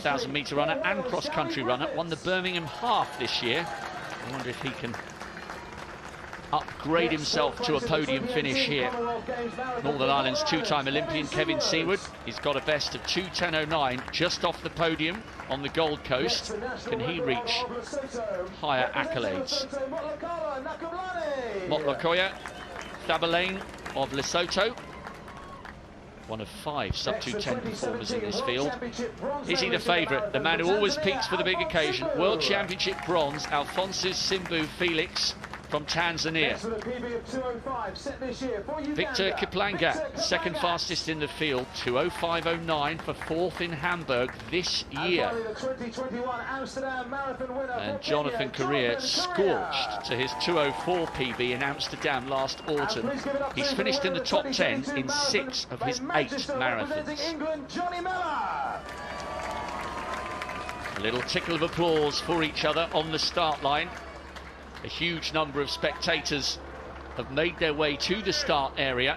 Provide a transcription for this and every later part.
1,000 metre runner and cross-country runner. Won the Birmingham half this year. I wonder if he can upgrade himself to a podium finish here. Northern Ireland's two-time Olympian Kevin Seaward, he's got a best of 2:10.09 just off the podium on the Gold Coast. Can he reach higher accolades? Motlokoa Nkhabutlane of Lesotho, one of 5 sub-2:10 performers in this field. Is he the favourite? The man who always peaks for the big occasion. World Championship bronze, Alphonce's Simbu Felix from Tanzania. Victor Kiplangat, second fastest in the field, 2:05.09 for 4th in Hamburg this year. And Jonathan Korir scorched to his 2:04 PB in Amsterdam last autumn. He's finished in the top 10 in 6 of his 8 marathons. A little tickle of applause for each other on the start line. A huge number of spectators have made their way to the start area.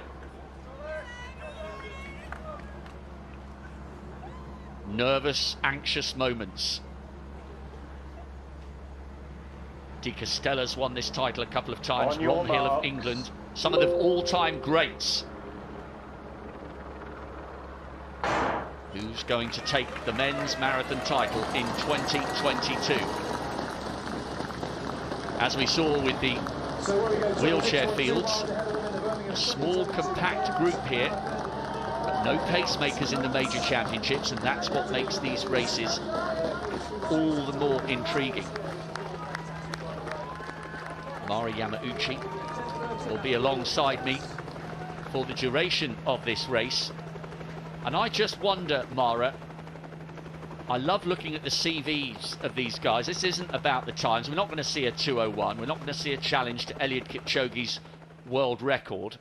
Nervous, anxious moments. De Castella's won this title a couple of times. Ron Hill of England, some of the all-time greats. Who's going to take the men's marathon title in 2022? As we saw with the wheelchair fields, a small compact group here, but no pacemakers in the major championships, and that's what makes these races all the more intriguing. Mari Yamauchi will be alongside me for the duration of this race, and I just wonder, Mara, I love looking at the CVs of these guys. This isn't about the times. We're not going to see a 2:01. We're not going to see a challenge to Eliud Kipchoge's world record.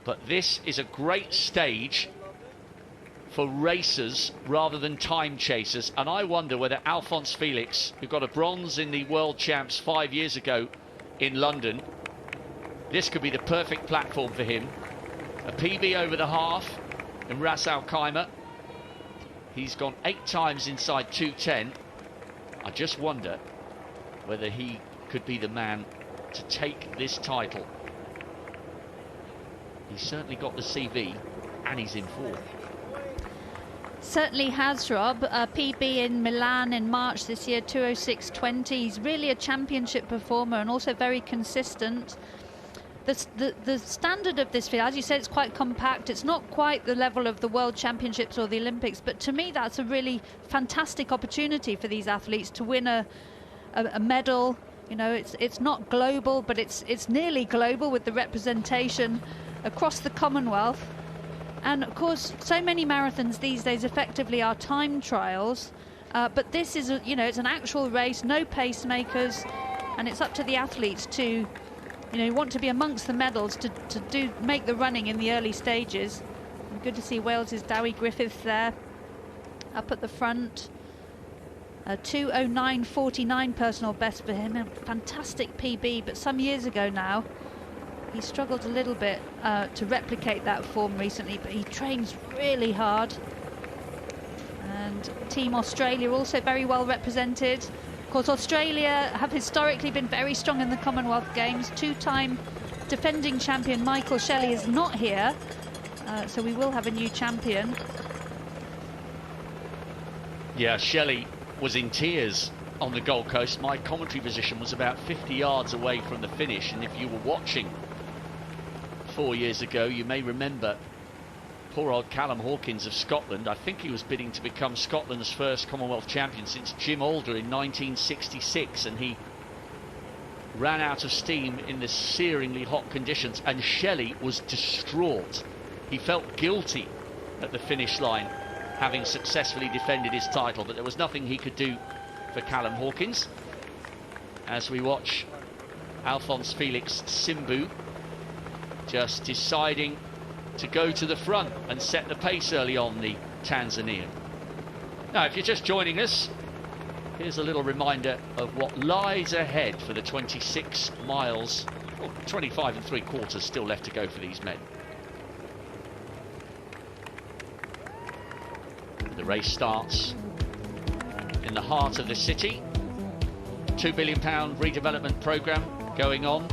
But this is a great stage for racers rather than time chasers. And I wonder whether Alphonce Felix, who got a bronze in the World Champs 5 years ago in London, this could be the perfect platform for him. A PB over the half in Ras Al Khaimah. He's gone 8 times inside 2:10. I just wonder whether he could be the man to take this title. He's certainly got the CV and he's in form. Certainly has, Rob. A PB in Milan in March this year, 2:06.20. He's really a championship performer and also very consistent. The standard of this field, as you said, it's quite compact. It's not quite the level of the World Championships or the Olympics, but to me that's a really fantastic opportunity for these athletes to win a medal. You know, it's not global, but it's nearly global with the representation across the Commonwealth. And of course, so many marathons these days effectively are time trials, but this is it's an actual race, no pacemakers, and it's up to the athletes to want to be amongst the medals, to make the running in the early stages. And good to see Wales's Dewi Griffiths there up at the front. 2:09.49 personal best for him, a fantastic PB, but some years ago now he struggled a little bit to replicate that form recently, but he trains really hard. And Team Australia also very well represented. Of course, Australia have historically been very strong in the Commonwealth Games. 2-time defending champion Michael Shelley is not here, so we will have a new champion. Yeah, Shelley was in tears on the Gold Coast. My commentary position was about 50 yards away from the finish, and if you were watching 4 years ago, you may remember poor old Callum Hawkins of Scotland. I think he was bidding to become Scotland's first Commonwealth champion since Jim Alder in 1966, and he ran out of steam in the searingly hot conditions, and Shelley was distraught. He felt guilty at the finish line, having successfully defended his title, but there was nothing he could do for Callum Hawkins. As we watch Alphonce Felix Simbu just deciding to go to the front and set the pace early on, the Tanzanian. Now, if you're just joining us, here's a little reminder of what lies ahead for the 26 miles, or 25 3/4 still left to go for these men. The race starts in the heart of the city. £2 billion redevelopment programme going on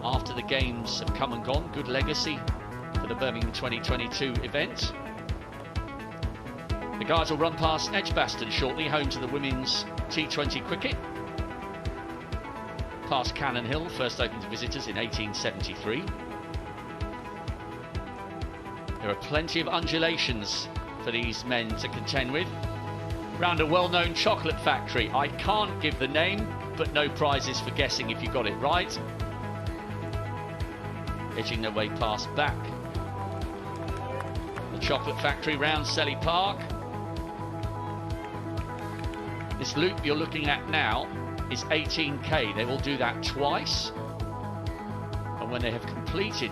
after the games have come and gone. Good legacy for the Birmingham 2022 event. The guys will run past Edgbaston shortly, home to the women's T20 cricket. Past Cannon Hill, first opened to visitors in 1873. There are plenty of undulations for these men to contend with. Round a well-known chocolate factory. I can't give the name, but no prizes for guessing if you got it right. Edging their way past back. The chocolate factory round Selly Park. This loop you're looking at now is 18k. They will do that twice. And when they have completed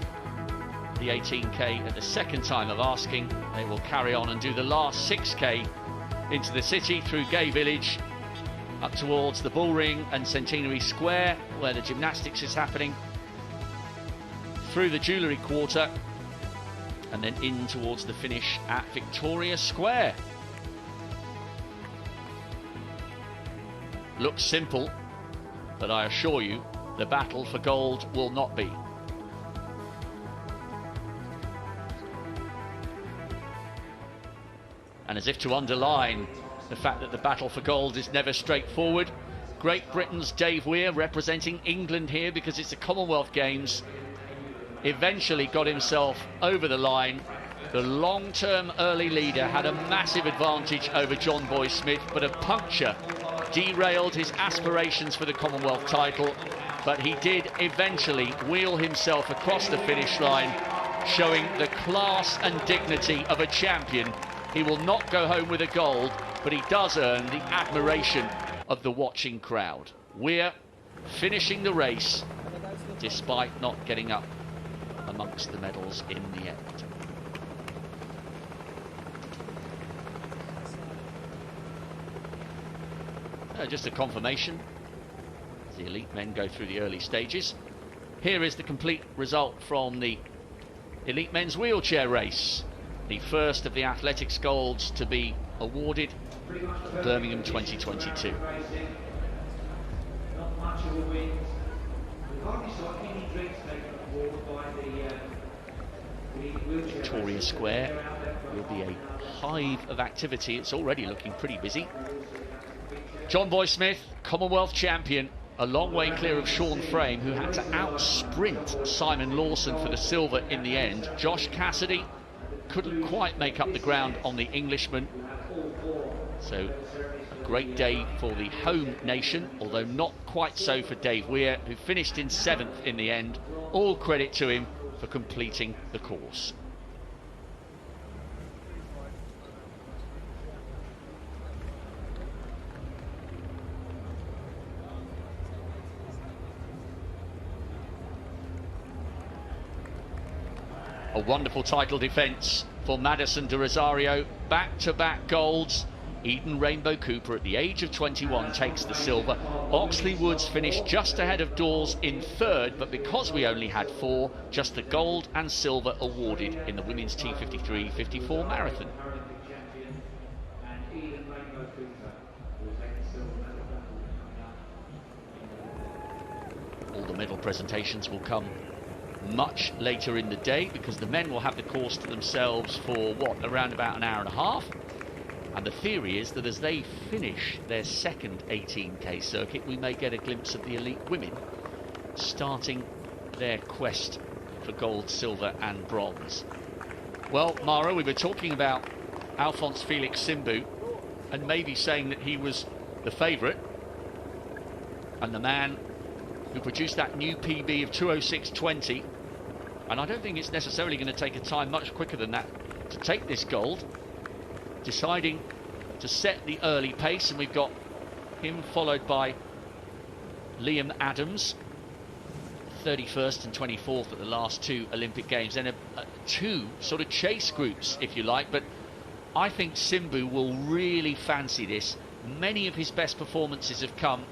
the 18k at the second time of asking, they will carry on and do the last 6k into the city through Gay Village up towards the Bullring and Centenary Square, where the gymnastics is happening, through the Jewellery Quarter, and then in towards the finish at Victoria Square. Looks simple, but I assure you the battle for gold will not be. And as if to underline the fact that the battle for gold is never straightforward, Great Britain's Dave Weir, representing England here because it's the Commonwealth Games, eventually got himself over the line. The long-term early leader had a massive advantage over John Boy Smith, but a puncture derailed his aspirations for the Commonwealth title. But he did eventually wheel himself across the finish line, showing the class and dignity of a champion. He will not go home with a gold, but he does earn the admiration of the watching crowd. Weir finishing the race despite not getting up amongst the medals in the end. Just a confirmation as the elite men go through the early stages. Here is the complete result from the elite men's wheelchair race, the first of the athletics golds to be awarded Birmingham 2022. Victoria Square will be a hive of activity. It's already looking pretty busy. John Boy Smith, Commonwealth champion, a long way clear of Sean Frame, who had to out-sprint Simon Lawson for the silver in the end. Josh Cassidy couldn't quite make up the ground on the Englishman. So a great day for the home nation, although not quite so for Dave Weir, who finished in 7th in the end. All credit to him for completing the course. A wonderful title defence for Madison de Rosario. Back-to-back golds. Eden Rainbow Cooper at the age of 21 takes the silver. Oxley Woods finished just ahead of Dawes in 3rd, but because we only had 4, just the gold and silver awarded in the women's T53-54 marathon. All the medal presentations will come much later in the day, because the men will have the course to themselves for around about an hour and a half. And the theory is that as they finish their second 18k circuit, we may get a glimpse of the elite women starting their quest for gold, silver and bronze. Well, Mara, we were talking about Alphonce Felix Simbu and maybe saying that he was the favourite and the man who produced that new PB of 2:06.20, and I don't think it's necessarily going to take a time much quicker than that to take this gold, deciding to set the early pace. And we've got him followed by Liam Adams, 31st and 24th at the last 2 Olympic Games, and 2 sort of chase groups, if you like. But I think Simbu will really fancy this. Many of his best performances have come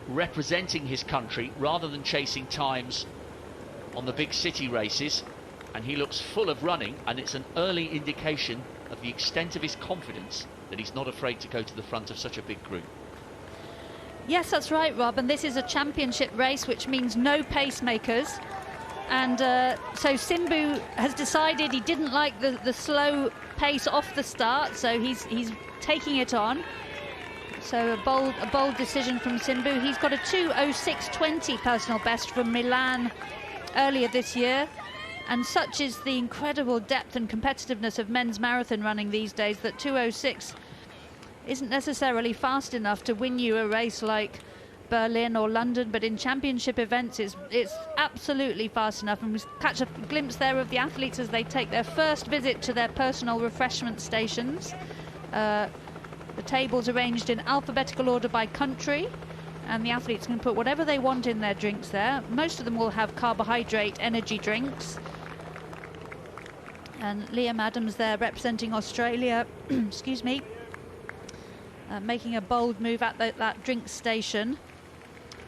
representing his country rather than chasing times on the big city races, and he looks full of running, and it's an early indication of the extent of his confidence that he's not afraid to go to the front of such a big group. Yes, that's right, Rob, and this is a championship race, which means no pacemakers. And so Simbu has decided he didn't like the slow pace off the start, so he's taking it on. So a bold decision from Simbu. He's got a 2:06.20 personal best from Milan earlier this year. And such is the incredible depth and competitiveness of men's marathon running these days that 2:06 isn't necessarily fast enough to win you a race like Berlin or London, but in championship events it's absolutely fast enough. And we catch a glimpse there of the athletes as they take their first visit to their personal refreshment stations. The table's arranged in alphabetical order by country, and the athletes can put whatever they want in their drinks there. Most of them will have carbohydrate energy drinks. And Liam Adams there representing Australia, excuse me, making a bold move at that drink station.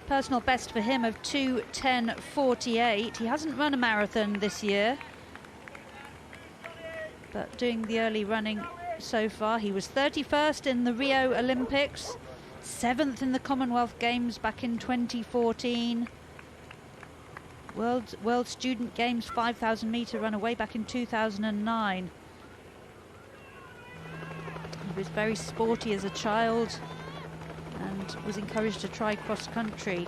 Personal best for him of 2:10.48. He hasn't run a marathon this year, but doing the early running so far. He was 31st in the Rio Olympics, 7th in the Commonwealth Games back in 2014. World Student Games 5,000 metre run away back in 2009. He was very sporty as a child and was encouraged to try cross country.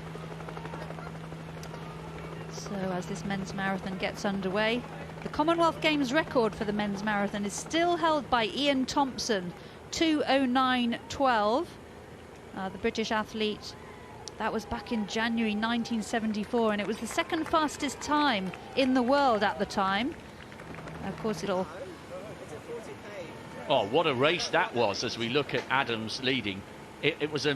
So as this men's marathon gets underway, the Commonwealth Games record for the men's marathon is still held by Ian Thompson, 2:09.12. The British athlete. That was back in January 1974, and it was the second fastest time in the world at the time. Of course, it'll... Oh, what a race that was as we look at Adams leading. It was a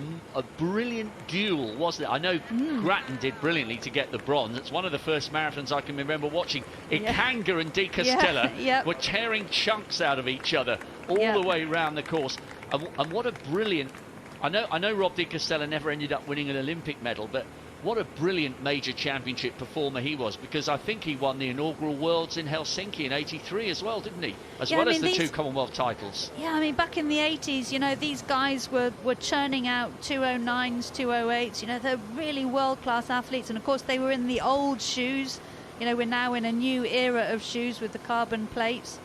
brilliant duel, wasn't it? I know Grattan did brilliantly to get the bronze. It's one of the first marathons I can remember watching. Ikanga and De Castella were tearing chunks out of each other all the way around the course. And what a brilliant... I know Rob De Castella never ended up winning an Olympic medal, but what a brilliant major championship performer he was, because I think he won the inaugural Worlds in Helsinki in '83 as well, didn't he? As well as the two Commonwealth titles. Yeah, I mean, back in the 80s, you know, these guys were churning out 209s, 208s. You know, they're really world-class athletes. And, of course, they were in the old shoes. You know, we're now in a new era of shoes with the carbon plates.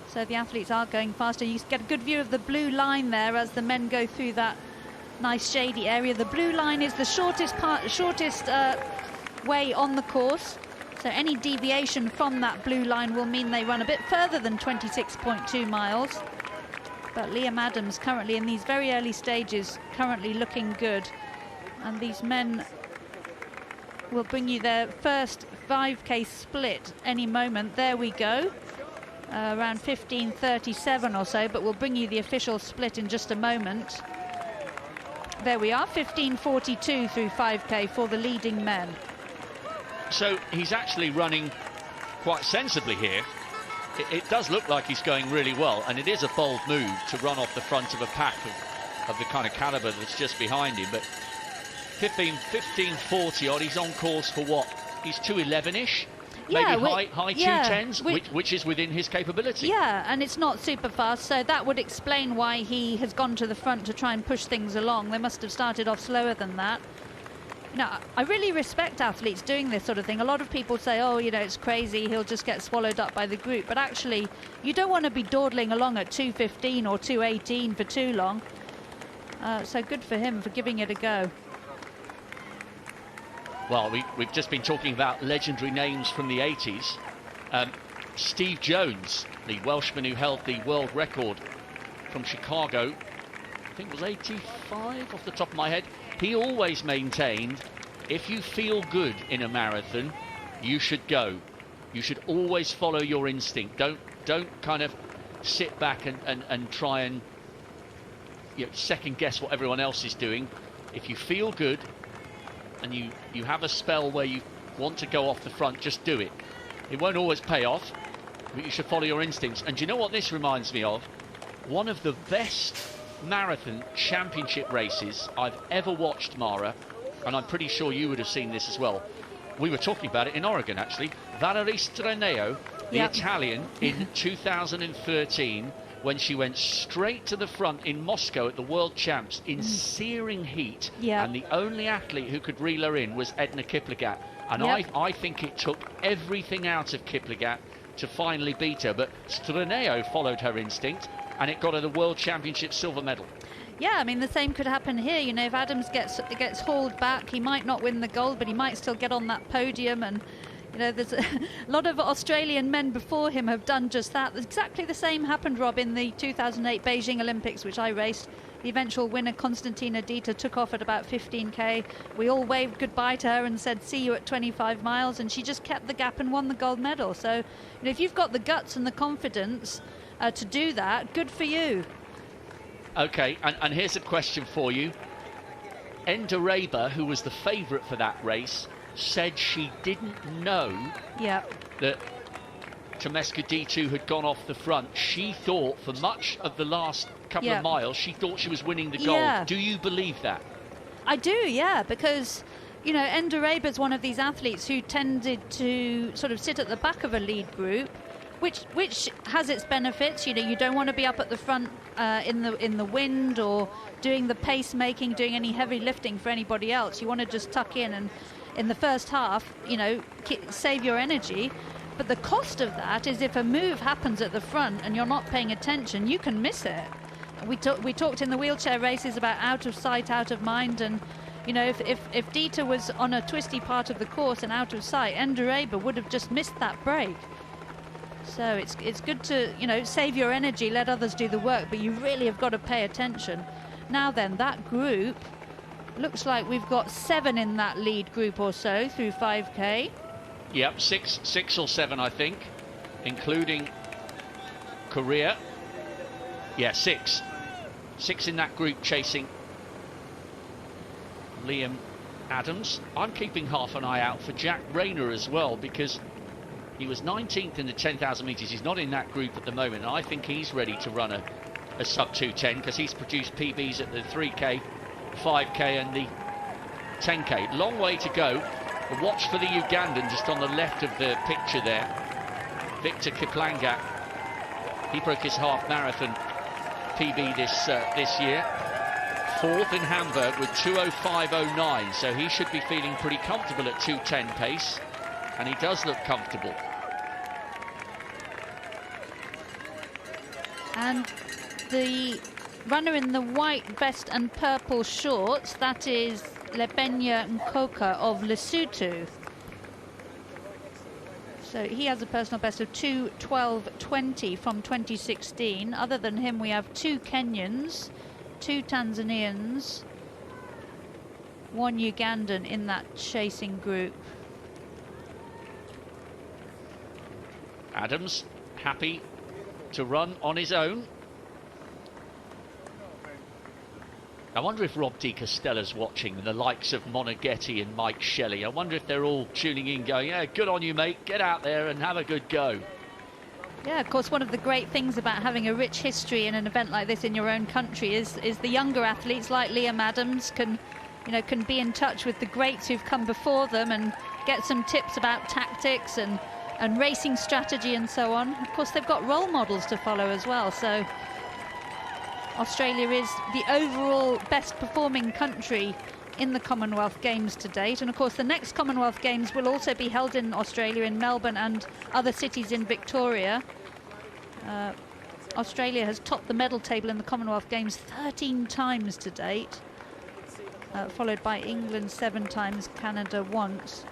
So the athletes are going faster. You get a good view of the blue line there as the men go through that nice shady area. The blue line is the shortest way on the course, so any deviation from that blue line will mean they run a bit further than 26.2 miles. But Liam Adams currently in these very early stages, currently looking good, and these men will bring you their first 5k split any moment. There we go, around 15:37 or so, but we'll bring you the official split in just a moment. There we are, 15:42 through 5k for the leading men. So he's actually running quite sensibly here. It does look like he's going really well, and it is a bold move to run off the front of a pack of the kind of calibre that's just behind him. But 15:40 odd, he's on course for what? He's 2:11-ish? Maybe high 2:10s, which is within his capability. Yeah, and it's not super fast, so that would explain why he has gone to the front to try and push things along. They must have started off slower than that. You know, I really respect athletes doing this sort of thing. A lot of people say, oh, you know, it's crazy, he'll just get swallowed up by the group. But actually, you don't want to be dawdling along at 2:15 or 2:18 for too long. So good for him for giving it a go. Well, we've just been talking about legendary names from the 80s. Steve Jones, the Welshman who held the world record from Chicago, I think it was 85 off the top of my head. He always maintained, if you feel good in a marathon, you should go. You should always follow your instinct. Don't kind of sit back and try and second guess what everyone else is doing. If you feel good, and you have a spell where you want to go off the front, just do it. It won't always pay off, but you should follow your instincts. And do you know what this reminds me of? One of the best marathon championship races I've ever watched, Mara, and I'm pretty sure you would have seen this as well. We were talking about it in Oregon, actually. Valerie Streneo, the Italian, in 2013, when she went straight to the front in Moscow at the World Champs in searing heat. Yeah. And the only athlete who could reel her in was Edna Kiplagat. And I think it took everything out of Kiplagat to finally beat her. But Streneo followed her instinct, and it got her the World Championship silver medal. Yeah, I mean, the same could happen here. You know, if Adams gets hauled back, he might not win the gold, but he might still get on that podium. And, you know, there's a lot of Australian men before him have done just that. Exactly the same happened, Rob, in the 2008 Beijing Olympics, which I raced. The eventual winner, Konstantina Dieter, took off at about 15k. We all waved goodbye to her and said, see you at 25 miles. And she just kept the gap and won the gold medal. So, you know, if you've got the guts and the confidence to do that, good for you. Okay, and here's a question for you. Endaraba, who was the favourite for that race, said she didn't know that Tomeska D2 had gone off the front. She thought for much of the last couple of miles, she thought she was winning the gold. Do you believe that? I do, yeah, because, you know, Endaraba is one of these athletes who tended to sort of sit at the back of a lead group, which has its benefits. You know, you don't want to be up at the front in the wind or doing the pace making, doing any heavy lifting for anybody else. You want to just tuck in and in the first half, you know, save your energy. But the cost of that is if a move happens at the front and you're not paying attention, you can miss it. We talked in the wheelchair races about out of sight, out of mind, and you know, if Dieter was on a twisty part of the course and out of sight, Endaraba would have just missed that break. So it's good to, you know, save your energy, let others do the work, but you really have got to pay attention. Now then, that group looks like we've got 7 in that lead group or so through 5k. Yep, six or 7, I think, including Korir. Yeah, 6 in that group chasing Liam Adams. I'm keeping half an eye out for Jack Rayner as well, because he was 19th in the 10,000 metres. He's not in that group at the moment, and I think he's ready to run a sub 2:10 because he's produced PBs at the 3k, 5k and the 10k. Long way to go. But watch for the Ugandan just on the left of the picture there. Victor Kiplangat. He broke his half marathon PB this year. 4th in Hamburg with 2:05.09, so he should be feeling pretty comfortable at 2:10 pace, and he does look comfortable. And the runner in the white vest and purple shorts, that is Lebenya Nkokaa of Lesotho. So he has a personal best of 2:12.20 from 2016. Other than him, we have 2 Kenyans, 2 Tanzanians, 1 Ugandan in that chasing group. Adams happy to run on his own. I wonder if Rob Di Castella's watching, and the likes of Monaghetti and Mike Shelley. I wonder if they're all tuning in going, yeah, good on you, mate. Get out there and have a good go. Yeah, of course, one of the great things about having a rich history in an event like this in your own country is the younger athletes like Liam Adams can be in touch with the greats who've come before them and get some tips about tactics and racing strategy and so on. Of course, they've got role models to follow as well. So Australia is the overall best performing country in the Commonwealth Games to date. And of course, the next Commonwealth Games will also be held in Australia, in Melbourne and other cities in Victoria. Australia has topped the medal table in the Commonwealth Games 13 times to date, followed by England 7 times, Canada once.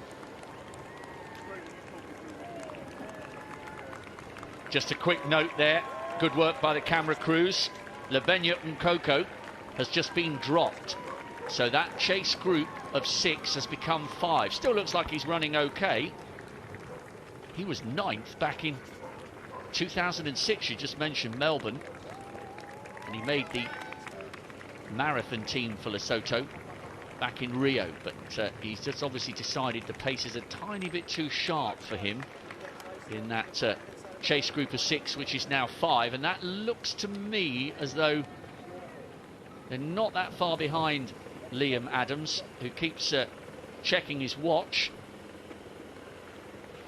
Just a quick note there, good work by the camera crews. Lebenya Nkokaa has just been dropped, so that chase group of 6 has become 5. Still looks like he's running okay. He was 9th back in 2006, you just mentioned Melbourne, and he made the marathon team for Lesotho back in Rio, but he's just obviously decided the pace is a tiny bit too sharp for him in that chase group of 6, which is now 5, and that looks to me as though they're not that far behind Liam Adams, who keeps checking his watch.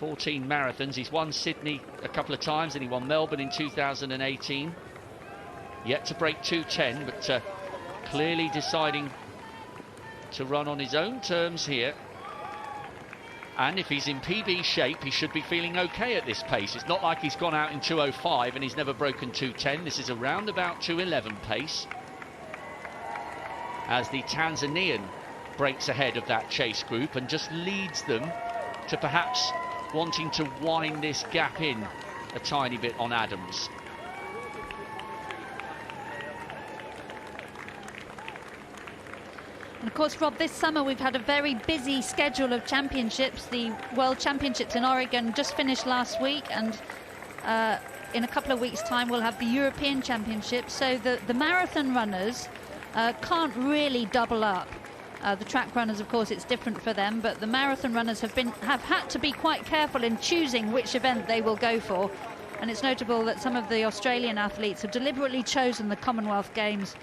14 marathons, he's won Sydney a couple of times and he won Melbourne in 2018. Yet to break 2:10, but clearly deciding to run on his own terms here. And if he's in PB shape, he should be feeling okay at this pace. It's not like he's gone out in 2:05 and he's never broken 2:10. This is around about 2:11 pace, as the Tanzanian breaks ahead of that chase group and just leads them to perhaps wanting to wind this gap in a tiny bit on Adams. And of course, Rob, this summer we've had a very busy schedule of championships. The World Championships in Oregon just finished last week, and in a couple of weeks' time we'll have the European Championships. So the marathon runners can't really double up. The track runners, of course, it's different for them, but the marathon runners have had to be quite careful in choosing which event they will go for. And it's notable that some of the Australian athletes have deliberately chosen the Commonwealth Games.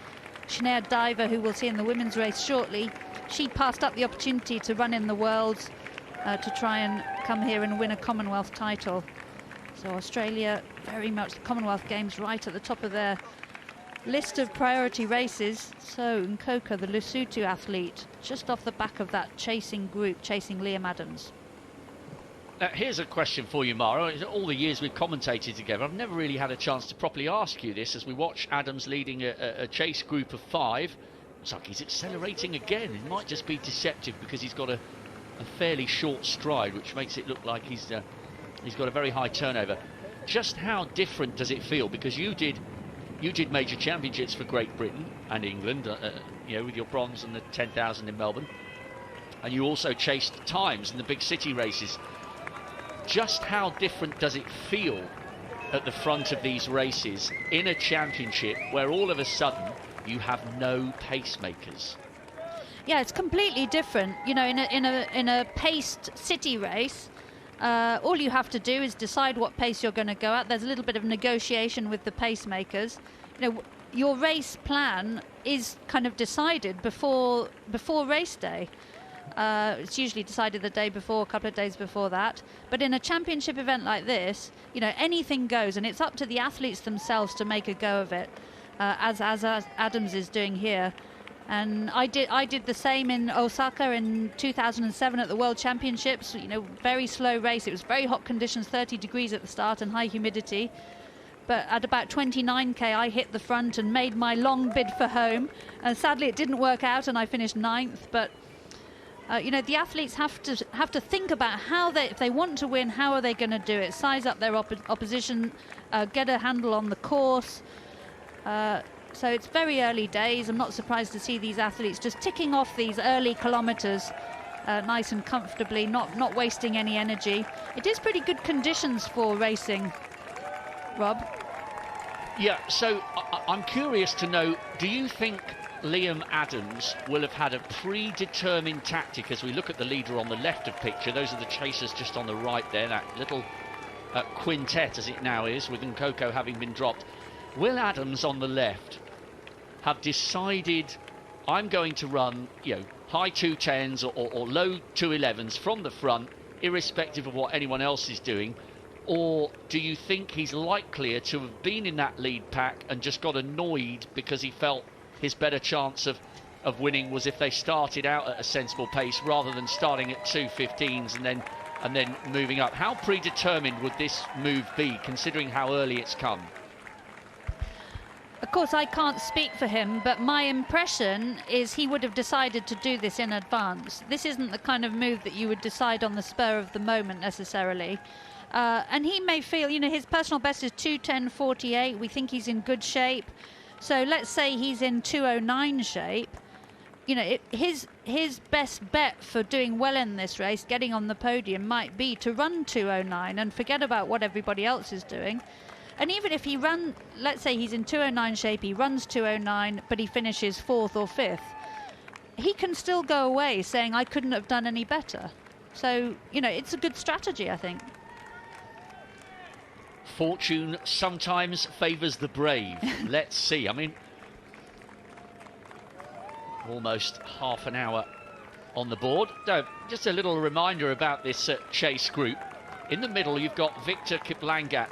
Sinead Diver, who we'll see in the women's race shortly, she passed up the opportunity to run in the Worlds to try and come here and win a Commonwealth title. So Australia, very much the Commonwealth Games right at the top of their list of priority races. So Nkokaa, the Lesotho athlete, just off the back of that chasing group, chasing Liam Adams. Now, here's a question for you, Mara. All the years we've commentated together, I've never really had a chance to properly ask you this as we watch Adams leading a chase group of 5. It's like he's accelerating again. It might just be deceptive because he's got a fairly short stride, which makes it look like he's got a very high turnover. Just how different does it feel? Because you did major championships for Great Britain and England, you know, with your bronze and the 10,000 in Melbourne, and you also chased times in the big city races. Just how different does it feel at the front of these races in a championship where all of a sudden you have no pacemakers? Yeah, it's completely different. You know, in a paced city race, all you have to do is decide what pace you're going to go at. There's a little bit of negotiation with the pacemakers. You know, your race plan is kind of decided before race day. It's usually decided the day before, a couple of days before that. But in a championship event like this, you know, anything goes, and it's up to the athletes themselves to make a go of it, as Adams is doing here. And I did the same in Osaka in 2007 at the World Championships. You know, very slow race. It was very hot conditions, 30 degrees at the start and high humidity. But at about 29k, I hit the front and made my long bid for home. And sadly, it didn't work out, and I finished 9th. But you know, the athletes have to think about how if they want to win, how are they going to do it? Size up their opposition, get a handle on the course. So it's very early days. I'm not surprised to see these athletes just ticking off these early kilometres nice and comfortably, not wasting any energy. It is pretty good conditions for racing, Rob. Yeah, so I'm curious to know, do you think Liam Adams will have had a predetermined tactic as we look at the leader on the left of picture? Those are the chasers just on the right there, that little quintet as it now is, with Nkokaa having been dropped. Will Adams on the left have decided, I'm going to run, you know, high 2:10s or low 2:11s from the front, irrespective of what anyone else is doing? Or do you think he's likelier to have been in that lead pack and just got annoyed because he felt his better chance of winning was if they started out at a sensible pace rather than starting at 2:15s and then moving up? How predetermined would this move be, considering how early it's come? Of course, I can't speak for him, but my impression is he would have decided to do this in advance. This isn't the kind of move that you would decide on the spur of the moment necessarily. And he may feel, you know, his personal best is 2:10.48. We think he's in good shape. So let's say he's in 2:09 shape. You know, his best bet for doing well in this race, getting on the podium, might be to run 2:09 and forget about what everybody else is doing. And even if he let's say he's in 2:09 shape, he runs 2:09, but he finishes 4th or 5th, he can still go away saying, I couldn't have done any better. So, you know, it's a good strategy, I think. Fortune sometimes favours the brave. Let's see. I mean, almost half an hour on the board. No, just a little reminder about this chase group. In the middle, you've got Victor Kiplangat,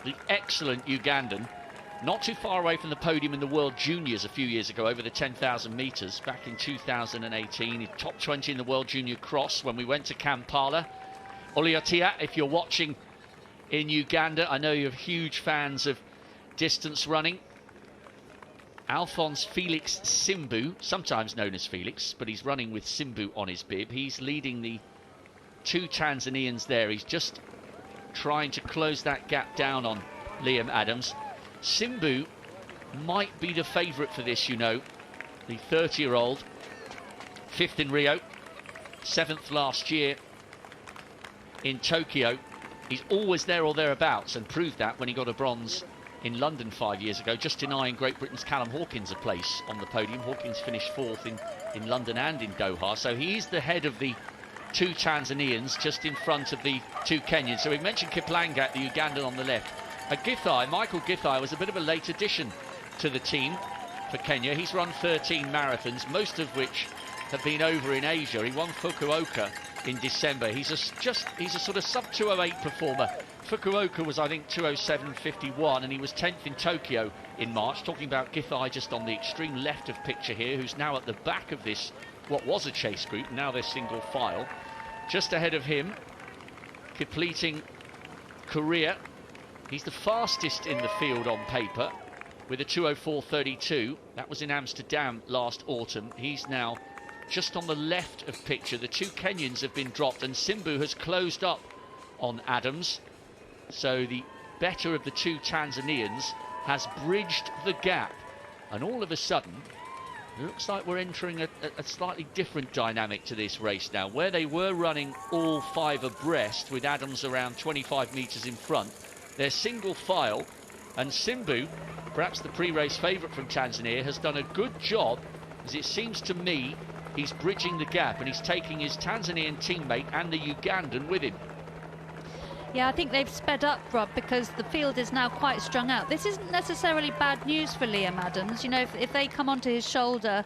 the excellent Ugandan, not too far away from the podium in the World Juniors a few years ago over the 10,000 metres back in 2018. He top 20 in the World Junior Cross when we went to Kampala. Oliotia, if you're watching in Uganda, I know you're huge fans of distance running. Alphonce Felix Simbu, sometimes known as Felix, but he's running with Simbu on his bib. He's leading the two Tanzanians there. He's just trying to close that gap down on Liam Adams. Simbu might be the favourite for this, you know. The 30-year-old, 5th in Rio, 7th last year in Tokyo. He's always there or thereabouts, and proved that when he got a bronze in London 5 years ago, just denying Great Britain's Callum Hawkins a place on the podium. Hawkins finished 4th in London and in Doha, so he's the head of the two Tanzanians, just in front of the two Kenyans. So we mentioned Kiplagat, the Ugandan, on the left. Githae, Michael Githae, was a bit of a late addition to the team for Kenya. He's run 13 marathons, most of which have been over in Asia. He won Fukuoka in December. He's a sort of sub 208 performer. Fukuoka was, I think, 207.51, and he was 10th in Tokyo in March. Talking about Githae just on the extreme left of picture here, who's now at the back of this, what was a chase group, now they're single file. Just ahead of him, Kipleting Korir. He's the fastest in the field on paper with a 2:04.32. That was in Amsterdam last autumn. He's now just on the left of picture. The two Kenyans have been dropped, and Simbu has closed up on Adams. So the better of the two Tanzanians has bridged the gap, and all of a sudden it looks like we're entering a slightly different dynamic to this race now, where they were running all five abreast with Adams around 25 metres in front. They're single file, and Simbu, perhaps the pre-race favourite from Tanzania, has done a good job, as it seems to me he's bridging the gap, and he's taking his Tanzanian teammate and the Ugandan with him. Yeah, I think they've sped up, Rob, because the field is now quite strung out. This isn't necessarily bad news for Liam Adams. You know, if they come onto his shoulder,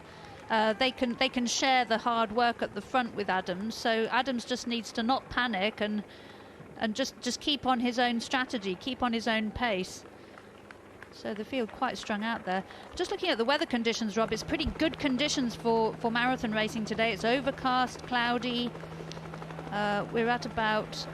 they can share the hard work at the front with Adams. So Adams just needs to not panic and just keep on his own strategy, keep on his own pace. So the field quite strung out there. Just looking at the weather conditions, Rob, it's pretty good conditions for marathon racing today. It's overcast, cloudy. We're at about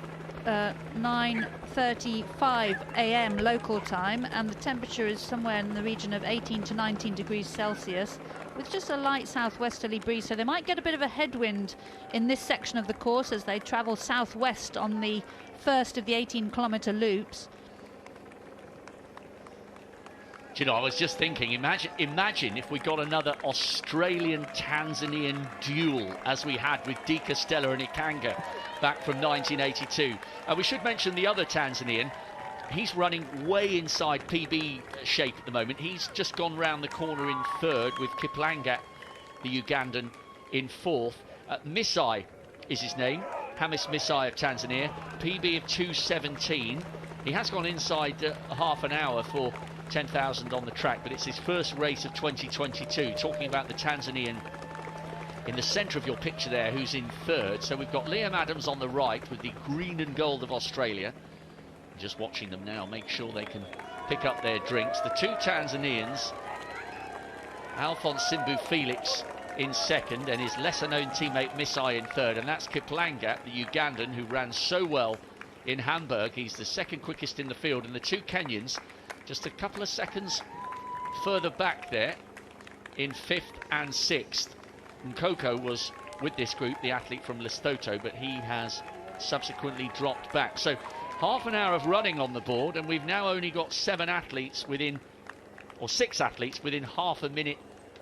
9:35 a.m. local time, and the temperature is somewhere in the region of 18 to 19 degrees Celsius, with just a light southwesterly breeze. So they might get a bit of a headwind in this section of the course as they travel southwest on the first of the 18-kilometre loops. Do you know, I was just thinking, imagine if we got another Australian-Tanzanian duel as we had with Di Castella and Ikanga back from 1982. We should mention the other Tanzanian. He's running way inside PB shape at the moment. He's just gone round the corner in third, with Kiplangat, the Ugandan, in fourth. Misai is his name, Hamii Misai of Tanzania, PB of 2:17. He has gone inside half an hour for 10,000 on the track, but it's his first race of 2022. Talking about the Tanzanian in the centre of your picture there, who's in third. So we've got Liam Adams on the right with the green and gold of Australia. Just watching them now, make sure they can pick up their drinks. The two Tanzanians, Alphonce Simbu Felix in second, and his lesser-known teammate Misai in third. And that's Kiplangat, the Ugandan, who ran so well in Hamburg. He's the second quickest in the field, and the two Kenyans just a couple of seconds further back there in 5th and 6th. Nkokaa was with this group, the athlete from Lesotho, but he has subsequently dropped back. So half an hour of running on the board, and we've now only got 7 athletes within, or 6 athletes within half a minute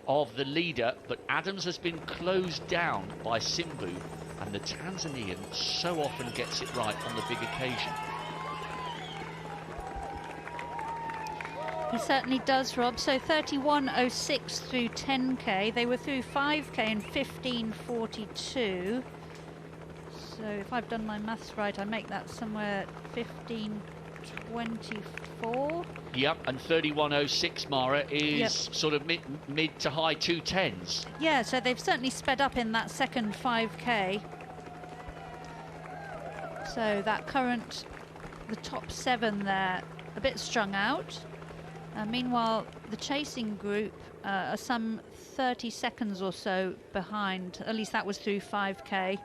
of the leader. But Adams has been closed down by Simbu, and the Tanzanian so often gets it right on the big occasion. He certainly does, Rob. So 31:06 through 10k. They were through 5k in 15:42. So if I've done my maths right, I make that somewhere 15:24. Yep, and 31:06, Mara, is sort of mid to high 2:10s. Yeah, so they've certainly sped up in that second 5k. So that the top 7 there, a bit strung out. Meanwhile, the chasing group are some 30 seconds or so behind. At least that was through 5K.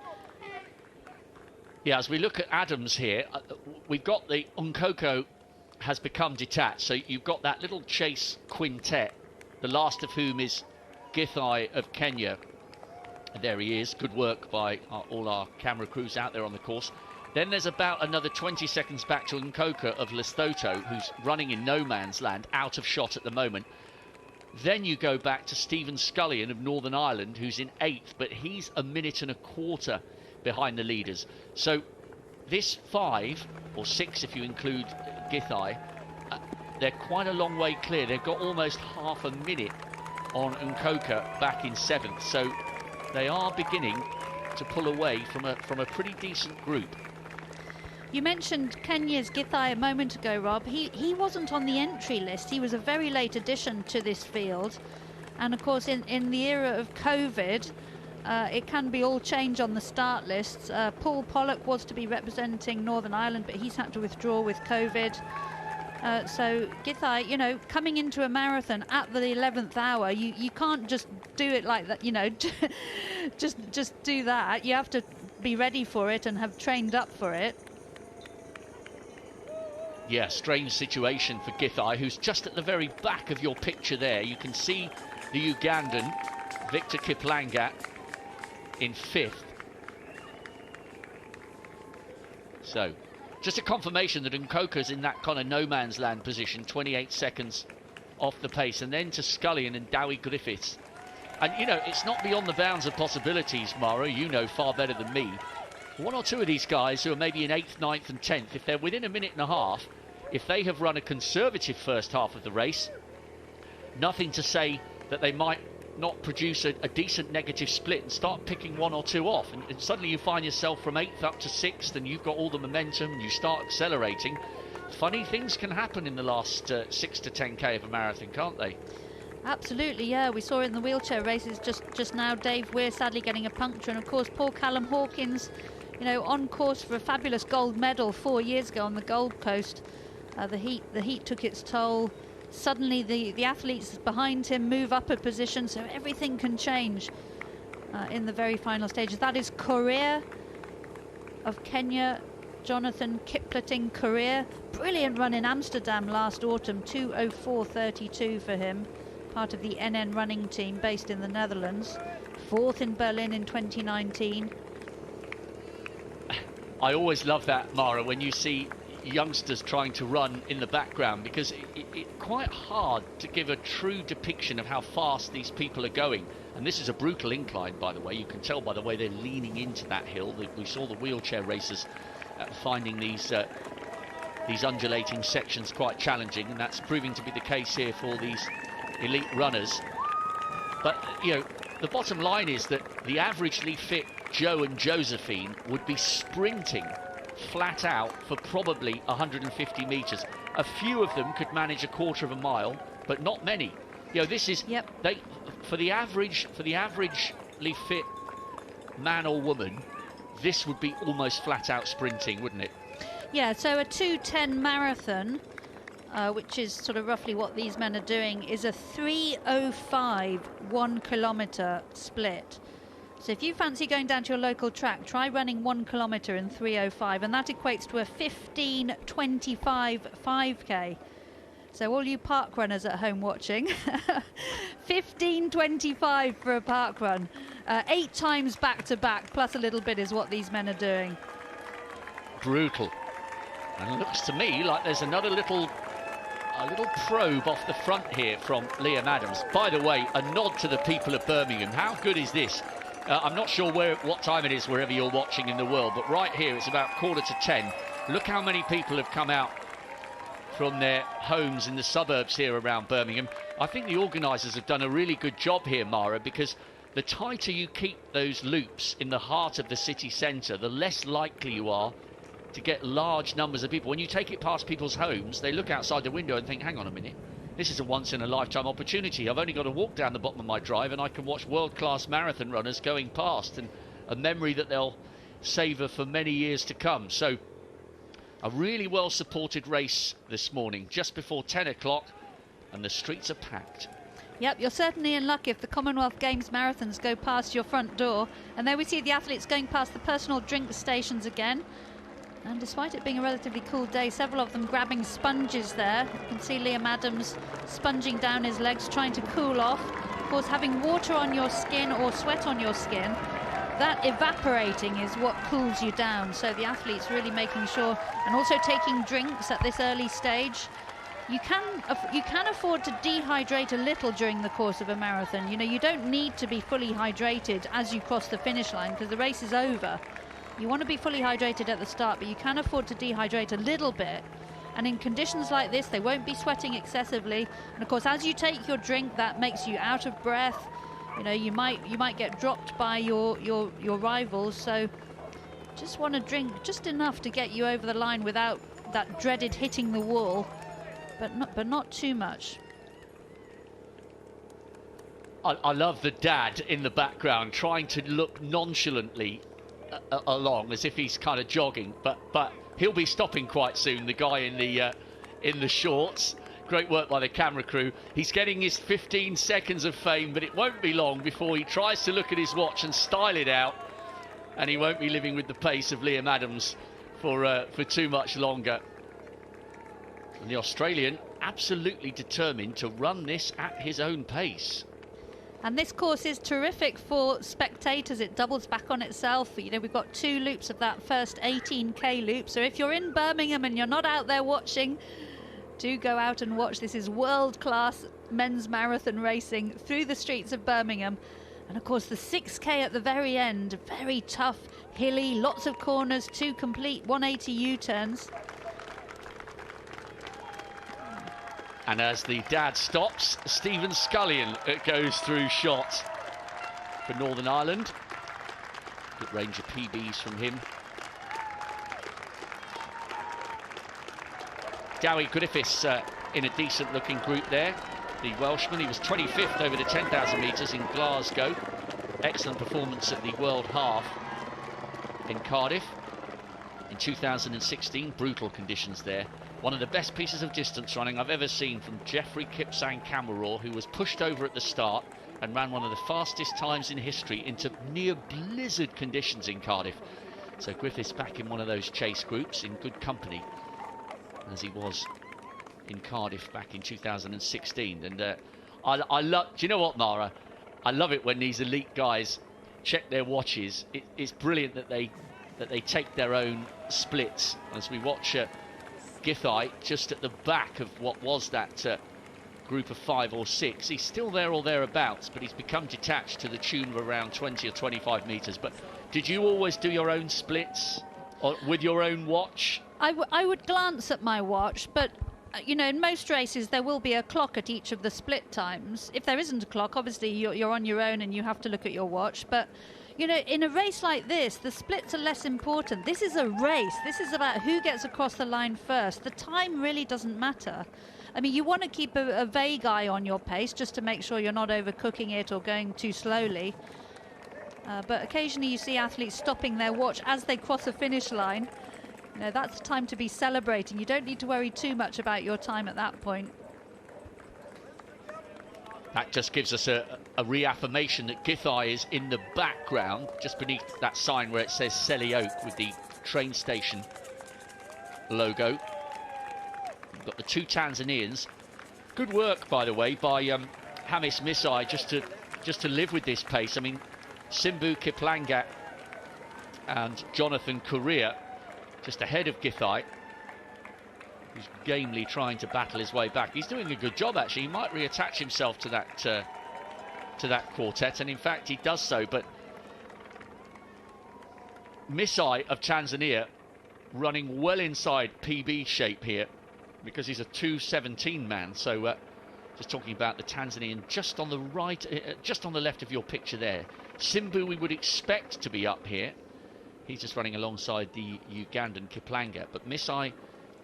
Yeah, as we look at Adams here, we've got the Nkoko has become detached. So you've got that little chase quintet, the last of whom is Githae of Kenya. And there he is. Good work by all our camera crews out there on the course. Then there's about another 20 seconds back to Nkokaa of Lesotho, who's running in no man's land, out of shot at the moment. Then you go back to Stephen Scullion of Northern Ireland, who's in 8th, but he's a minute and a quarter behind the leaders. So this 5 or 6, if you include Githae, they're quite a long way clear. They've got almost half a minute on Nkokaa back in 7th. So they are beginning to pull away from a pretty decent group. You mentioned Kenya's Githae a moment ago, Rob. He wasn't on the entry list. He was a very late addition to this field. And of course, in the era of COVID, it can be all change on the start lists. Paul Pollock was to be representing Northern Ireland, but he's had to withdraw with COVID. So Githae, you know, coming into a marathon at the 11th hour, you can't just do it like that, you know, just do that. You have to be ready for it and have trained up for it. Yeah, strange situation for Githae, who's just at the very back of your picture there. You can see the Ugandan, Victor Kiplangat, in 5th. So, just a confirmation that Nkokaa's in that kind of no man's land position, 28 seconds off the pace. And then to Scullion and Dewi Griffiths. And, you know, it's not beyond the bounds of possibilities, Mara, you know far better than me. One or two of these guys who are maybe in 8th, 9th and 10th, if they're within a minute and a half, if they have run a conservative first half of the race, nothing to say that they might not produce a decent negative split and start picking 1 or 2 off. And suddenly you find yourself from 8th up to 6th and you've got all the momentum and you start accelerating. Funny things can happen in the last 6 to 10k of a marathon, can't they? Absolutely, yeah. We saw it in the wheelchair races just now. Dave Weir sadly getting a puncture, and of course Paul Callum Hawkins, you know, on course for a fabulous gold medal 4 years ago on the Gold Coast. The heat took its toll. Suddenly the athletes behind him move up a position, so everything can change in the very final stages. That is Korir of Kenya, Jonathan Kipleting Korir. Brilliant run in Amsterdam last autumn, 2:04:32 for him. Part of the NN running team based in the Netherlands. 4th in Berlin in 2019. I always love that, Mara, when you see youngsters trying to run in the background, because it's quite hard to give a true depiction of how fast these people are going. And this is a brutal incline, by the way. You can tell by the way they're leaning into that hill. We saw the wheelchair racers finding these undulating sections quite challenging, and that's proving to be the case here for these elite runners. But, you know, the bottom line is that the averagely fit Joe and Josephine would be sprinting flat out for probably 150 meters. A few of them could manage a quarter of a mile, but not many. You know, this is for the averagely fit man or woman, this would be almost flat out sprinting, wouldn't it? Yeah, so a 2:10 marathon, which is sort of roughly what these men are doing, is a 3:05 1 kilometer split. So if you fancy going down to your local track, try running 1 kilometre in 3:05, and that equates to a 15:25 5k. So all you park runners at home watching, 15:25 for a park run. 8 times back to back, plus a little bit is what these men are doing. Brutal. And it looks to me like there's another little probe off the front here from Liam Adams. By the way, a nod to the people of Birmingham. How good is this? I'm not sure what time it is wherever you're watching in the world, but right here it's about 9:45. Look how many people have come out from their homes in the suburbs here around Birmingham. I think the organisers have done a really good job here, Mara, because the tighter you keep those loops in the heart of the city centre, the less likely you are to get large numbers of people. When you take it past people's homes, they look outside the window and think, hang on a minute, this is a once-in-a-lifetime opportunity. I've only got to walk down the bottom of my drive and I can watch world-class marathon runners going past, and a memory that they'll savour for many years to come. So, a really well-supported race this morning. Just before 10 o'clock, and the streets are packed. Yep, you're certainly in luck if the Commonwealth Games marathons go past your front door. And there we see the athletes going past the personal drink stations again. And despite it being a relatively cool day, several of them grabbing sponges there. You can see Liam Adams sponging down his legs, trying to cool off. Of course, having water on your skin or sweat on your skin, that evaporating is what cools you down. So the athletes really making sure, and also taking drinks at this early stage. You can afford to dehydrate a little during the course of a marathon. You know, you don't need to be fully hydrated as you cross the finish line because the race is over. You want to be fully hydrated at the start, but you can afford to dehydrate a little bit. And in conditions like this, they won't be sweating excessively. And of course, as you take your drink, that makes you out of breath. You know, you might get dropped by your rivals. So just want to drink just enough to get you over the line without that dreaded hitting the wall. But not too much. I love the dad in the background trying to look nonchalantly along as if he's kind of jogging, but he'll be stopping quite soon. The guy in the shorts. Great work by the camera crew. He's getting his 15 seconds of fame, but it won't be long before he tries to look at his watch and style it out, and he won't be living with the pace of Liam Adams for too much longer. And the Australian absolutely determined to run this at his own pace. And this course is terrific for spectators. It doubles back on itself. You know, we've got 2 loops of that first 18k loop. So if you're in Birmingham and you're not out there watching, do go out and watch. This is world-class men's marathon racing through the streets of Birmingham. And of course the 6k at the very end, very tough, hilly, lots of corners, 2 complete 180 U-turns. And as the dad stops, Stephen Scullion goes through shot for Northern Ireland. Good range of PBs from him. Dewi Griffiths in a decent looking group there. The Welshman, he was 25th over the 10,000 metres in Glasgow. Excellent performance at the World Half in Cardiff in 2016. Brutal conditions there. One of the best pieces of distance running I've ever seen from Geoffrey Kipsang Kamaraw, who was pushed over at the start and ran one of the fastest times in history into near blizzard conditions in Cardiff. So Griffiths back in one of those chase groups in good company, as he was in Cardiff back in 2016. And I love, do you know what, Mara? I love it when these elite guys check their watches. It's brilliant that they take their own splits, as we watch Githae just at the back of what was that group of 5 or 6. He's still there or thereabouts, but he's become detached to the tune of around 20 or 25 metres. But did you always do your own splits or with your own watch? I would glance at my watch, but you know, in most races there will be a clock at each of the split times. If there isn't a clock, obviously you're on your own and you have to look at your watch. But you know, in a race like this, the splits are less important. This is a race. This is about who gets across the line first. The time really doesn't matter. I mean, you want to keep a vague eye on your pace just to make sure you're not overcooking it or going too slowly. But occasionally you see athletes stopping their watch as they cross a finish line. You know, that's the time to be celebrating. You don't need to worry too much about your time at that point. That just gives us a reaffirmation that Githae is in the background, just beneath that sign where it says Selly Oak with the train station logo. We've got the 2 Tanzanians. Good work, by the way, by Hamii Misai just to live with this pace. I mean, Simbu, Kiplangat and Jonathan Korir just ahead of Githae, who's gamely trying to battle his way back. He's doing a good job, actually. He might reattach himself to that quartet, and in fact he does so. But Misai of Tanzania running well inside PB shape here, because he's a 2:17 man. So just talking about the Tanzanian just on the right, just on the left of your picture there. Simbu we would expect to be up here. He's just running alongside the Ugandan Kiplangat, but Misai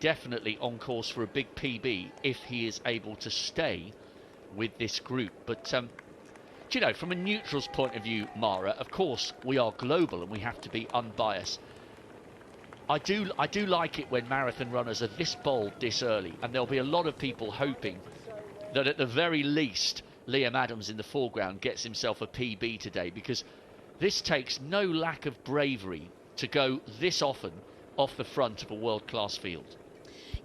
definitely on course for a big PB if he is able to stay with this group. But do you know, from a neutral's point of view, Mara, of course we are global and we have to be unbiased. I do like it when marathon runners are this bold this early, and there'll be a lot of people hoping that at the very least Liam Adams in the foreground gets himself a PB today, because this takes no lack of bravery to go this often off the front of a world-class field.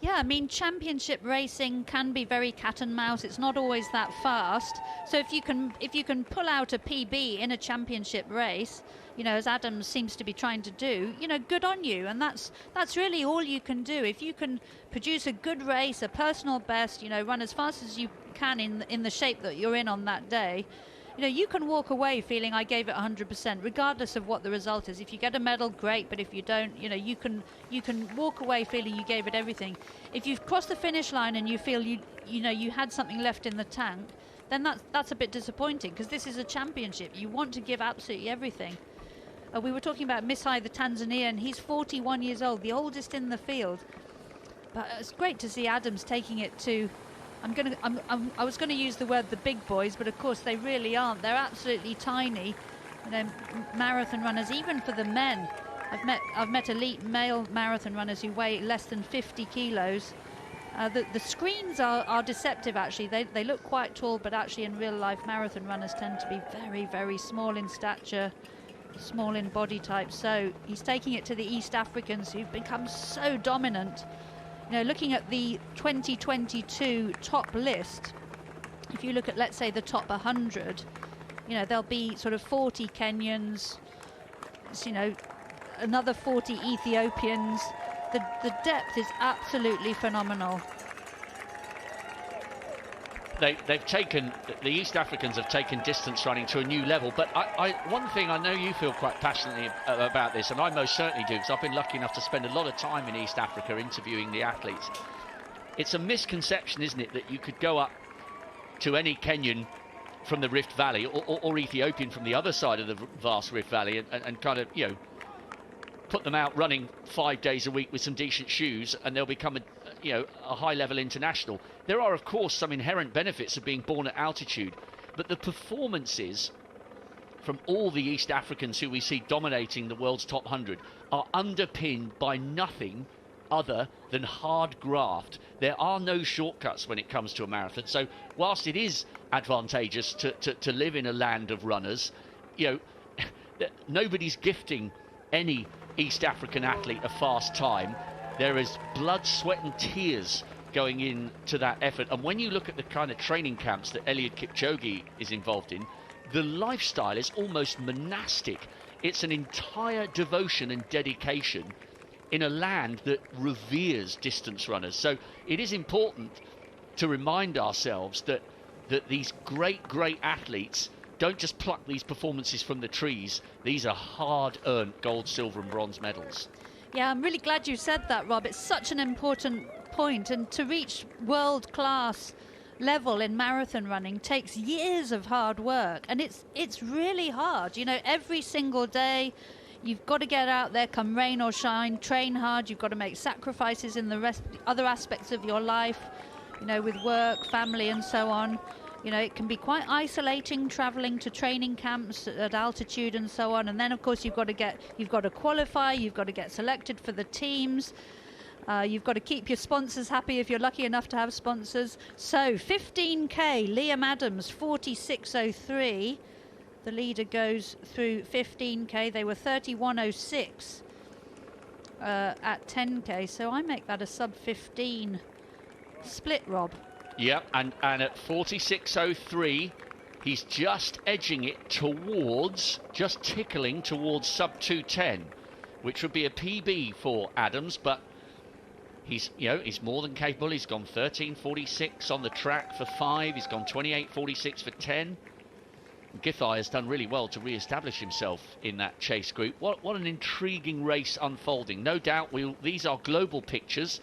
Yeah, I mean, championship racing can be very cat and mouse. It's not always that fast. So if you can pull out a PB in a championship race, you know, as Adams seems to be trying to do, you know, good on you. And that's really all you can do. If you can produce a good race, a personal best, you know, run as fast as you can in the shape that you're in on that day, you know, you can walk away feeling I gave it 100%, regardless of what the result is. If you get a medal, great, but if you don't, you know, you can walk away feeling you gave it everything. If you've crossed the finish line and you feel you know you had something left in the tank, then that's a bit disappointing, because this is a championship. You want to give absolutely everything. We were talking about Misai, the Tanzanian. He's 41 years old, the oldest in the field. But it's great to see Adams taking it to. I was going to use the word the big boys, but of course they really aren't. They're absolutely tiny. You know, marathon runners, even for the men. I've met elite male marathon runners who weigh less than 50 kilos. The screens are deceptive, actually. They look quite tall, but actually in real life marathon runners tend to be very, very small in stature, small in body type. So he's taking it to the East Africans, who've become so dominant. You know, looking at the 2022 top list, if you look at, let's say, the top 100, you know, there'll be sort of 40 Kenyans, you know, another 40 Ethiopians. The depth is absolutely phenomenal. They've taken, the East Africans have taken distance running to a new level. But one thing I know you feel quite passionately about this, and I most certainly do, because I've been lucky enough to spend a lot of time in East Africa interviewing the athletes. It's a misconception, isn't it, that you could go up to any Kenyan from the Rift Valley or Ethiopian from the other side of the vast Rift Valley and kind of, you know, put them out running 5 days a week with some decent shoes, and they'll become a high-level international. There are, of course, some inherent benefits of being born at altitude, but the performances from all the East Africans who we see dominating the world's top 100 are underpinned by nothing other than hard graft. There are no shortcuts when it comes to a marathon. So whilst it is advantageous to live in a land of runners, you know, nobody's gifting any East African athlete a fast time. There is blood, sweat and tears going into that effort. And when you look at the kind of training camps that Eliud Kipchoge is involved in, the lifestyle is almost monastic. It's an entire devotion and dedication in a land that reveres distance runners. So it is important to remind ourselves that these great athletes don't just pluck these performances from the trees. These are hard-earned gold, silver and bronze medals. Yeah, I'm really glad you said that, Rob. It's such an important point, and to reach world-class level in marathon running takes years of hard work, and it's really hard. You know, every single day you've got to get out there, come rain or shine, train hard. You've got to make sacrifices in the other aspects of your life, you know, with work, family and so on. You know, it can be quite isolating traveling to training camps at altitude and so on. And then, of course, you've got to qualify, you've got to get selected for the teams. You've got to keep your sponsors happy if you're lucky enough to have sponsors. So 15K, Liam Adams, 46.03. The leader goes through 15K. They were 31.06 at 10K. So I make that a sub 15 split, Rob. Yeah, and at 46.03, he's just edging it towards, just tickling towards sub 2:10, which would be a PB for Adams, but he's more than capable. He's gone 13.46 on the track for 5. He's gone 28.46 for 10. Githae has done really well to re-establish himself in that chase group. What an intriguing race unfolding. No doubt these are global pictures.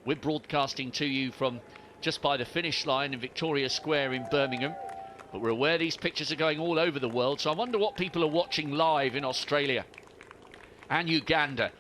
We're broadcasting to you from just by the finish line in Victoria Square in Birmingham, but we're aware these pictures are going all over the world. So I wonder what people are watching live in Australia and Uganda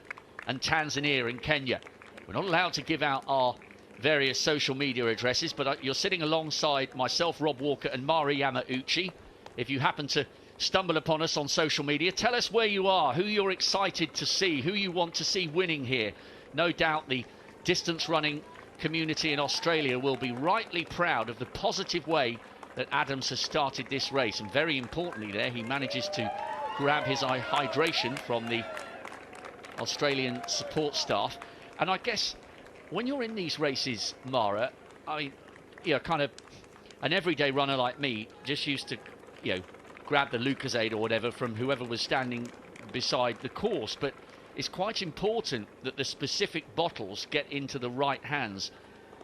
and Tanzania and Kenya. We're not allowed to give out our various social media addresses, but you're sitting alongside myself, Rob Walker, and Mari Yamauchi. If you happen to stumble upon us on social media, tell us where you are, who you're excited to see, who you want to see winning here. No doubt the distance running community in Australia will be rightly proud of the positive way that Adams has started this race. And very importantly there, he manages to grab his hydration from the Australian support staff. And I guess when you're in these races, Mara, I mean, you know, kind of an everyday runner like me just used to, you know, grab the Lucozade or whatever from whoever was standing beside the course. But it's quite important that the specific bottles get into the right hands.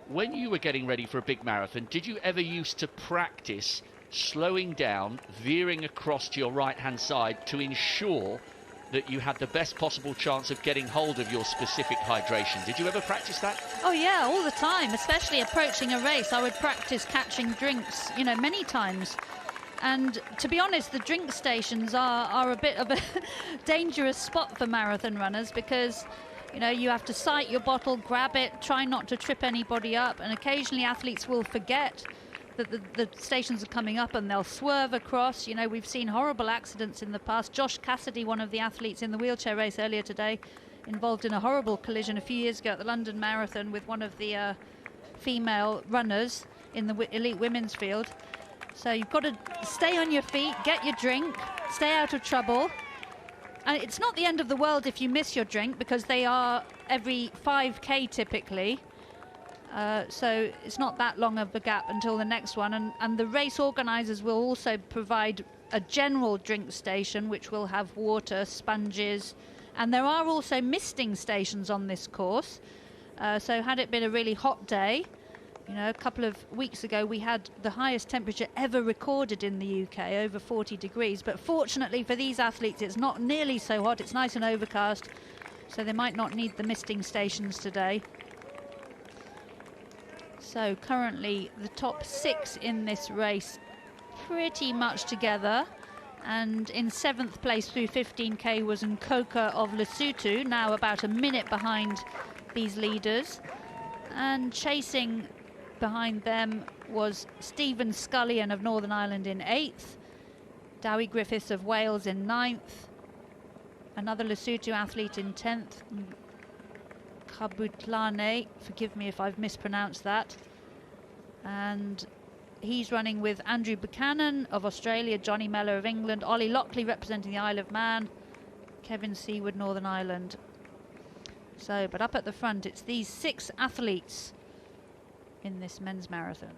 When you were getting ready for a big marathon, did you ever used to practice slowing down, veering across to your right-hand side to ensure that you had the best possible chance of getting hold of your specific hydration? Did you ever practice that? Oh yeah, all the time, especially approaching a race. I would practice catching drinks, you know, many times. And to be honest, the drink stations are a bit of a dangerous spot for marathon runners, because, you know, you have to sight your bottle, grab it, try not to trip anybody up, and occasionally athletes will forget that the stations are coming up and they'll swerve across. You know, we've seen horrible accidents in the past. Josh Cassidy, one of the athletes in the wheelchair race earlier today, involved in a horrible collision a few years ago at the London Marathon with one of the female runners in the elite women's field. So you've got to stay on your feet, get your drink, stay out of trouble. And it's not the end of the world if you miss your drink, because they are every 5K typically. So it's not that long of a gap until the next one. And the race organisers will also provide a general drink station, which will have water, sponges. And there are also misting stations on this course. So had it been a really hot day, you know, a couple of weeks ago we had the highest temperature ever recorded in the UK, over 40 degrees. But fortunately for these athletes, it's not nearly so hot. It's nice and overcast, so they might not need the misting stations today. So currently the top 6 in this race pretty much together. And in 7th place through 15K was Nkokaa of Lesotho, now about a minute behind these leaders. And chasing behind them was Stephen Scullion of Northern Ireland in 8th, Dewi Griffiths of Wales in 9th, another Lesotho athlete in 10th, Nkhabutlane, forgive me if I've mispronounced that, and he's running with Andrew Bichanan of Australia, Jonathan Mellor of England, Oliver Lockley representing the Isle of Man, Kevin Seaward, Northern Ireland. So, but up at the front, it's these 6 athletes in this men's marathon.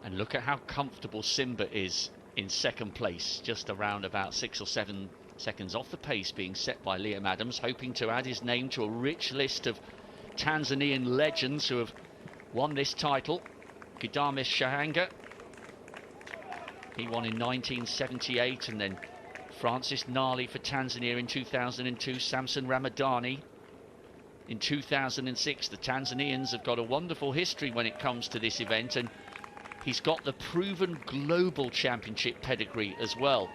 And look at how comfortable Simbu is in 2nd place, just around about 6 or 7 seconds off the pace being set by Liam Adams, hoping to add his name to a rich list of Tanzanian legends who have won this title. Githae Shahanga, he won in 1978, and then Francis Nali for Tanzania in 2002, Samson Ramadani in 2006. The Tanzanians have got a wonderful history when it comes to this event, and he's got the proven global championship pedigree as well,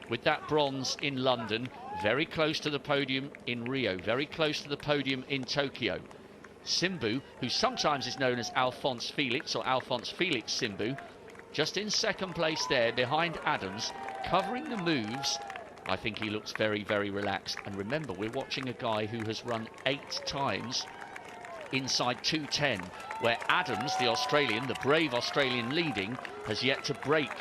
with that bronze in London, very close to the podium in Rio, very close to the podium in Tokyo. Simbu, who sometimes is known as Alphonce Felix or Alphonce Felix Simbu, just in 2nd place there behind Adams, covering the moves. I think he looks very, very relaxed. And remember, we're watching a guy who has run 8 times inside 2:10, where Adams, the Australian, the brave Australian leading, has yet to break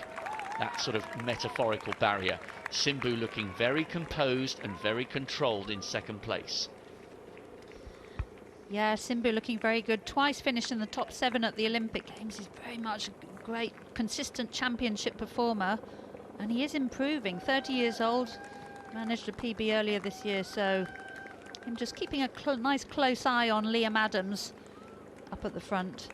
that sort of metaphorical barrier. Simbu looking very composed and very controlled in 2nd place. Yeah, Simbu looking very good. Twice finished in the top 7 at the Olympic Games. He's very much a great, consistent championship performer. And he is improving. 30 years old, managed a PB earlier this year. So I'm just keeping a nice close eye on Liam Adams up at the front.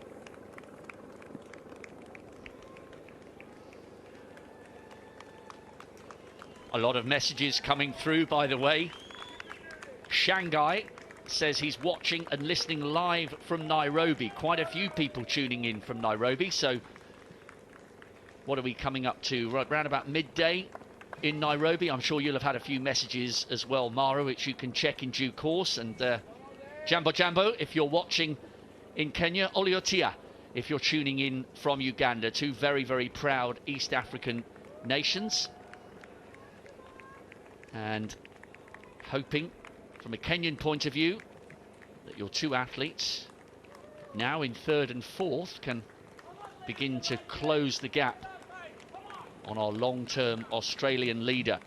A lot of messages coming through, by the way. Shanghai says he's watching and listening live from Nairobi. Quite a few people tuning in from Nairobi. So what are we coming up to? Right around about midday in Nairobi. I'm sure you'll have had a few messages as well, Mara, which you can check in due course. And Jambo Jambo, if you're watching in Kenya, Oliotia, if you're tuning in from Uganda, 2 very, very proud East African nations. And hoping, from a Kenyan point of view, that your two athletes, now in third and fourth, can begin to close the gap on our long-term Australian leader.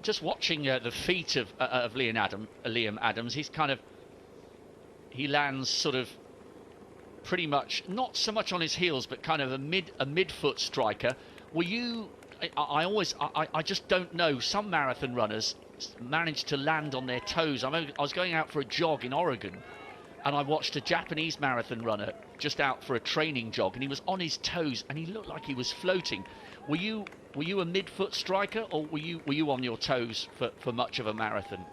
Just watching the feet of Liam Adams, he lands sort of pretty much not so much on his heels, but kind of a mid-foot striker. Were you? I just don't know. Some marathon runners manage to land on their toes. I was going out for a jog in Oregon, and I watched a Japanese marathon runner just out for a training jog, and he was on his toes, and he looked like he was floating. Were you a mid-foot striker, or were you on your toes for much of a marathon?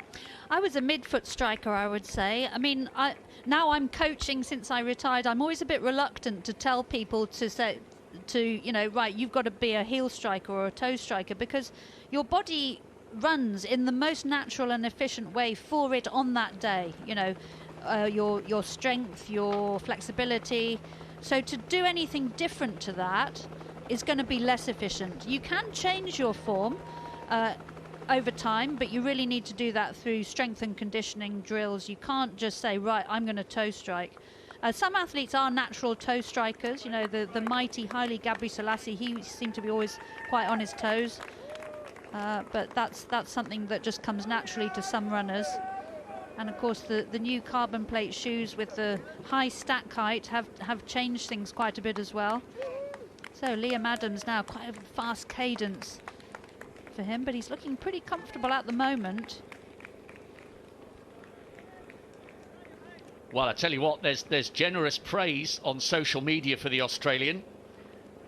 I was a mid-foot striker, I would say. I mean, now I'm coaching since I retired. I'm always a bit reluctant to tell people right, you've got to be a heel striker or a toe striker, because your body runs in the most natural and efficient way for it on that day. Your strength, your flexibility. So to do anything different to that is going to be less efficient. You can change your form over time, but you really need to do that through strength and conditioning drills. You can't just say, right, I'm going to toe strike. Some athletes are natural toe strikers. The mighty Haile Gebrselassie, he seemed to be always quite on his toes. But that's something that just comes naturally to some runners. And of course the new carbon plate shoes with the high stack height have changed things quite a bit as well. So Liam Adams now, quite a fast cadence for him, but he's looking pretty comfortable at the moment. Well, I tell you what, there's generous praise on social media for the Australian.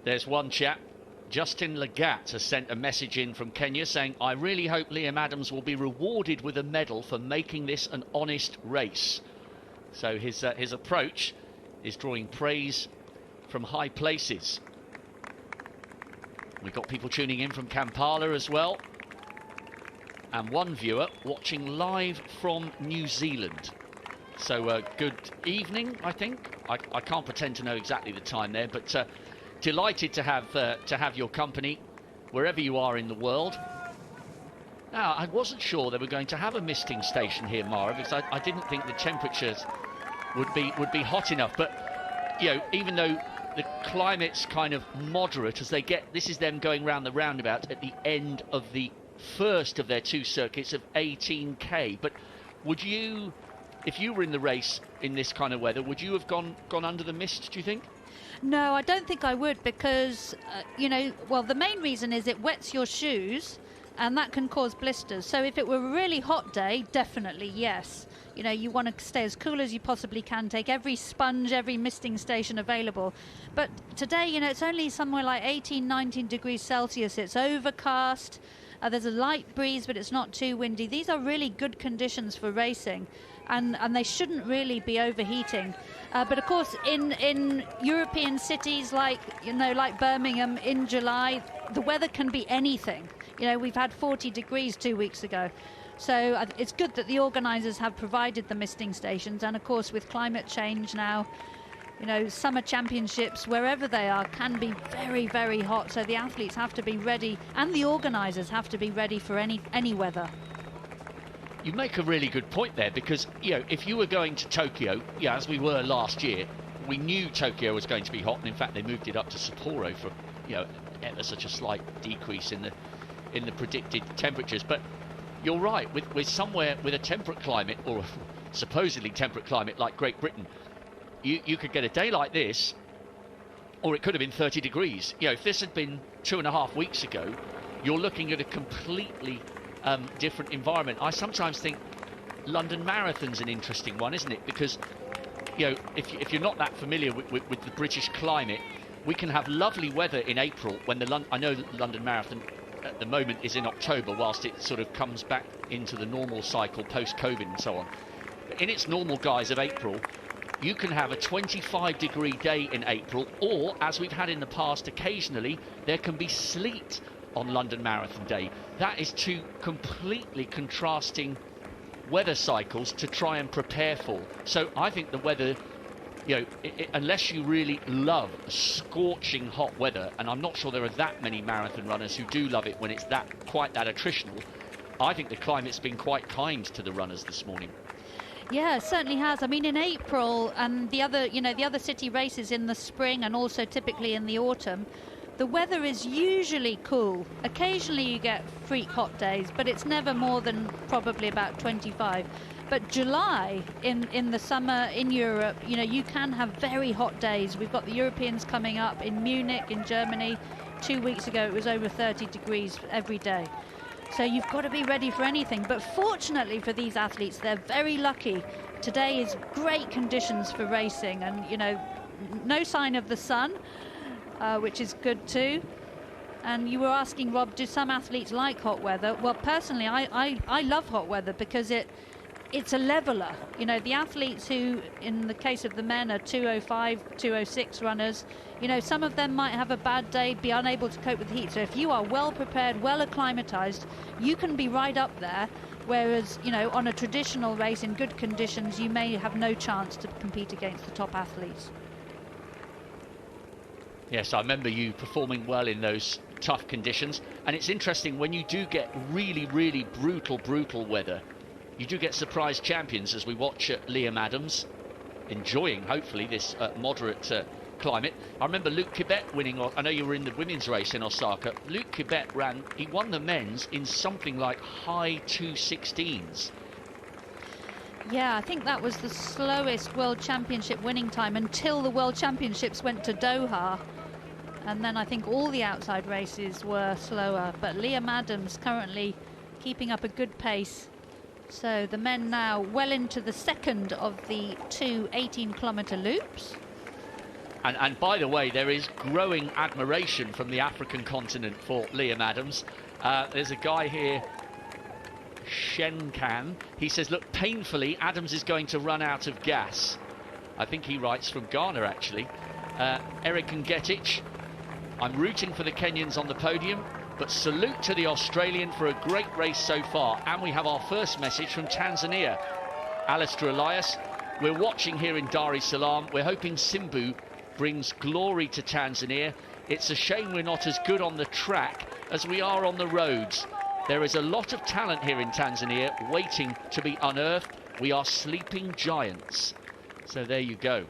There's one chap, Justin Lagat, has sent a message in from Kenya saying, I really hope Liam Adams will be rewarded with a medal for making this an honest race. So his approach is drawing praise from high places. We've got people tuning in from Kampala as well, and one viewer watching live from New Zealand. So good evening, I think. I can't pretend to know exactly the time there, but delighted to have your company wherever you are in the world. Now, I wasn't sure they were going to have a misting station here, Mara, because I didn't think the temperatures would be hot enough. But even though the climate's kind of moderate as they get, this is them going round the roundabout at the end of the first of their two circuits of 18k. But would you, if you were in the race in this kind of weather, would you have gone under the mist, do you think? No, I don't think I would, because well, the main reason is it wets your shoes and that can cause blisters. So if it were a really hot day, definitely yes. You want to stay as cool as you possibly can, take every sponge, every misting station available. But today, it's only somewhere like 18, 19 degrees Celsius. It's overcast. There's a light breeze, but it's not too windy. These are really good conditions for racing, and they shouldn't really be overheating. But of course, in European cities like Birmingham in July, the weather can be anything. We've had 40 degrees 2 weeks ago. So it's good that the organisers have provided the misting stations, and of course with climate change now, summer championships, wherever they are, can be very, very hot. So the athletes have to be ready, and the organisers have to be ready for any weather. You make a really good point there, because if you were going to Tokyo, as we were last year, we knew Tokyo was going to be hot, and in fact they moved it up to Sapporo for ever such a slight decrease in the predicted temperatures. But you're right, with somewhere with a temperate climate, or supposedly temperate climate like Great Britain, you could get a day like this, or it could have been 30 degrees. If this had been 2.5 weeks ago, you're looking at a completely different environment. I sometimes think London Marathon's an interesting one, isn't it? Because if you're not that familiar with the British climate, we can have lovely weather in April when I know the London Marathon at the moment is in October, whilst it sort of comes back into the normal cycle post-COVID and so on. But in its normal guise of April, you can have a 25-degree day in April, or, as we've had in the past occasionally, there can be sleet on London Marathon Day. That is two completely contrasting weather cycles to try and prepare for. So I think the weather you know, unless you really love scorching hot weather, and I'm not sure there are that many marathon runners who do love it when it's quite that attritional, I think the climate's been quite kind to the runners this morning. Yeah, it certainly has. I mean, in April and the other city races in the spring and also typically in the autumn, the weather is usually cool. Occasionally you get freak hot days, but it's never more than probably about 25. But July in the summer in Europe, you know, you can have very hot days. We've got the Europeans coming up in Munich, in Germany. 2 weeks ago, it was over 30 degrees every day. So you've got to be ready for anything. But fortunately for these athletes, they're very lucky. Today is great conditions for racing, and, you know, no sign of the sun, which is good too. And you were asking, Rob, do some athletes like hot weather? Well, personally, I love hot weather because it's a leveler. You know, the athletes who, in the case of the men, are 2:05, 2:06 runners, you know, some of them might have a bad day, be unable to cope with the heat. So if you are well prepared, well acclimatized, you can be right up there. Whereas, you know, on a traditional race in good conditions, you may have no chance to compete against the top athletes. Yes, I remember you performing well in those tough conditions. And it's interesting, when you do get really, really brutal weather, you do get surprise champions, as we watch Liam Adams enjoying, hopefully, this moderate climate. I remember Luke Kibet winning. I know you were in the women's race in Osaka. Luke Kibet he won the men's in something like high 2:16s. Yeah, I think that was the slowest World Championship winning time until the World Championships went to Doha. And then I think all the outside races were slower. But Liam Adams currently keeping up a good pace. So the men now well into the second of the two 18-kilometre loops. And by the way, there is growing admiration from the African continent for Liam Adams. There's a guy here, Shenkan. He says, look, painfully, Adams is going to run out of gas. I think he writes from Ghana, actually. Erick and Githae, I'm rooting for the Kenyans on the podium, but salute to the Australian for a great race so far. And we have our first message from Tanzania. Alistair Elias, we're watching here in Dar es Salaam. We're hoping Simbu brings glory to Tanzania. It's a shame we're not as good on the track as we are on the roads. There is a lot of talent here in Tanzania waiting to be unearthed. We are sleeping giants. So there you go.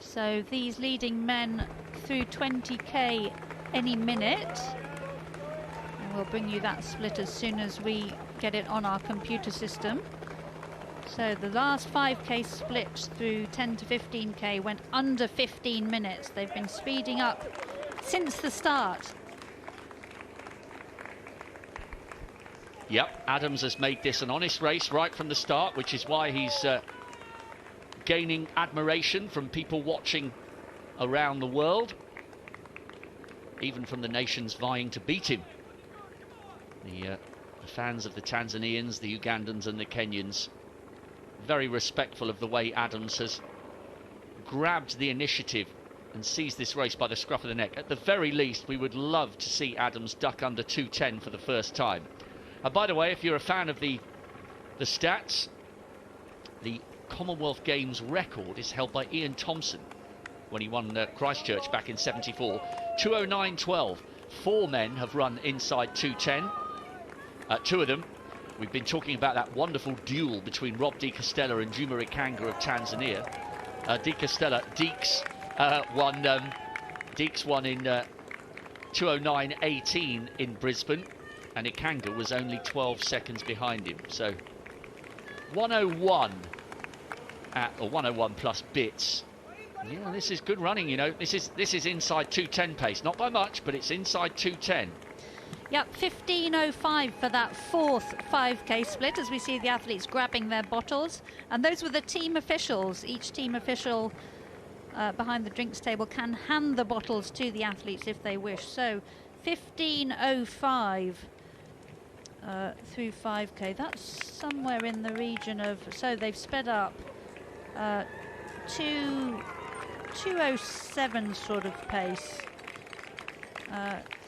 So these leading men through 20k any minute. And we'll bring you that split as soon as we get it on our computer system. So the last 5k splits through 10 to 15k went under 15 minutes. They've been speeding up since the start. Yep, Adams has made this an honest race right from the start, which is why he's gaining admiration from people watching around the world, even from the nations vying to beat him. The fans of the Tanzanians, the Ugandans and the Kenyans, very respectful of the way Adams has grabbed the initiative and seized this race by the scruff of the neck. At the very least, we would love to see Adams duck under 2:10 for the first time. And by the way, if you're a fan of the stats, the Commonwealth Games record is held by Ian Thompson when he won Christchurch back in '74. 2:09.12. 4 men have run inside 2:10. 2 of them, we've been talking about that wonderful duel between Rob De Castella and Juma Ikanga of Tanzania. De Castella, Deeks won in 2:09.18 in Brisbane, and Ikanga was only 12 seconds behind him. So 1:01 or 1:01 plus bits. Yeah, this is good running, you know. This is inside 2:10 pace, not by much, but it's inside 2:10. Yep, 15:05 for that fourth 5k split, as we see the athletes grabbing their bottles. And those were the team officials. Each team official behind the drinks table can hand the bottles to the athletes if they wish. So 15:05 through 5k. That's somewhere in the region of, so they've sped up 2:07 sort of pace.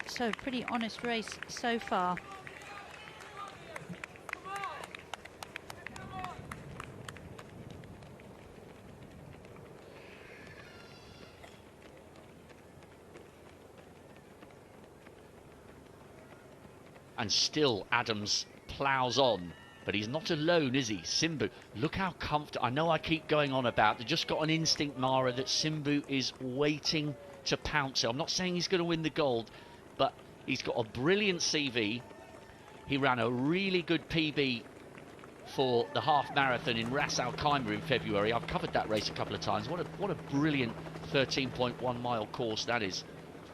So pretty honest race so far. and still Adams ploughs on. But he's not alone, is he? Simbu, look how comfortable. I know I keep going on about, they've just got an instinct, Mara, that Simbu is waiting to pounce. I'm not saying he's going to win the gold, but he's got a brilliant CV. He ran a really good PB for the half marathon in Ras Al Khaimah in February. I've covered that race a couple of times. What a brilliant 13.1 mile course that is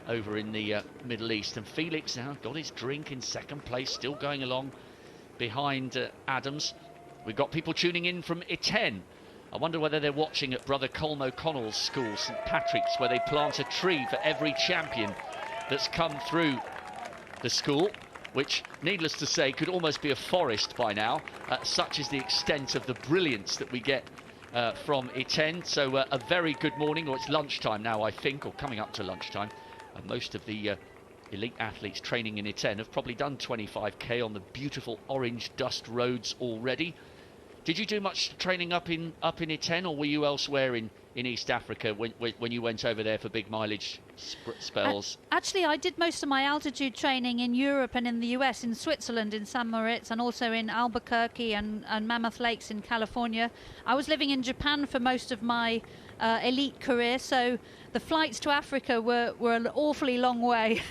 over in the Middle East. And Felix now got his drink in second place, still going along behind Adams. We've got people tuning in from Iten. I wonder whether they're watching at Brother Colm O'Connell's school, St Patrick's, where they plant a tree for every champion that's come through the school, which, needless to say, could almost be a forest by now. Such is the extent of the brilliance that we get from Iten. So a very good morning, or it's lunchtime now, I think, or coming up to lunchtime. Most of the elite athletes training in Iten have probably done 25k on the beautiful orange dust roads already. Did you do much training up in Iten, or were you elsewhere in East Africa when you went over there for big mileage spells? Actually, I did most of my altitude training in Europe and in the US, in Switzerland, in St Moritz, and also in Albuquerque and Mammoth Lakes in California. I was living in Japan for most of my elite career, so the flights to Africa were an awfully long way.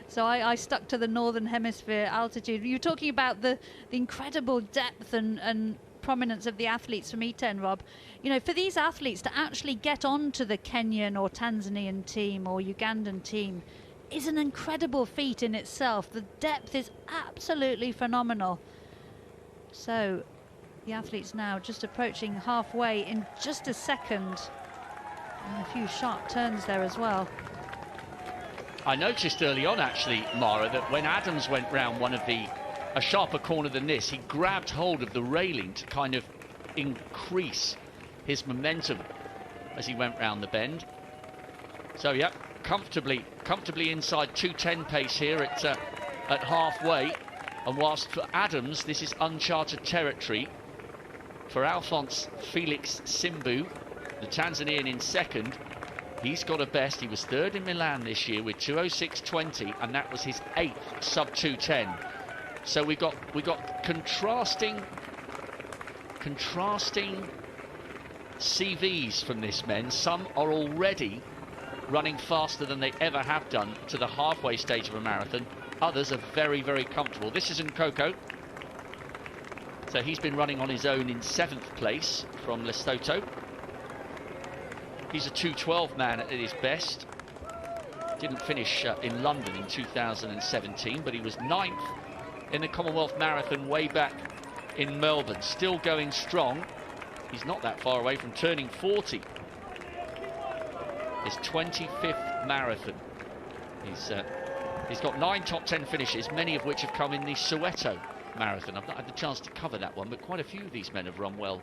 So I stuck to the Northern Hemisphere altitude. You were talking about the incredible depth and prominence of the athletes from Iten, Rob. You know, for these athletes to actually get onto the Kenyan or Tanzanian team or Ugandan team is an incredible feat in itself. The depth is absolutely phenomenal. So the athletes now just approaching halfway in just a second. And a few sharp turns there as well. I noticed early on, actually, Mara, that when Adams went round a sharper corner than this, he grabbed hold of the railing to kind of increase his momentum as he went round the bend. So, yeah, comfortably inside 2:10 pace here at halfway. And whilst for Adams, this is uncharted territory. For Alphonce, Felix, Simbu, the Tanzanian in second, he's got a best. He was third in Milan this year with 2:06.20, and that was his 8th sub 2:10. So we got contrasting CVs from this men. Some are already running faster than they ever have done to the halfway stage of a marathon. Others are very, very comfortable. This is Nkokaa. So he's been running on his own in 7th place from Lesotho. He's a 2:12 man at his best. Didn't finish in London in 2017, but he was 9th in the Commonwealth Marathon way back in Melbourne. Still going strong. He's not that far away from turning 40. His 25th marathon. He's got 9 top 10 finishes, many of which have come in the Soweto Marathon. I've not had the chance to cover that one, but quite a few of these men have run well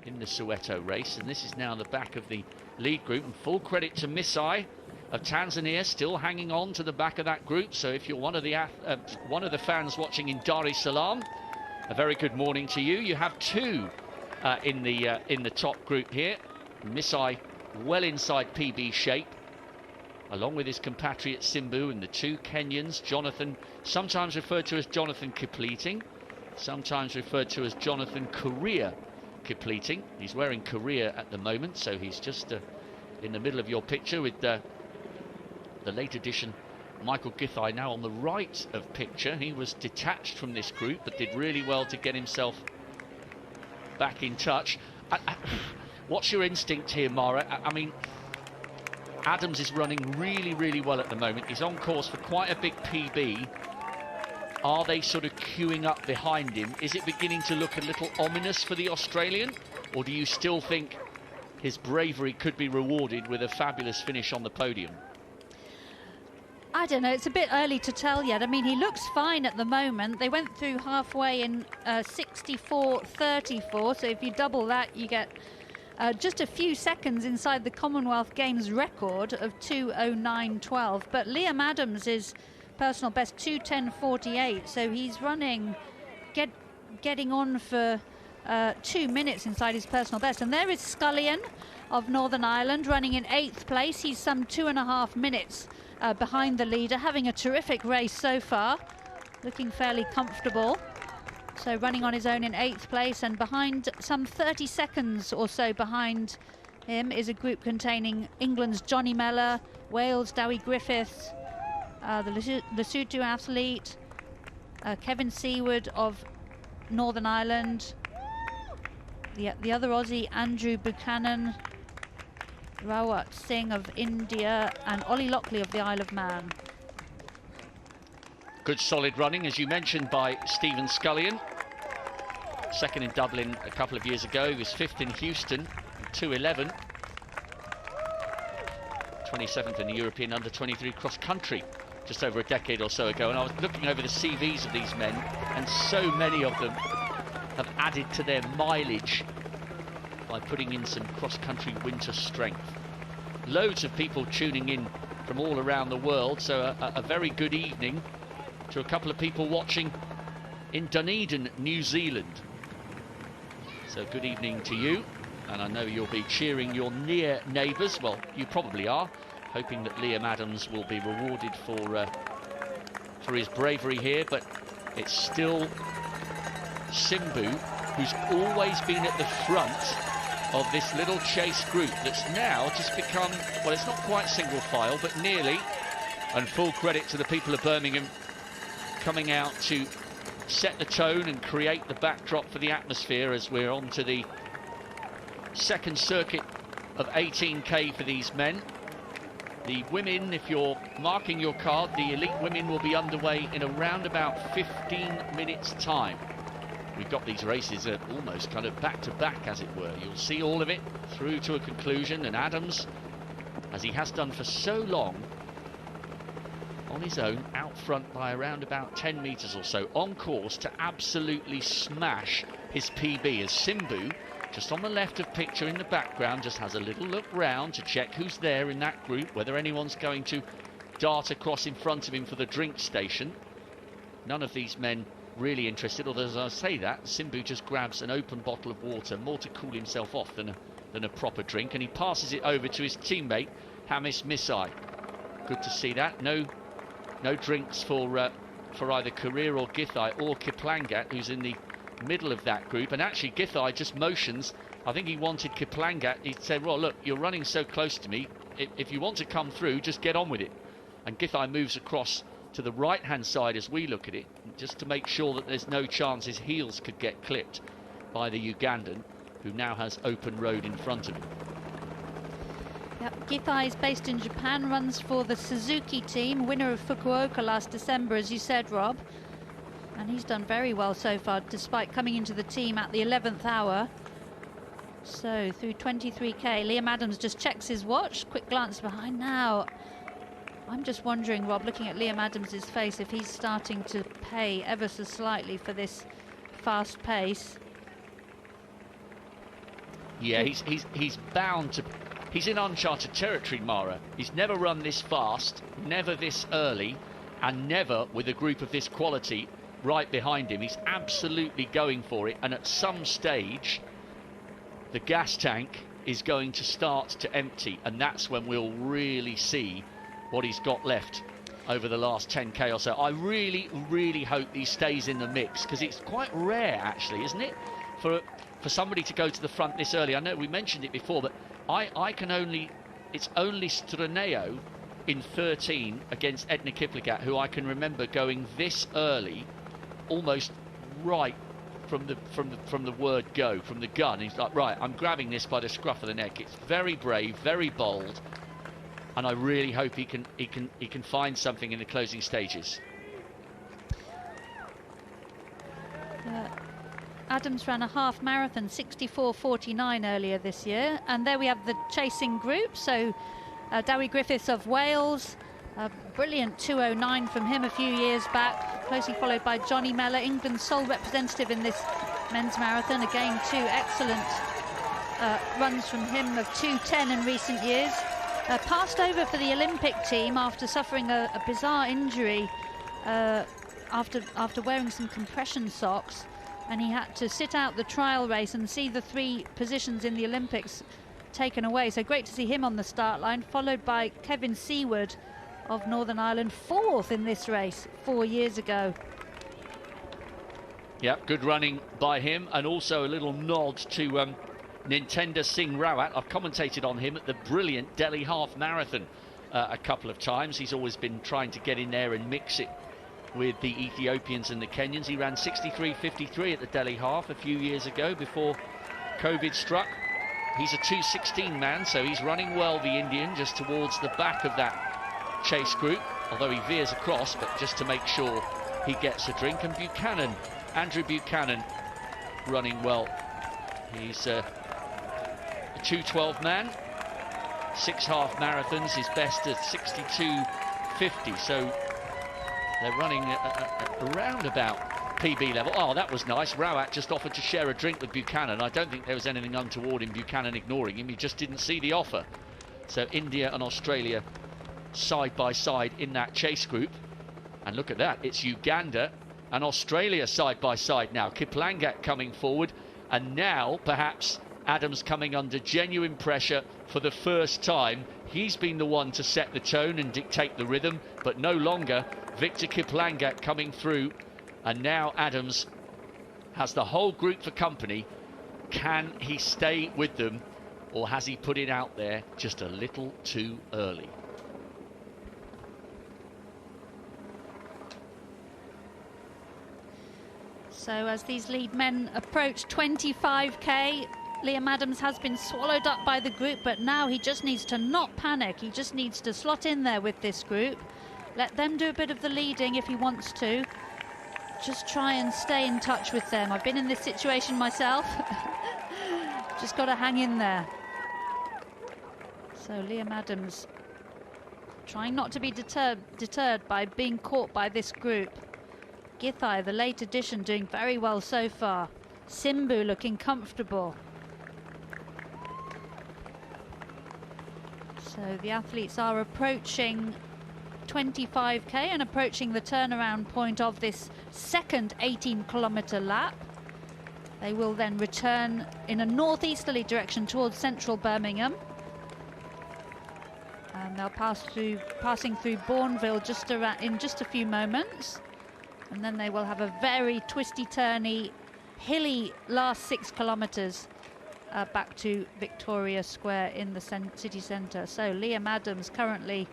in the Soweto race. And this is now the back of the lead group, and full credit to Misai of Tanzania, still hanging on to the back of that group. So if you're one of the fans watching in Dar es Salaam, a very good morning to you. You have 2 in the top group here. Misai well inside PB shape, along with his compatriot Simbu, and the 2 Kenyans, Jonathan, sometimes referred to as Jonathan Kipleting, sometimes referred to as Jonathan Korir Kipleting. He's wearing Korir at the moment, so he's just in the middle of your picture with the late edition Michael Githae now on the right of picture. He was detached from this group, but did really well to get himself back in touch. What's your instinct here, Mara? I mean, Adams is running really, really well at the moment. He's on course for quite a big PB. Are they sort of queuing up behind him? Is it beginning to look a little ominous for the Australian? Or do you still think his bravery could be rewarded with a fabulous finish on the podium? I don't know, it's a bit early to tell yet. I mean, he looks fine at the moment. They went through halfway in 64.34, so if you double that, you get just a few seconds inside the Commonwealth Games record of 2:09.12. But Liam Adams is personal best 2:10.48, so he's running, getting on for 2 minutes inside his personal best. And there is Scullion of Northern Ireland running in 8th place. He's some 2.5 minutes behind the leader, having a terrific race so far. looking fairly comfortable. So running on his own in 8th place, and behind, some 30 seconds or so behind him, is a group containing England's Johnny Mellor, Wales' Dewi Griffiths, the Lesotho athlete, Kevin Seaward of Northern Ireland, the other Aussie, Andrew Bichanan, Rawat Singh of India, and Oliver Lockley of the Isle of Man. Good solid running, as you mentioned, by Stephen Scullion. Second in Dublin a couple of years ago. He was 5th in Houston, 2:11. 27th in the European under-23 cross-country just over a decade or so ago. And I was looking over the CVs of these men, and so many of them have added to their mileage by putting in some cross-country winter strength. Loads of people tuning in from all around the world, so a very good evening to a couple of people watching in Dunedin, New Zealand. So good evening to you, and I know you'll be cheering your near neighbours. Well, you probably are, hoping that Liam Adams will be rewarded for his bravery here, but it's still Simbu who's always been at the front of this little chase group that's now just become, well, it's not quite single file, but nearly. And full credit to the people of Birmingham coming out to set the tone and create the backdrop for the atmosphere as we're on to the second circuit of 18k for these men. The women, if you're marking your card, the elite women will be underway in around about 15 minutes time. We've got these races almost kind of back to back, as it were. You'll see all of it through to a conclusion, and Adams, as he has done for so long, on his own, out front by around about 10 metres or so, on course to absolutely smash his PB, as Simbu, just on the left of picture in the background, just has a little look round to check who's there in that group, whether anyone's going to dart across in front of him for the drink station. None of these men really interested, although as I say that, Simbu just grabs an open bottle of water, more to cool himself off than a proper drink, and he passes it over to his teammate, Hamii Misai. Good to see that. No drinks for either Korir or Githae or Kiplangat, who's in the middle of that group. And actually Githae just motions, I think he wanted Kiplangat, he said, well, look, you're running so close to me, if you want to come through, just get on with it. And Githae moves across to the right hand side as we look at it, just to make sure that there's no chance his heels could get clipped by the Ugandan, who now has open road in front of him. Yep, Githae is based in Japan, runs for the Suzuki team, winner of Fukuoka last December, as you said, Rob. And he's done very well so far, despite coming into the team at the 11th hour. So through 23k, Liam Adams just checks his watch, quick glance behind now. I'm just wondering, Rob, looking at Liam Adams's face, if he's starting to pay ever so slightly for this fast pace. Yeah, he's bound to. He's in uncharted territory, Mara. He's never run this fast, never this early, and never with a group of this quality right behind him. He's absolutely going for it, and at some stage the gas tank is going to start to empty, and that's when we'll really see what he's got left over the last 10k or so. I really hope he stays in the mix, because it's quite rare, actually, isn't it, for somebody to go to the front this early. I know we mentioned it before, but it's only Streneo in 13 against Edna Kiplagat who I can remember going this early, almost right from the word go, from the gun. He's like, right, I'm grabbing this by the scruff of the neck. It's very brave, very bold, and I really hope he can find something in the closing stages. Adams ran a half marathon, 64:49 earlier this year, and there we have the chasing group. So Dewi Griffiths of Wales, a brilliant 2:09 from him a few years back, closely followed by Johnny Mellor, England's sole representative in this men's marathon. Again, two excellent runs from him of 2:10 in recent years. Passed over for the Olympic team after suffering a bizarre injury after wearing some compression socks, and he had to sit out the trial race and see the 3 positions in the Olympics taken away. So great to see him on the start line, followed by Kevin Seaward of Northern Ireland, 4th in this race 4 years ago. Yep, good running by him, and also a little nod to Nitendra Singh Rawat. I've commentated on him at the brilliant Delhi Half Marathon a couple of times. He's always been trying to get in there and mix it with the Ethiopians and the Kenyans. He ran 63.53 at the Delhi Half a few years ago before COVID struck. He's a 2:16 man, so he's running well, the Indian, just towards the back of that chase group, although he veers across, but just to make sure he gets a drink. And Buchanan, Andrew Bichanan, running well. He's a 2:12 man, 6 half marathons, his best at 62.50, so they're running around about PB level. Oh, that was nice. Rawat just offered to share a drink with Buchanan. I don't think there was anything untoward in Buchanan ignoring him. He just didn't see the offer. So India and Australia side by side in that chase group. And look at that, it's Uganda and Australia side by side now. Kiplangat coming forward, and now perhaps Adams coming under genuine pressure for the first time. He's been the one to set the tone and dictate the rhythm, but no longer. Victor Kiplangat coming through, and now Adams has the whole group for company. Can he stay with them, or has he put it out there just a little too early? So as these lead men approach 25k, Liam Adams has been swallowed up by the group, but now he just needs to not panic. He just needs to slot in there with this group. Let them do a bit of the leading if he wants to. Just try and stay in touch with them. I've been in this situation myself. Just got to hang in there. So Liam Adams trying not to be deterred by being caught by this group. Githae, the late addition, doing very well so far. Simbu looking comfortable. So the athletes are approaching 25k and approaching the turnaround point of this second 18-kilometre lap. They will then return in a northeasterly direction towards central Birmingham, and they'll passing through Bourneville in just a few moments, and then they will have a very twisty-turny, hilly last 6 kilometres back to Victoria Square in the city centre. So Liam Adams currently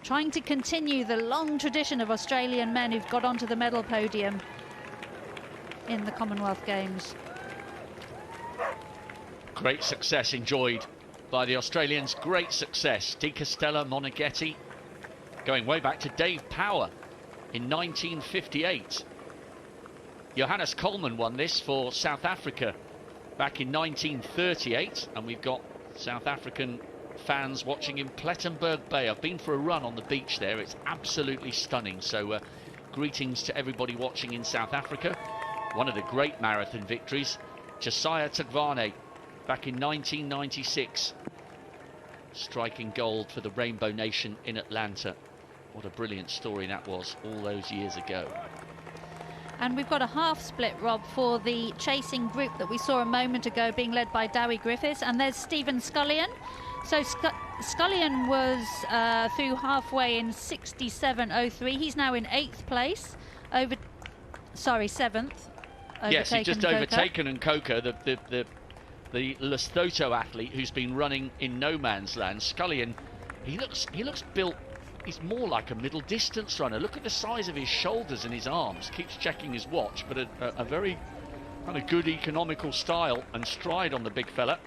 trying to continue the long tradition of Australian men who've got onto the medal podium in the Commonwealth Games. Great success enjoyed by the Australians, great success. Di Castella Moneghetti going way back to Dave Power in 1958. Johannes Coleman won this for South Africa back in 1938, and we've got South African fans watching in Plettenberg Bay. I've been for a run on the beach there. It's absolutely stunning. So greetings to everybody watching in South Africa. One of the great marathon victories, Josiah Tugwane back in 1996, striking gold for the Rainbow Nation in Atlanta. What a brilliant story that was all those years ago. And we've got a half split, Rob, for the chasing group that we saw a moment ago being led by Dewi Griffiths, and there's Stephen Scullion. So Scullion was through halfway in 67.03. He's now in 8th place, 7th. Yes, he's just overtaken Nkokaa, the Lesotho athlete who's been running in no man's land. Scullion, he looks built. He's more like a middle distance runner. Look at the size of his shoulders and his arms. Keeps checking his watch, but a very kind of good economical style and stride on the big fella.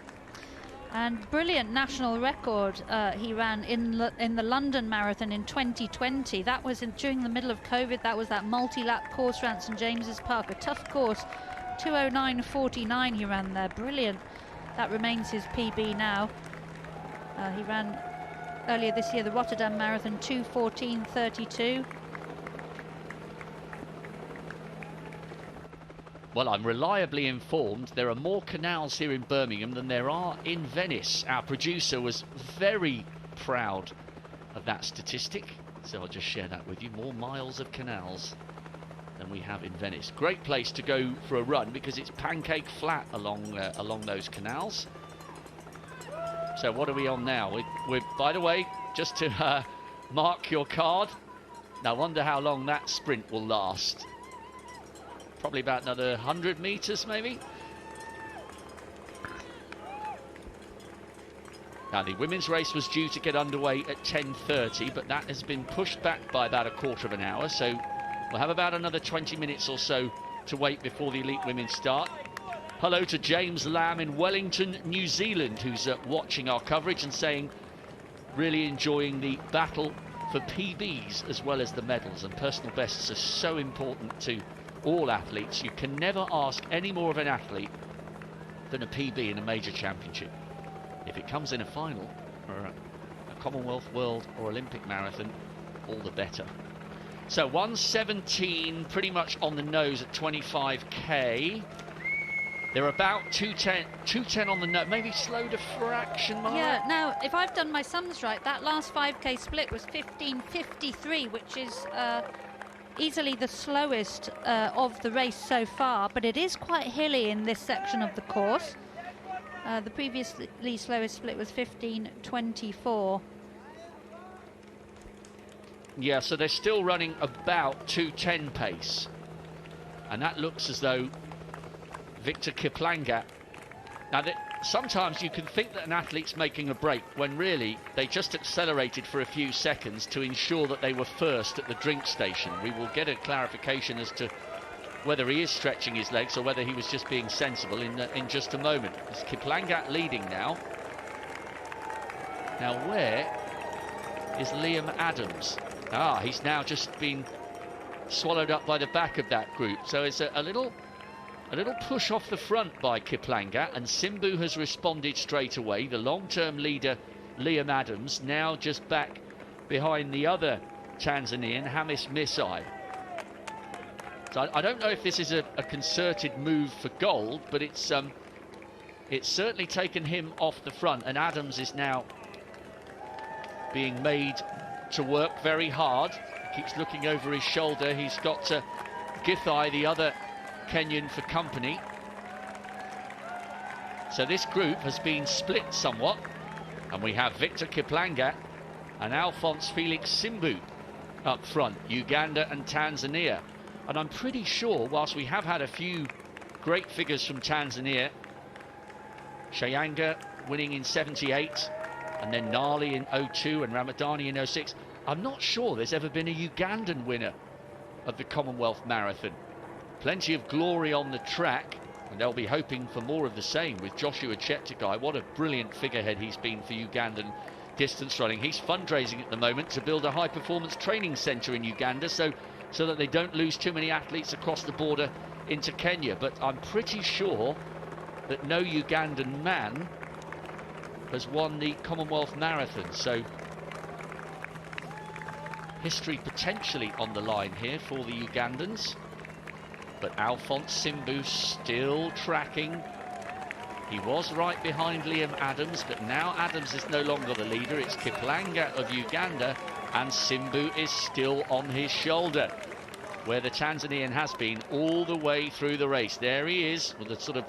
And brilliant national record he ran in the London Marathon in 2020. That was during the middle of COVID. That was that multi-lap course around St James's Park. A tough course, 2:09.49 he ran there. Brilliant. That remains his PB now. He ran earlier this year the Rotterdam Marathon, 2:14.32. Well, I'm reliably informed there are more canals here in Birmingham than there are in Venice. Our producer was very proud of that statistic, so I'll just share that with you. More miles of canals than we have in Venice. Great place to go for a run because it's pancake flat along those canals. So what are we on now? We're by the way, just to mark your card. Now, I wonder how long that sprint will last. probably about another 100 metres maybe. Now, the women's race was due to get underway at 10:30, but that has been pushed back by about a quarter of an hour, so we'll have about another 20 minutes or so to wait before the elite women start. Hello to James Lamb in Wellington, New Zealand, who's watching our coverage and saying really enjoying the battle for PBs as well as the medals, and personal bests are so important to all athletes. You can never ask any more of an athlete than a PB in a major championship. If it comes in a final or a Commonwealth, World or Olympic marathon, all the better. So 1:17 pretty much on the nose at 25k. They're about 2:10 on the nose, maybe slowed a fraction, Mara. Yeah, now, if I've done my sums right, that last 5k split was 15:53, which is easily the slowest of the race so far, but it is quite hilly in this section of the course. The previously slowest split was 15:24. Yeah, so they're still running about 2:10 pace. And that looks as though Victor Kiplangat... Now, sometimes you can think that an athlete's making a break when really they just accelerated for a few seconds to ensure that they were first at the drink station. We will get a clarification as to whether he is stretching his legs or whether he was just being sensible in just a moment. It's Kiplangat leading now. Now, where is Liam Adams? Ah, he's now just been swallowed up by the back of that group. So it's a little push off the front by Kiplangat, and Simbu has responded straight away. The long-term leader, Liam Adams, now just back behind the other Tanzanian, Hamii Misai. So I don't know if this is a concerted move for gold, but it's certainly taken him off the front, and Adams is now being made to work very hard. He keeps looking over his shoulder. He's got Githae, the other Kenyan, for company. So this group has been split somewhat, and we have Victor Kiplangat and Alphonce Felix Simbu up front, Uganda and Tanzania. And I'm pretty sure, whilst we have had a few great figures from Tanzania, Shayanga winning in 78, and then Nali in 02 and Ramadani in 06, I'm not sure there's ever been a Ugandan winner of the Commonwealth Marathon. Plenty of glory on the track, and they'll be hoping for more of the same with Joshua Cheptegei. What a brilliant figurehead he's been for Ugandan distance running. He's fundraising at the moment to build a high-performance training centre in Uganda so that they don't lose too many athletes across the border into Kenya. But I'm pretty sure that no Ugandan man has won the Commonwealth Marathon. So history potentially on the line here for the Ugandans. But Alphonce Simbu still tracking. He was right behind Liam Adams, but now Adams is no longer the leader. It's Kiplangat of Uganda, and Simbu is still on his shoulder, where the Tanzanian has been all the way through the race. There he is, with a sort of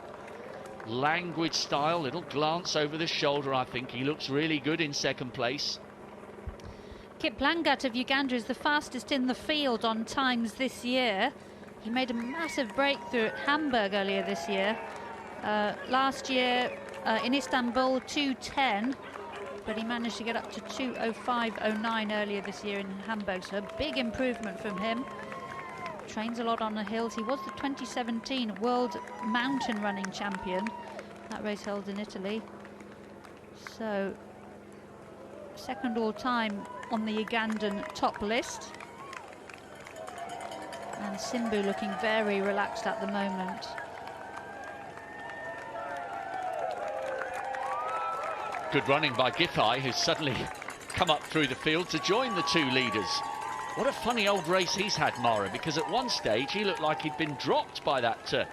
languid style, little glance over the shoulder. I think he looks really good in second place. Kiplangat of Uganda is the fastest in the field on times this year. He made a massive breakthrough at Hamburg earlier this year. Last year in Istanbul, 2:10, but he managed to get up to 2:05.09 earlier this year in Hamburg, so a big improvement from him. Trains a lot on the hills. He was the 2017 World Mountain Running Champion. That race held in Italy. So, second all-time on the Ugandan top list. And Simbu looking very relaxed at the moment. Good running by Githae, who's suddenly come up through the field to join the two leaders. What a funny old race he's had, Mara, because at one stage he looked like he'd been dropped by that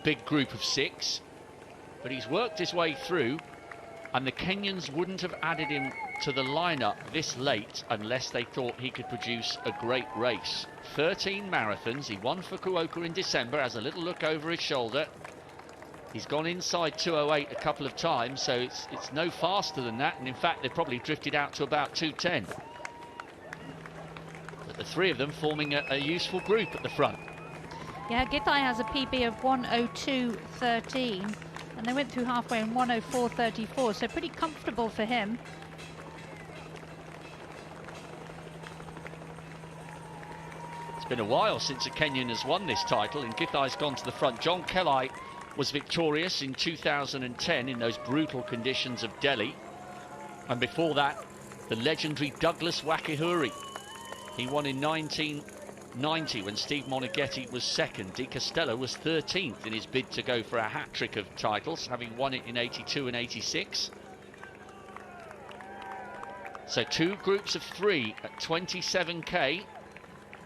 big group of six. But he's worked his way through, and the Kenyans wouldn't have added him to the lineup this late unless they thought he could produce a great race. 13 marathons, he won Fukuoka in December, has a little look over his shoulder. He's gone inside 2:08 a couple of times, so it's no faster than that, and in fact they've probably drifted out to about 2:10. But the three of them forming a useful group at the front. Yeah, Githae has a PB of 1:02.13, and they went through halfway in 1:04.34, so pretty comfortable for him. It's been a while since a Kenyan has won this title, and Githae's gone to the front. John Kelly was victorious in 2010 in those brutal conditions of Delhi, and before that, the legendary Douglas Wakihuri. He won in 1990 when Steve Monaghetti was second. Di Castello was 13th in his bid to go for a hat-trick of titles, having won it in 82 and 86. So 2 groups of 3 at 27k.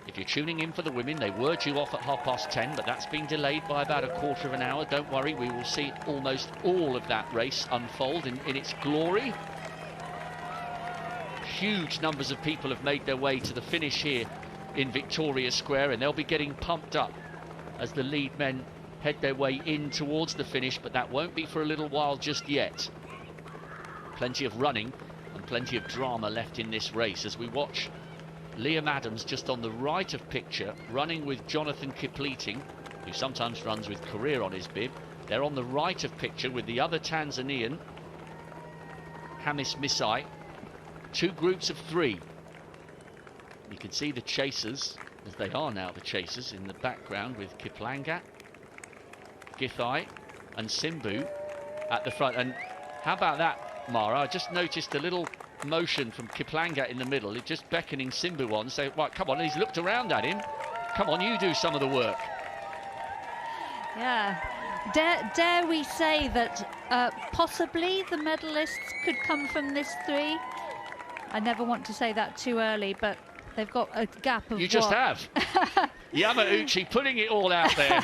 If you're tuning in for the women, they were due off at 10:30, but that's been delayed by about a quarter of an hour. Don't worry, we will see almost all of that race unfold in its glory. Huge numbers of people have made their way to the finish here in Victoria Square, and they'll be getting pumped up as the lead men head their way in towards the finish, but that won't be for a little while just yet. Plenty of running and plenty of drama left in this race as we watch Liam Adams just on the right of picture, running with Jonathan Kipleting, who sometimes runs with Korir on his bib. They're on the right of picture with the other Tanzanian, Hamii Misai. 2 groups of 3. You can see the chasers, as they are now the chasers, in the background with Kiplangat, Githae and Simbu at the front. And how about that, Mara? I just noticed a little motion from Kiplangat in the middle. It's just beckoning Simbu on, say, right, come on. And he's looked around at him. Come on, you do some of the work. Yeah. Dare we say that possibly the medalists could come from this 3? I never want to say that too early, but they've got a gap of You just have. Yamauchi putting it all out there.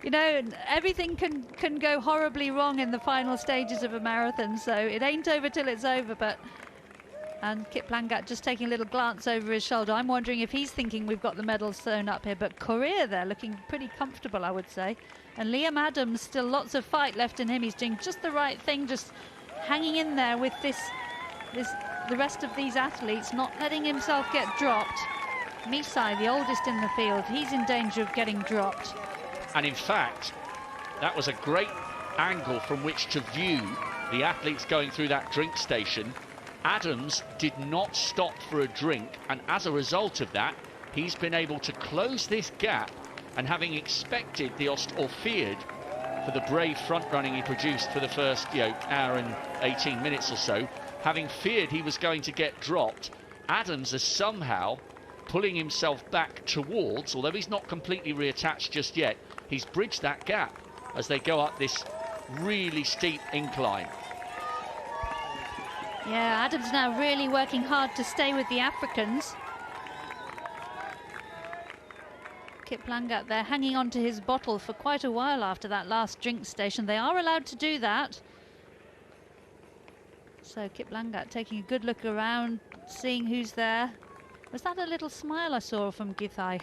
You know, everything can go horribly wrong in the final stages of a marathon, so it ain't over till it's over. And Kiplangat just taking a little glance over his shoulder. I'm wondering if he's thinking we've got the medals sewn up here, but Korir there looking pretty comfortable, I would say. And Liam Adams, still lots of fight left in him. He's doing just the right thing, just hanging in there with the rest of these athletes, not letting himself get dropped. Misai, the oldest in the field, he's in danger of getting dropped. And in fact, that was a great angle from which to view the athletes going through that drink station. Adams did not stop for a drink, and as a result of that, he's been able to close this gap, and having expected or feared for the brave front running he produced for the first hour and 18 minutes or so, having feared he was going to get dropped, Adams is somehow pulling himself back towards, although he's not completely reattached just yet, he's bridged that gap as they go up this really steep incline. Yeah, Adams now really working hard to stay with the Africans. Kiplangat there hanging on to his bottle for quite a while after that last drink station. They are allowed to do that. So Kiplangat taking a good look around, seeing who's there. Was that a little smile I saw from Githae?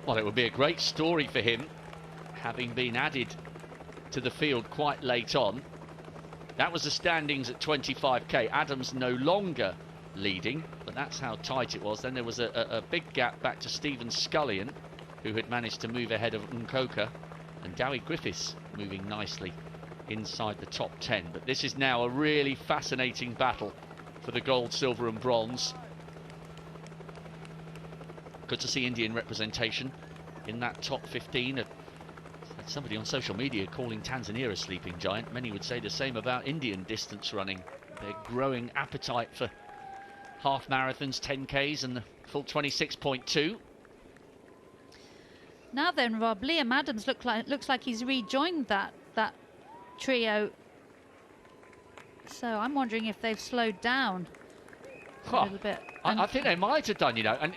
Well, it would be a great story for him, having been added to the field quite late on. That was the standings at 25k. Adams no longer leading, but that's how tight it was. Then there was a big gap back to Stephen Scullion, who had managed to move ahead of Nkokaa, and Dewi Griffiths moving nicely inside the top 10. But this is now a really fascinating battle for the gold, silver and bronze. Good to see Indian representation in that top 15. Somebody on social media calling Tanzania a sleeping giant. Many would say the same about Indian distance running. Their growing appetite for half marathons, 10Ks and the full 26.2. Now then, Rob, Liam Adams looks like he's rejoined that trio. So I'm wondering if they've slowed down a little bit. I think they might have done, and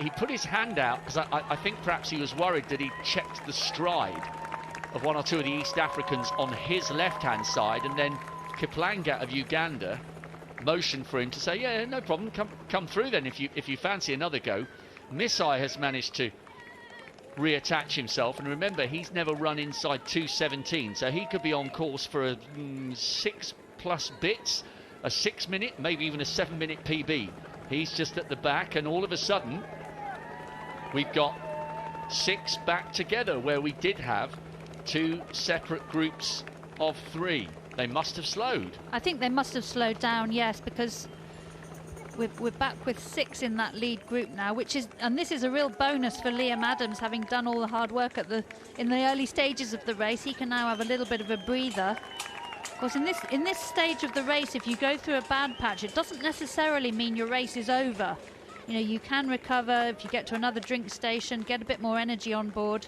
he put his hand out because I think perhaps he was worried that he checked the stride of one or two of the East Africans on his left-hand side, and then Kiplangat of Uganda motioned for him to say, yeah, no problem, come through then if you fancy another go. Misai has managed to reattach himself, and remember, he's never run inside 2:17, so he could be on course for a 6+ bits. a 6-minute, maybe even a 7-minute PB. He's just at the back, and all of a sudden we've got 6 back together, where we did have 2 separate groups of 3. They must have slowed. I think they must have slowed down, yes, because we're back with 6 in that lead group now, and this is a real bonus for Liam Adams, having done all the hard work in the early stages of the race. He can now have a little bit of a breather. Of course, in this stage of the race, if you go through a bad patch, it doesn't necessarily mean your race is over. You know, you can recover if you get to another drink station, get a bit more energy on board.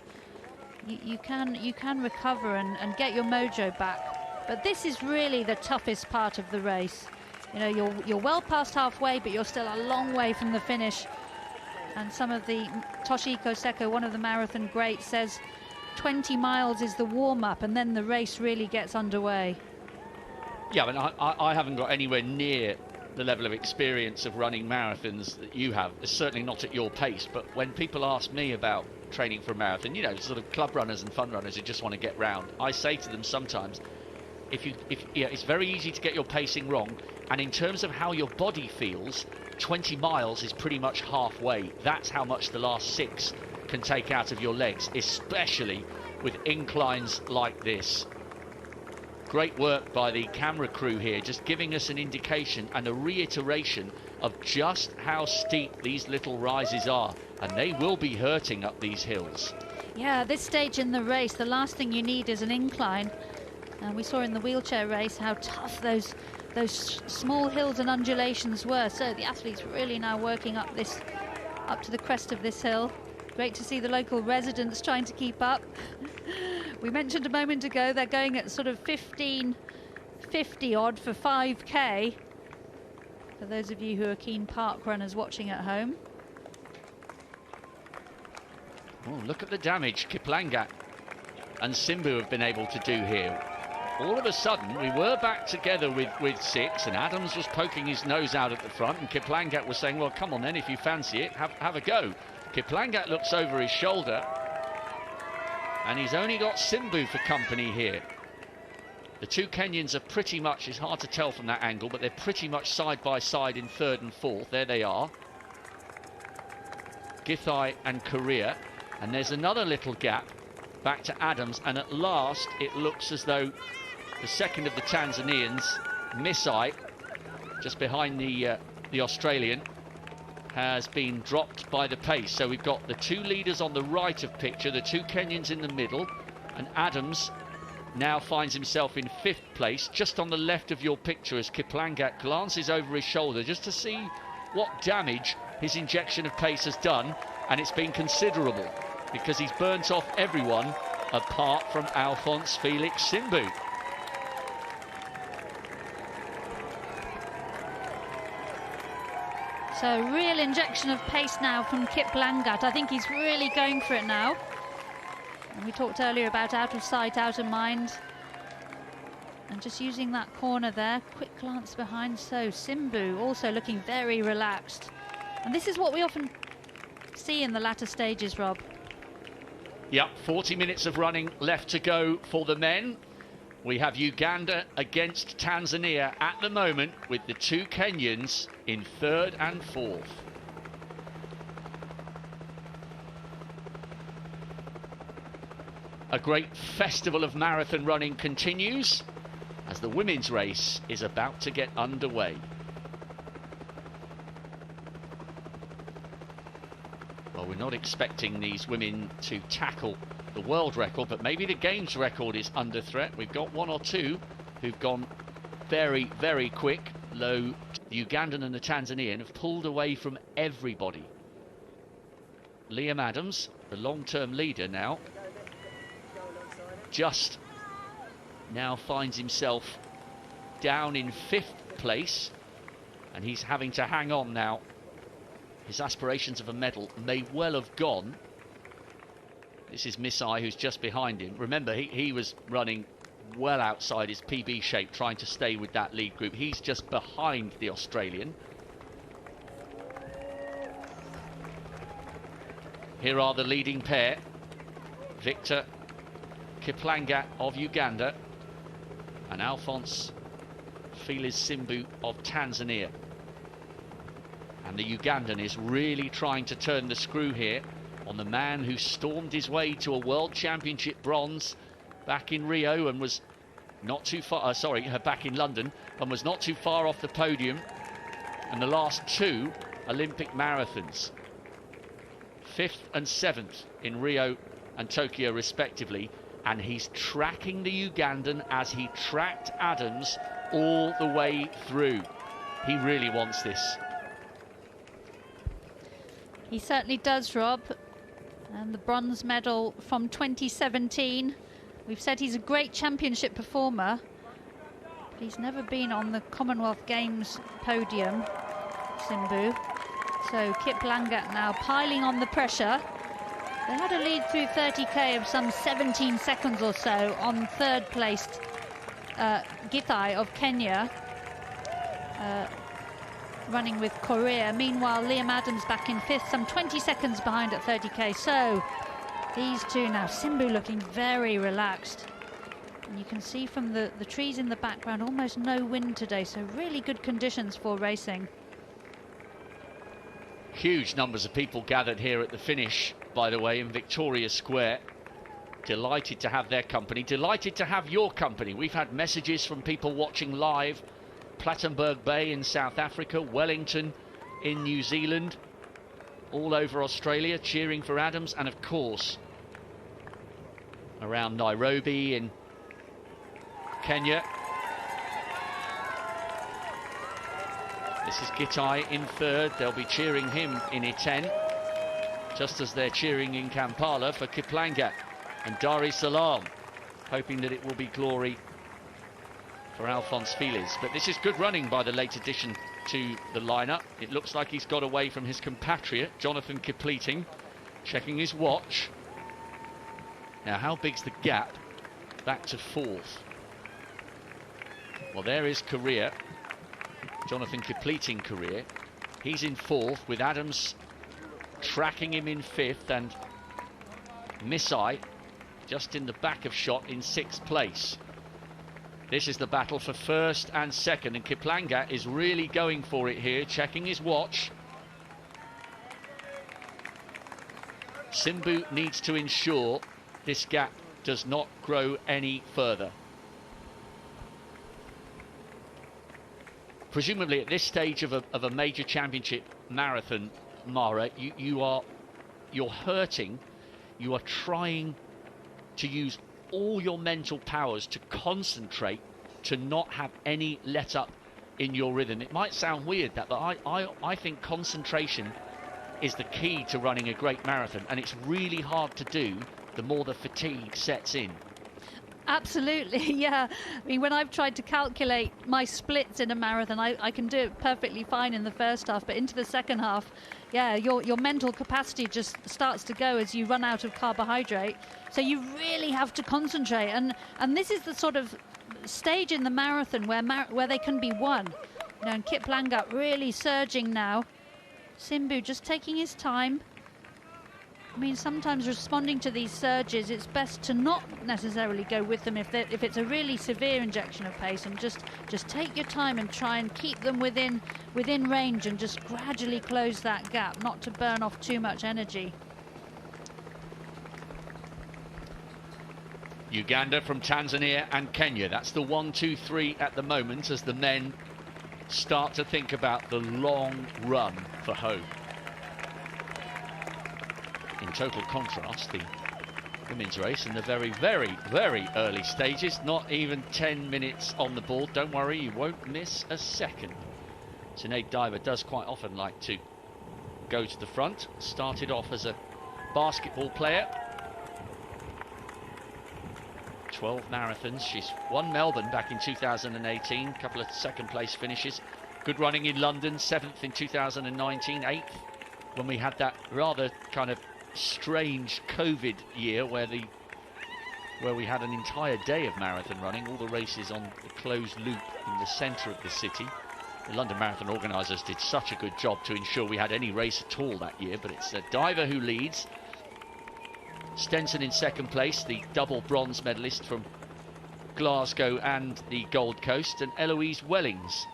You can recover and get your mojo back. But this is really the toughest part of the race. You know, you're well past halfway, but you're still a long way from the finish. And some of the Toshiko Seko, one of the marathon greats, says 20 miles is the warm-up, and then the race really gets underway. Yeah, but I haven't got anywhere near the level of experience of running marathons that you have. It's certainly not at your pace. But when people ask me about training for a marathon, you know, sort of club runners and fun runners who just want to get round, I say to them sometimes, it's very easy to get your pacing wrong, and in terms of how your body feels, 20 miles is pretty much halfway. That's how much the last 6 can take out of your legs, especially with inclines like this. Great work by the camera crew here, just giving us an indication and a reiteration of just how steep these little rises are, and they will be hurting up these hills. Yeah, at this stage in the race, the last thing you need is an incline. And we saw in the wheelchair race how tough those small hills and undulations were. So the athletes really now working up to the crest of this hill. Great to see the local residents trying to keep up. We mentioned a moment ago they're going at sort of 15:50 odd for 5k. For those of you who are keen park runners watching at home. Oh, look at the damage Kiplagat and Simbu have been able to do here. All of a sudden, we were back together with 6, and Adams was poking his nose out at the front, and Kiplagat was saying, well, come on then, if you fancy it, have a go. Kiplagat looks over his shoulder, and he's only got Simbu for company here. The 2 Kenyans are pretty much, it's hard to tell from that angle, but they're pretty much side by side in 3rd and 4th. There they are. Githae and Korir, and there's another little gap back to Adams, and at last it looks as though the second of the Tanzanians, Misai, just behind the Australian, has been dropped by the pace. So we've got the 2 leaders on the right of picture, the 2 Kenyans in the middle, and Adams now finds himself in 5th place, just on the left of your picture, as Kiplagat glances over his shoulder just to see what damage his injection of pace has done, and it's been considerable, because he's burnt off everyone apart from Alphonce, Felix, Simbu. So real injection of pace now from Kiplangat. I think he's really going for it now. And we talked earlier about out of sight, out of mind. And just using that corner there, quick glance behind. So Simbu also looking very relaxed. And this is what we often see in the latter stages, Rob. Yep, 40 minutes of running left to go for the men. We have Uganda against Tanzania at the moment, with the 2 Kenyans in 3rd and 4th. A great festival of marathon running continues as the women's race is about to get underway. Well, we're not expecting these women to tackle the world record, but maybe the games record is under threat. We've got 1 or 2 who've gone very, very quick. The Ugandan and the Tanzanian have pulled away from everybody. Liam Adams, the long-term leader now, just now finds himself down in 5th place, and he's having to hang on now. His aspirations of a medal may well have gone. This is Misai, who's just behind him. Remember, he was running well outside his PB shape, trying to stay with that lead group. He's just behind the Australian. Here are the leading pair. Victor Kiplangat of Uganda and Alphonce Felix Simbu of Tanzania. And the Ugandan is really trying to turn the screw here on the man who stormed his way to a World Championship bronze back in Rio and was not too far, back in London, and was not too far off the podium in the last 2 Olympic marathons. 5th and 7th in Rio and Tokyo respectively, and he's tracking the Ugandan as he tracked Adams all the way through. He really wants this. He certainly does, Rob. And the bronze medal from 2017. We've said he's a great championship performer, but he's never been on the Commonwealth Games podium, Simbu. So Kiplangat now piling on the pressure. They had a lead through 30k of some 17 seconds or so on third placed Githae of Kenya, running with Korir. Meanwhile, Liam Adams back in 5th, some 20 seconds behind at 30k. So these two now, Simbu looking very relaxed. And you can see from the trees in the background, almost no wind today, so really good conditions for racing. Huge numbers of people gathered here at the finish, by the way, in Victoria Square. Delighted to have their company, delighted to have your company. We've had messages from people watching live, Plettenberg Bay in South Africa, Wellington in New Zealand, all over Australia, cheering for Adams, and of course, around Nairobi in Kenya. This is Githae in 3rd. They'll be cheering him in Iten, just as they're cheering in Kampala for Kiplangat and Dar es Salaam, hoping that it will be glory for Alphonce Felix. But this is good running by the late addition to the lineup. It looks like he's got away from his compatriot, Jonathan Kipleting, checking his watch. Now, how big's the gap back to 4th? Well, there is Korir. Jonathan Kipleting Korir. He's in 4th with Adams tracking him in 5th, and Misai just in the back of shot in 6th place. This is the battle for 1st and 2nd, and Kiplangat is really going for it here, checking his watch. Simbu needs to ensure this gap does not grow any further. Presumably at this stage of a major championship marathon, Mara, you're hurting. You are trying to use all your mental powers to concentrate, to not have any let up in your rhythm. It might sound weird, that, but I think concentration is the key to running a great marathon, and it's really hard to do the more the fatigue sets in. Absolutely, yeah. I mean, when I've tried to calculate my splits in a marathon, I can do it perfectly fine in the first half, but into the second half, yeah, your mental capacity just starts to go as you run out of carbohydrate. So you really have to concentrate, and this is the sort of stage in the marathon where they can be won. You know, and Kiplangat really surging now. Simbu just taking his time. I mean, sometimes responding to these surges, it's best to not necessarily go with them if it's a really severe injection of pace, and just take your time and try and keep them within range, and just gradually close that gap, not to burn off too much energy. Uganda from Tanzania and Kenya. That's the 1, 2, 3 at the moment, as the men start to think about the long run for home. In total contrast, the women's race in the very, very, very early stages, not even 10 minutes on the board. Don't worry, you won't miss a second. Sinead Diver does quite often like to go to the front. Started off as a basketball player. 12 marathons. She's won Melbourne back in 2018. A couple of second place finishes. Good running in London, 7th in 2019, 8th when we had that rather kind of strange COVID year where we had an entire day of marathon running, all the races on the closed loop in the centre of the city. The London Marathon organisers did such a good job to ensure we had any race at all that year, but it's Diver who leads. Stenson in 2nd place, the double bronze medalist from Glasgow and the Gold Coast, and Eloise Wellings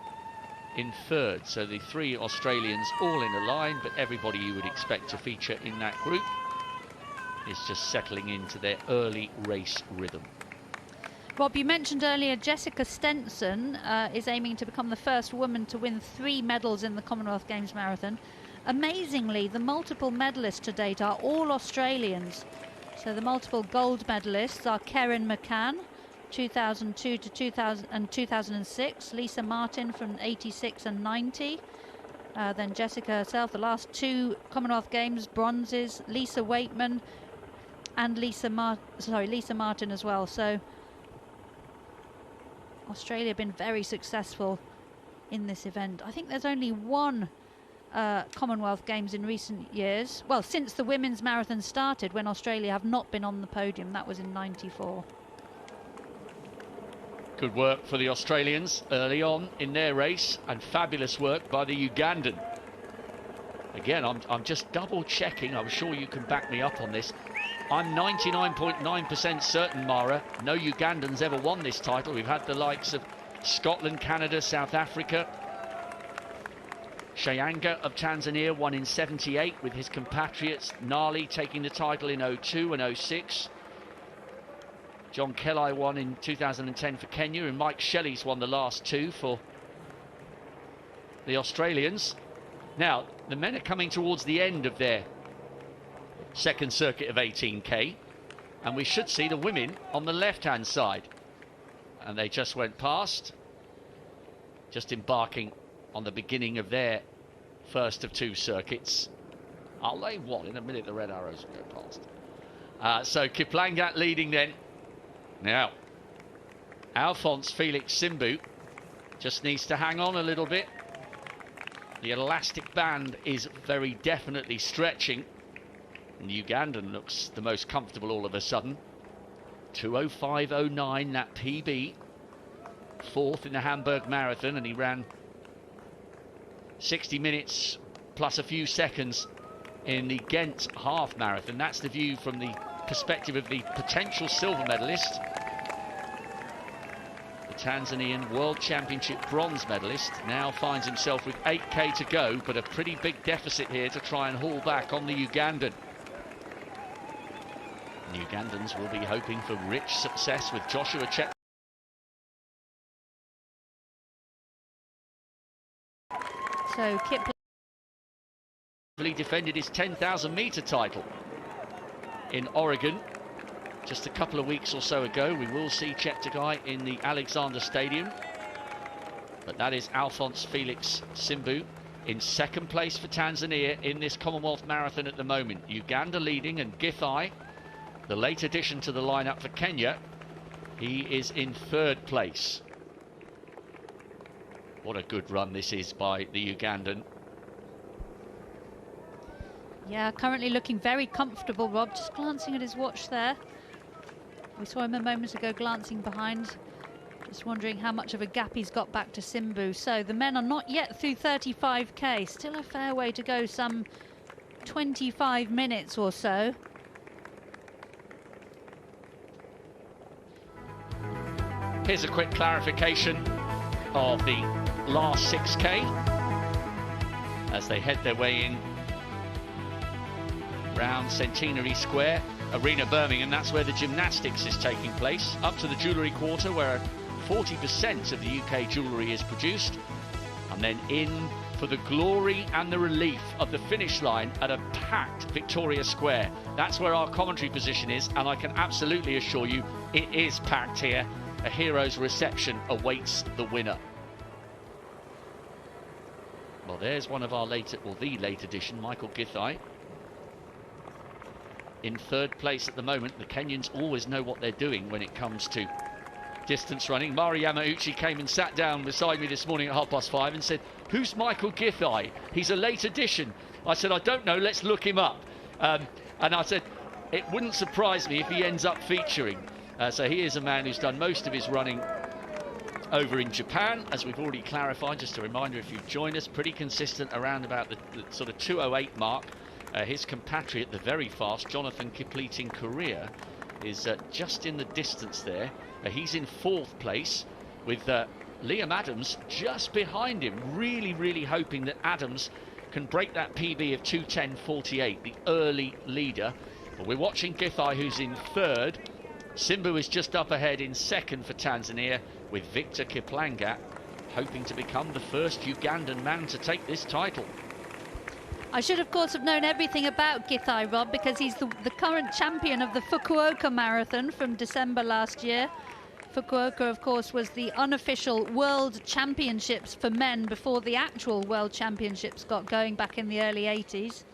in third. So the three Australians all in a line, but everybody you would expect to feature in that group is just settling into their early race rhythm. Rob, you mentioned earlier Jessica Stenson is aiming to become the first woman to win 3 medals in the Commonwealth Games Marathon. Amazingly, the multiple medalists to date are all Australians. So the multiple gold medalists are Karen McCann, 2002 to 2000 and 2006, Lisa Martin from 86 and 90, then Jessica herself, the last 2 Commonwealth Games bronzes, Lisa Waitman and Lisa Martin as well. So Australia have been very successful in this event. I think there's only one Commonwealth Games in recent years, well, since the women's marathon started, when Australia have not been on the podium. That was in '94. Good work for the Australians early on in their race, and fabulous work by the Ugandan. Again, I'm just double checking. I'm sure you can back me up on this. I'm 99.9% certain, Mara, no Ugandans ever won this title. We've had the likes of Scotland, Canada, South Africa. Shayanga of Tanzania won in '78 with his compatriots Nali taking the title in '02 and '06. John Kelly won in 2010 for Kenya, and Mike Shelley's won the last 2 for the Australians. Now, the men are coming towards the end of their second circuit of 18k, and we should see the women on the left-hand side. And they just went past, just embarking on the beginning of their first of 2 circuits. I'll lay one in a minute, the red arrows will go past. So Kiplagat leading then. Now, Alphonce, Felix, Simbu just needs to hang on a little bit. The elastic band is very definitely stretching, and the Ugandan looks the most comfortable all of a sudden. 2:05.09, that PB. 4th in the Hamburg Marathon, and he ran 60 minutes plus a few seconds in the Ghent half marathon. That's the view from the perspective of the potential silver medalist, the Tanzanian World Championship bronze medalist. Now finds himself with 8k to go, but a pretty big deficit here to try and haul back on the Ugandan. The Ugandans will be hoping for rich success with Joshua Chet. So Kipleting defended his 10,000 metre title in Oregon just a couple of weeks or so ago. We will see Cheptegei in the Alexander Stadium, but that is Alphonce Felix Simbu in second place for Tanzania in this Commonwealth Marathon at the moment. Uganda leading, and Githae, the late addition to the lineup for Kenya, he is in third place. What a good run this is by the Ugandan. Yeah, currently looking very comfortable, Rob. Just glancing at his watch there. We saw him a moment ago glancing behind. Just wondering how much of a gap he's got back to Simbu. So the men are not yet through 35k. Still a fair way to go, some 25 minutes or so. Here's a quick clarification of the last 6k as they head their way in round Centenary Square, Arena Birmingham. That's where the gymnastics is taking place, up to the jewellery quarter where 40% of the UK jewellery is produced, and then in for the glory and the relief of the finish line at a packed Victoria Square. That's where our commentary position is, and I can absolutely assure you it is packed here. A hero's reception awaits the winner. Well, there's one of our late, well, the late edition, Michael Githae, in third place at the moment. The Kenyans always know what they're doing when it comes to distance running. Mari Yamauchi came and sat down beside me this morning at 5:30 and said, "Who's Michael Githae? He's a late addition." I said, "I don't know, let's look him up." And I said, it wouldn't surprise me if he ends up featuring. So he is a man who's done most of his running over in Japan, as we've already clarified. Just a reminder, if you join us, pretty consistent around about the sort of 2:08 mark. His compatriot, the very fast Jonathan Kipleting Korir, is just in the distance there. He's in 4th place with Liam Adams just behind him. Really hoping that Adams can break that PB of 2:10.48, the early leader. But we're watching Githae, who's in 3rd. Simbu is just up ahead in 2nd for Tanzania, with Victor Kiplangat hoping to become the first Ugandan man to take this title. I should, of course, have known everything about Githae, Rob, because he's the current champion of the Fukuoka Marathon from December last year. Fukuoka, of course, was the unofficial World Championships for men before the actual World Championships got going back in the early 80s.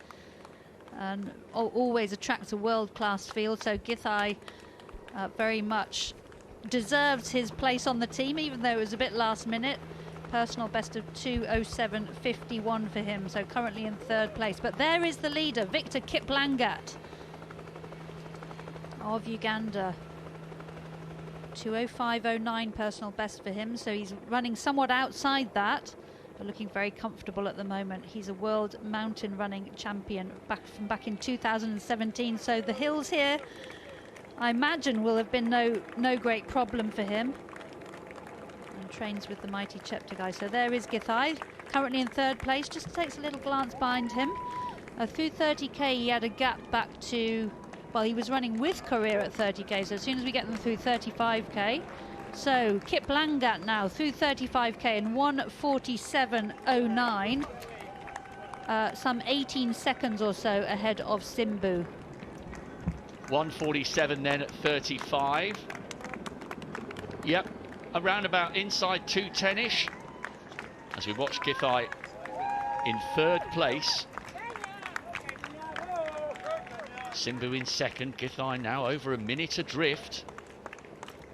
And always attracts a world-class field, so Githae very much deserves his place on the team, even though it was a bit last minute. Personal best of 2:07.51 for him, so currently in 3rd place. But there is the leader, Victor Kiplangat of Uganda. 2:05.09 personal best for him, so he's running somewhat outside that, but looking very comfortable at the moment. He's a world mountain running champion back in 2017, so the hills here, I imagine, will have been no great problem for him. And trains with the mighty Cheptegei. So there is Githae, currently in 3rd place. Just takes a little glance behind him. Through 30k, he had a gap back to, well, he was running with Korir at 30k. So as soon as we get them through 35k, so Kiplangat now through 35k in 1:47.09, some 18 seconds or so ahead of Simbu. 1:47 then at 35. Yep, around about inside 2:10ish. As we watch Githae in 3rd place. Simbu in 2nd, Githae now over a minute adrift.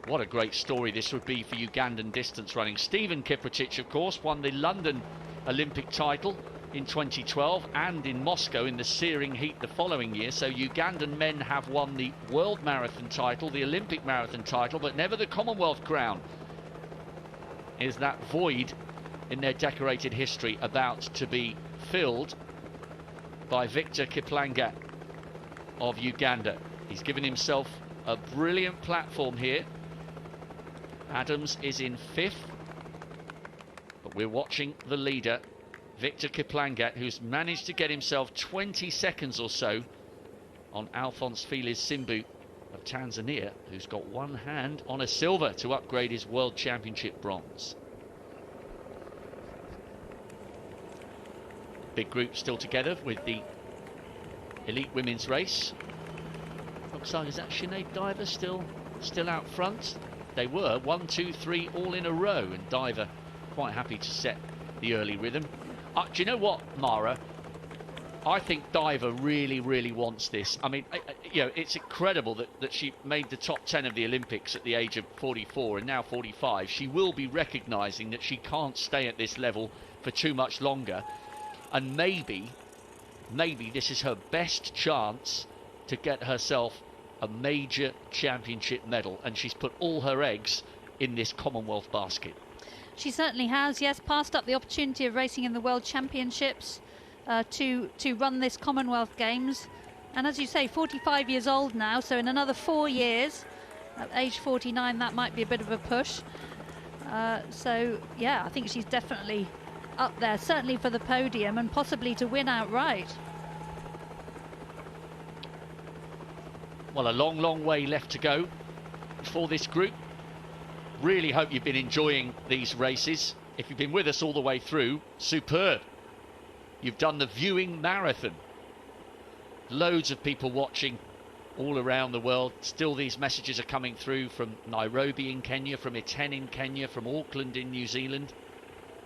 What a great story this would be for Ugandan distance running. Stephen Kipleting, of course, won the London Olympic title in 2012 and in Moscow in the searing heat the following year. So Ugandan men have won the World Marathon title, the Olympic Marathon title, but never the Commonwealth crown. Is that void in their decorated history about to be filled by Victor Kiplangat of Uganda? He's given himself a brilliant platform here. Adams is in 5th, but we're watching the leader, Victor Kiplangat, who's managed to get himself 20 seconds or so on Alphonce Felix Simbu of Tanzania, who's got one hand on a silver to upgrade his World Championship bronze. Big group still together with the elite women's race. Looks like, is that Sinead Diver still out front? They were 1, 2, 3 all in a row, and Diver quite happy to set the early rhythm. Do you know what, Mara? I think Diver really wants this. I mean, you know, it's incredible that she made the top 10 of the Olympics at the age of 44 and now 45. She will be recognising that she can't stay at this level for too much longer, and maybe this is her best chance to get herself a major championship medal, and she's put all her eggs in this Commonwealth basket. She certainly has, yes. Passed up the opportunity of racing in the World Championships to run this Commonwealth Games. And as you say, 45 years old now, so in another 4 years, at age 49, that might be a bit of a push. So, yeah, I think she's definitely up there, certainly for the podium and possibly to win outright. Well, a long way left to go for this group. Really hope you've been enjoying these races. If you've been with us all the way through, superb. You've done the viewing marathon. Loads of people watching all around the world. Still, these messages are coming through from Nairobi in Kenya, from Iten in Kenya, from Auckland in New Zealand.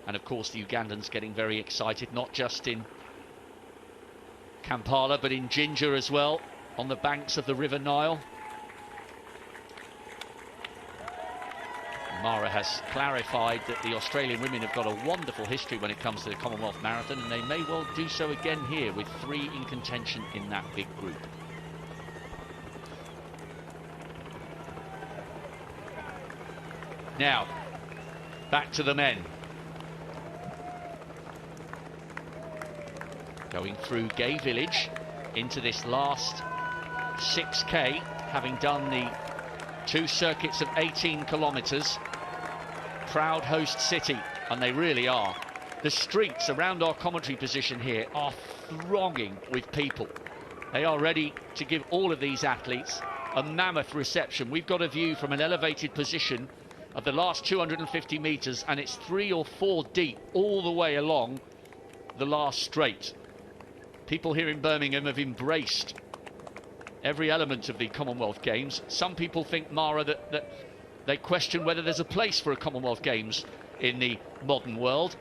And of course, the Ugandans getting very excited, not just in Kampala, but in Jinja as well, on the banks of the River Nile. Mara has clarified that the Australian women have got a wonderful history when it comes to the Commonwealth Marathon, and they may well do so again here with 3 in contention in that big group. Now, back to the men. Going through Gay Village into this last 6k. having done the 2 circuits of 18 kilometres. Proud host city, and they really are. The streets around our commentary position here are thronging with people. They are ready to give all of these athletes a mammoth reception. We've got a view from an elevated position of the last 250 metres, and it's 3 or 4 deep all the way along the last straight. People here in Birmingham have embraced every element of the Commonwealth Games. Some people think, Mara, that they question whether there's a place for a Commonwealth Games in the modern world.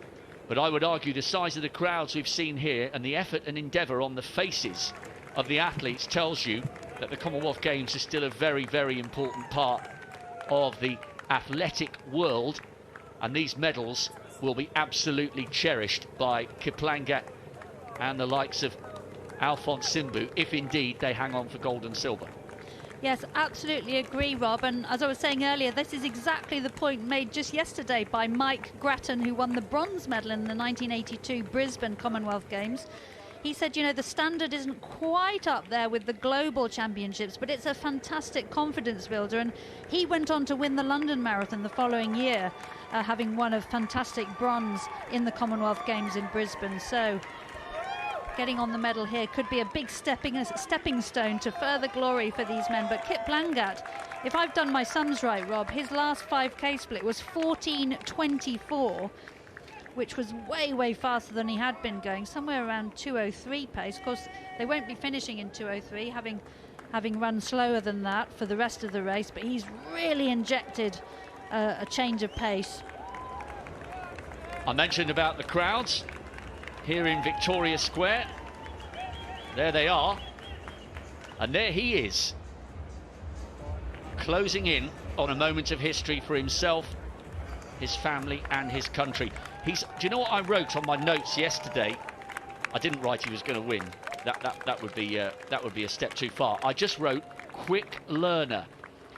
But I would argue the size of the crowds we've seen here and the effort and endeavour on the faces of the athletes tells you that the Commonwealth Games is still a very, very important part of the athletic world. And these medals will be absolutely cherished by Kiplangat and the likes of Alphonce Simbu, if indeed they hang on for gold and silver. Yes, absolutely agree, Rob. And as I was saying earlier, this is exactly the point made just yesterday by Mike Grattan, who won the bronze medal in the 1982 Brisbane Commonwealth Games. He said, you know, the standard isn't quite up there with the global championships, but it's a fantastic confidence builder. And he went on to win the London Marathon the following year, having won a fantastic bronze in the Commonwealth Games in Brisbane. So getting on the medal here could be a big stepping stone to further glory for these men. But Kiplangat, if I've done my sums right, Rob, his last 5K split was 14:24, which was way, way faster than he had been going, somewhere around 2:03 pace. Of course, they won't be finishing in 2:03, having run slower than that for the rest of the race, but he's really injected a change of pace. I mentioned about the crowds here in Victoria Square. There they are, and there he is, closing in on a moment of history for himself, his family and his country. Do you know what I wrote on my notes yesterday? I didn't write he was going to win. That would be a step too far. I just wrote quick learner.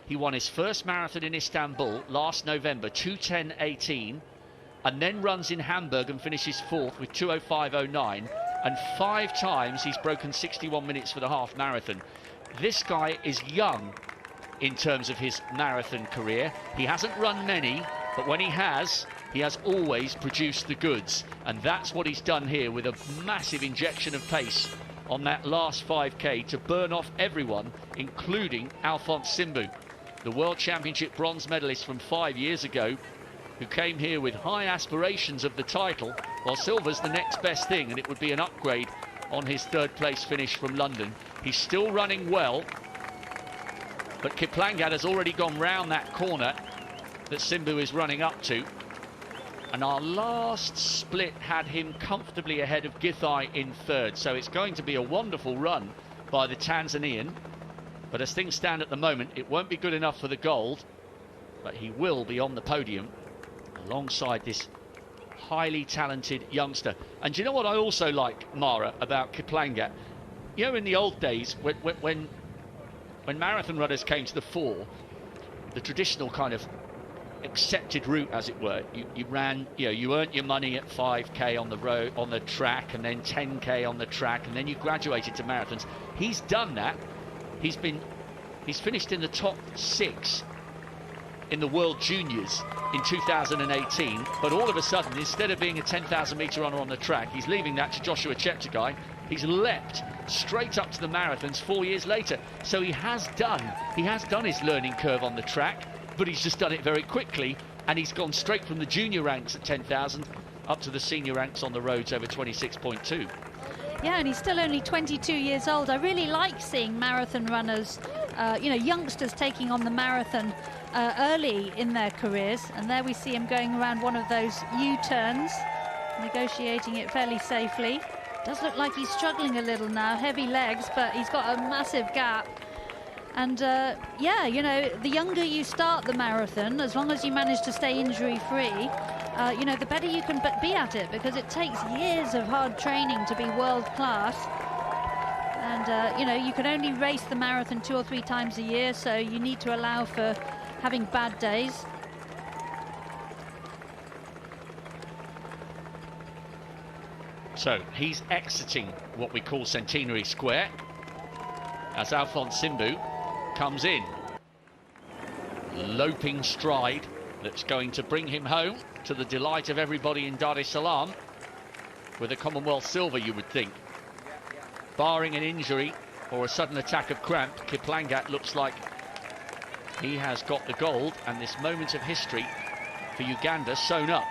He won his first marathon in Istanbul last November, 2:10:18. And then runs in Hamburg and finishes 4th with 2:05:09, and 5 times he's broken 61 minutes for the half marathon. This guy is young in terms of his marathon career. He hasn't run many, but when he has always produced the goods, and that's what he's done here with a massive injection of pace on that last 5K to burn off everyone, including Alphonce Simbu, the World Championship bronze medalist from 5 years ago, who came here with high aspirations of the title, while silver's the next best thing, and it would be an upgrade on his 3rd place finish from London. He's still running well, but Kiplangat has already gone round that corner that Simbu is running up to, and our last split had him comfortably ahead of Githae in 3rd, so it's going to be a wonderful run by the Tanzanian. But as things stand at the moment, it won't be good enough for the gold, but he will be on the podium alongside this highly talented youngster. And do you know what I also like, Mara, about Kiplangat? You know, in the old days, when marathon runners came to the fore, the traditional kind of accepted route, as it were, you ran, you earned your money at 5K on the road, on the track, and then 10K on the track, and then you graduated to marathons. He's done that. He's finished in the top 6 in the World Juniors in 2018, but all of a sudden, instead of being a 10,000 metre runner on the track, he's leaving that to Joshua Cheptegei. He's leapt straight up to the marathons 4 years later. So he has done his learning curve on the track, but he's just done it very quickly, and he's gone straight from the junior ranks at 10,000 up to the senior ranks on the roads over 26.2. Yeah, and he's still only 22 years old. I really like seeing marathon runners, youngsters taking on the marathon early in their careers. And there we see him going around one of those U-turns, negotiating it fairly safely. Does look like he's struggling a little now, heavy legs, but he's got a massive gap. And the younger you start the marathon, as long as you manage to stay injury-free, the better you can be at it, because it takes years of hard training to be world-class. And, you can only race the marathon 2 or 3 times a year, so you need to allow for having bad days. So he's exiting what we call Centenary Square as Alphonce Simbu comes in. Loping stride that's going to bring him home to the delight of everybody in Dar es Salaam with a Commonwealth silver, you would think. Barring an injury or a sudden attack of cramp, Kiplangat looks like he has got the gold, and this moment of history for Uganda sewn up.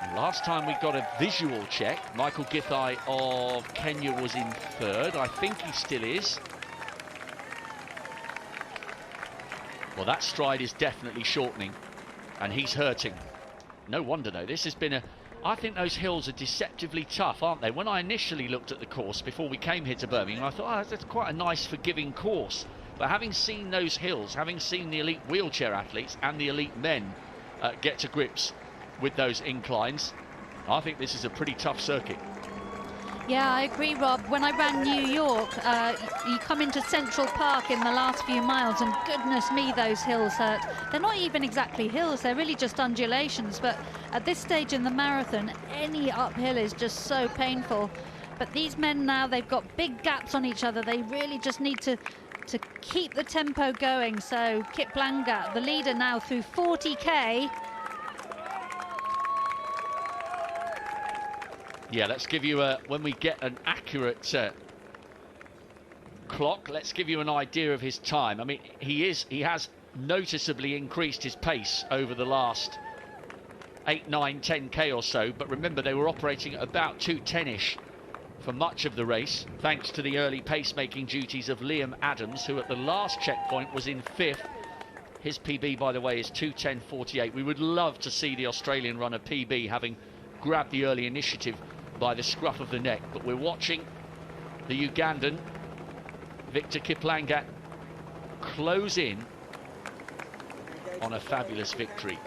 And last time we got a visual check, Michael Githae of Kenya was in third. I think he still is. Well, that stride is definitely shortening, and he's hurting. No wonder, though. This has been I think those hills are deceptively tough, aren't they? When I initially looked at the course before we came here to Birmingham, I thought, oh, that's quite a nice, forgiving course. But having seen those hills, having seen the elite wheelchair athletes and the elite men get to grips with those inclines, I think this is a pretty tough circuit. Yeah, I agree, Rob. When I ran New York, you come into Central Park in the last few miles, and goodness me, those hills hurt. They're not even exactly hills, they're really just undulations. But at this stage in the marathon, any uphill is just so painful. But these men now, they've got big gaps on each other. They really just need to keep the tempo going. So Kiplangat, the leader now through 40k. Yeah, let's give you when we get an accurate clock, let's give you an idea of his time. I mean, he has noticeably increased his pace over the last 8, 9, 10k or so, but remember they were operating at about 2:10ish for much of the race, thanks to the early pacemaking duties of Liam Adams, who at the last checkpoint was in 5th. His PB, by the way, is 2:10.48. We would love to see the Australian runner PB having grabbed the early initiative by the scruff of the neck, but we're watching the Ugandan Victor Kiplangat close in on a fabulous victory.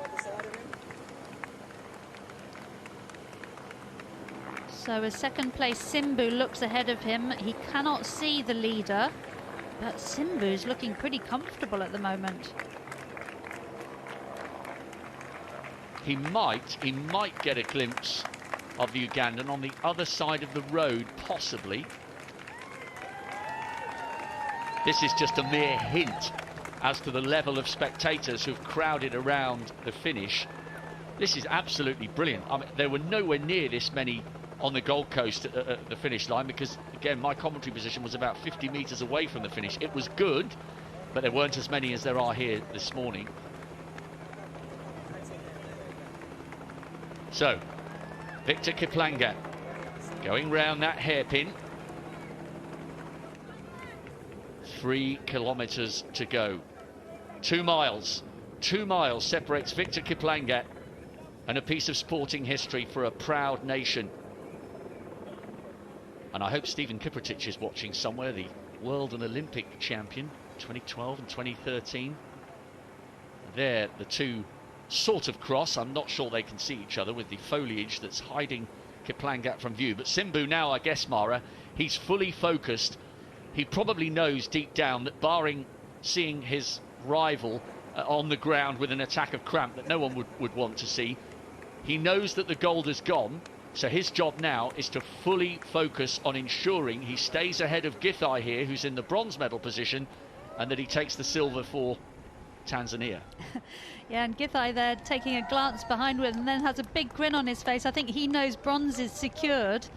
So a second place Simbu looks ahead of him. He cannot see the leader, but Simbu is looking pretty comfortable at the moment. He might get a glimpse of the Ugandan on the other side of the road, possibly. This is just a mere hint as to the level of spectators who've crowded around the finish. This is absolutely brilliant. I mean, there were nowhere near this many on the Gold Coast at the finish line, because again, my commentary position was about 50 meters away from the finish. It was good, but there weren't as many as there are here this morning. So Victor Kiplangat going round that hairpin. 3 kilometers to go. 2 miles. 2 miles separates Victor Kiplangat and a piece of sporting history for a proud nation. And I hope Stephen Kipleting is watching somewhere, the world and Olympic champion 2012 and 2013. There, the two sort of cross. I'm not sure they can see each other with the foliage that's hiding Kiplangat from view. But Simbu now, I guess, Mara, he's fully focused. He probably knows deep down that barring seeing his rival on the ground with an attack of cramp that no one would want to see, he knows that the gold is gone. So his job now is to fully focus on ensuring he stays ahead of Githae here, who's in the bronze medal position, and that he takes the silver for Tanzania. Yeah, and Githae there taking a glance behindward and then has a big grin on his face. I think he knows bronze is secured.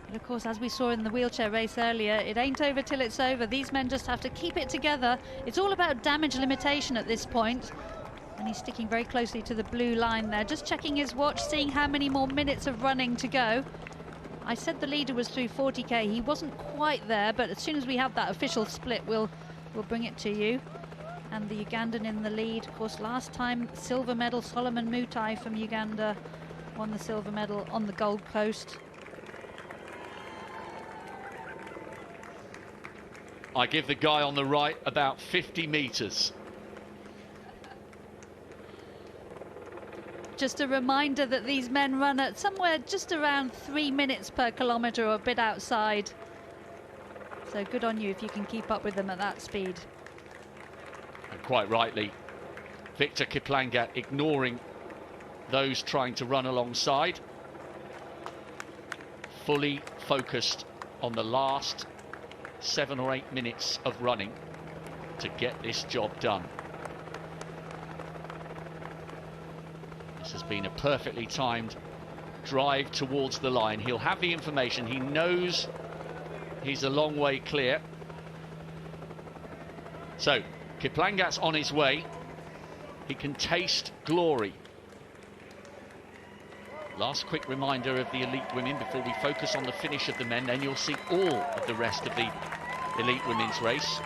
But of course, as we saw in the wheelchair race earlier, it ain't over till it's over. These men just have to keep it together. It's all about damage limitation at this point. And he's sticking very closely to the blue line there, just checking his watch, seeing how many more minutes of running to go. I said the leader was through 40k. He wasn't quite there, but as soon as we have that official split, we'll bring it to you. And the Ugandan in the lead. Of course, last time, silver medal, Solomon Mutai from Uganda won the silver medal on the Gold Coast. I give the guy on the right about 50 meters. Just a reminder that these men run at somewhere just around 3 minutes per kilometre or a bit outside. So good on you if you can keep up with them at that speed. And quite rightly, Victor Kiplangat ignoring those trying to run alongside. Fully focused on the last 7 or 8 minutes of running. to get this job done. This has been a perfectly timed drive towards the line. He'll have the information. He knows he's a long way clear. So Kiplangat's on his way. He can taste glory. Last quick reminder of the elite women before we focus on the finish of the men. Then you'll see all of the rest of the elite women's race.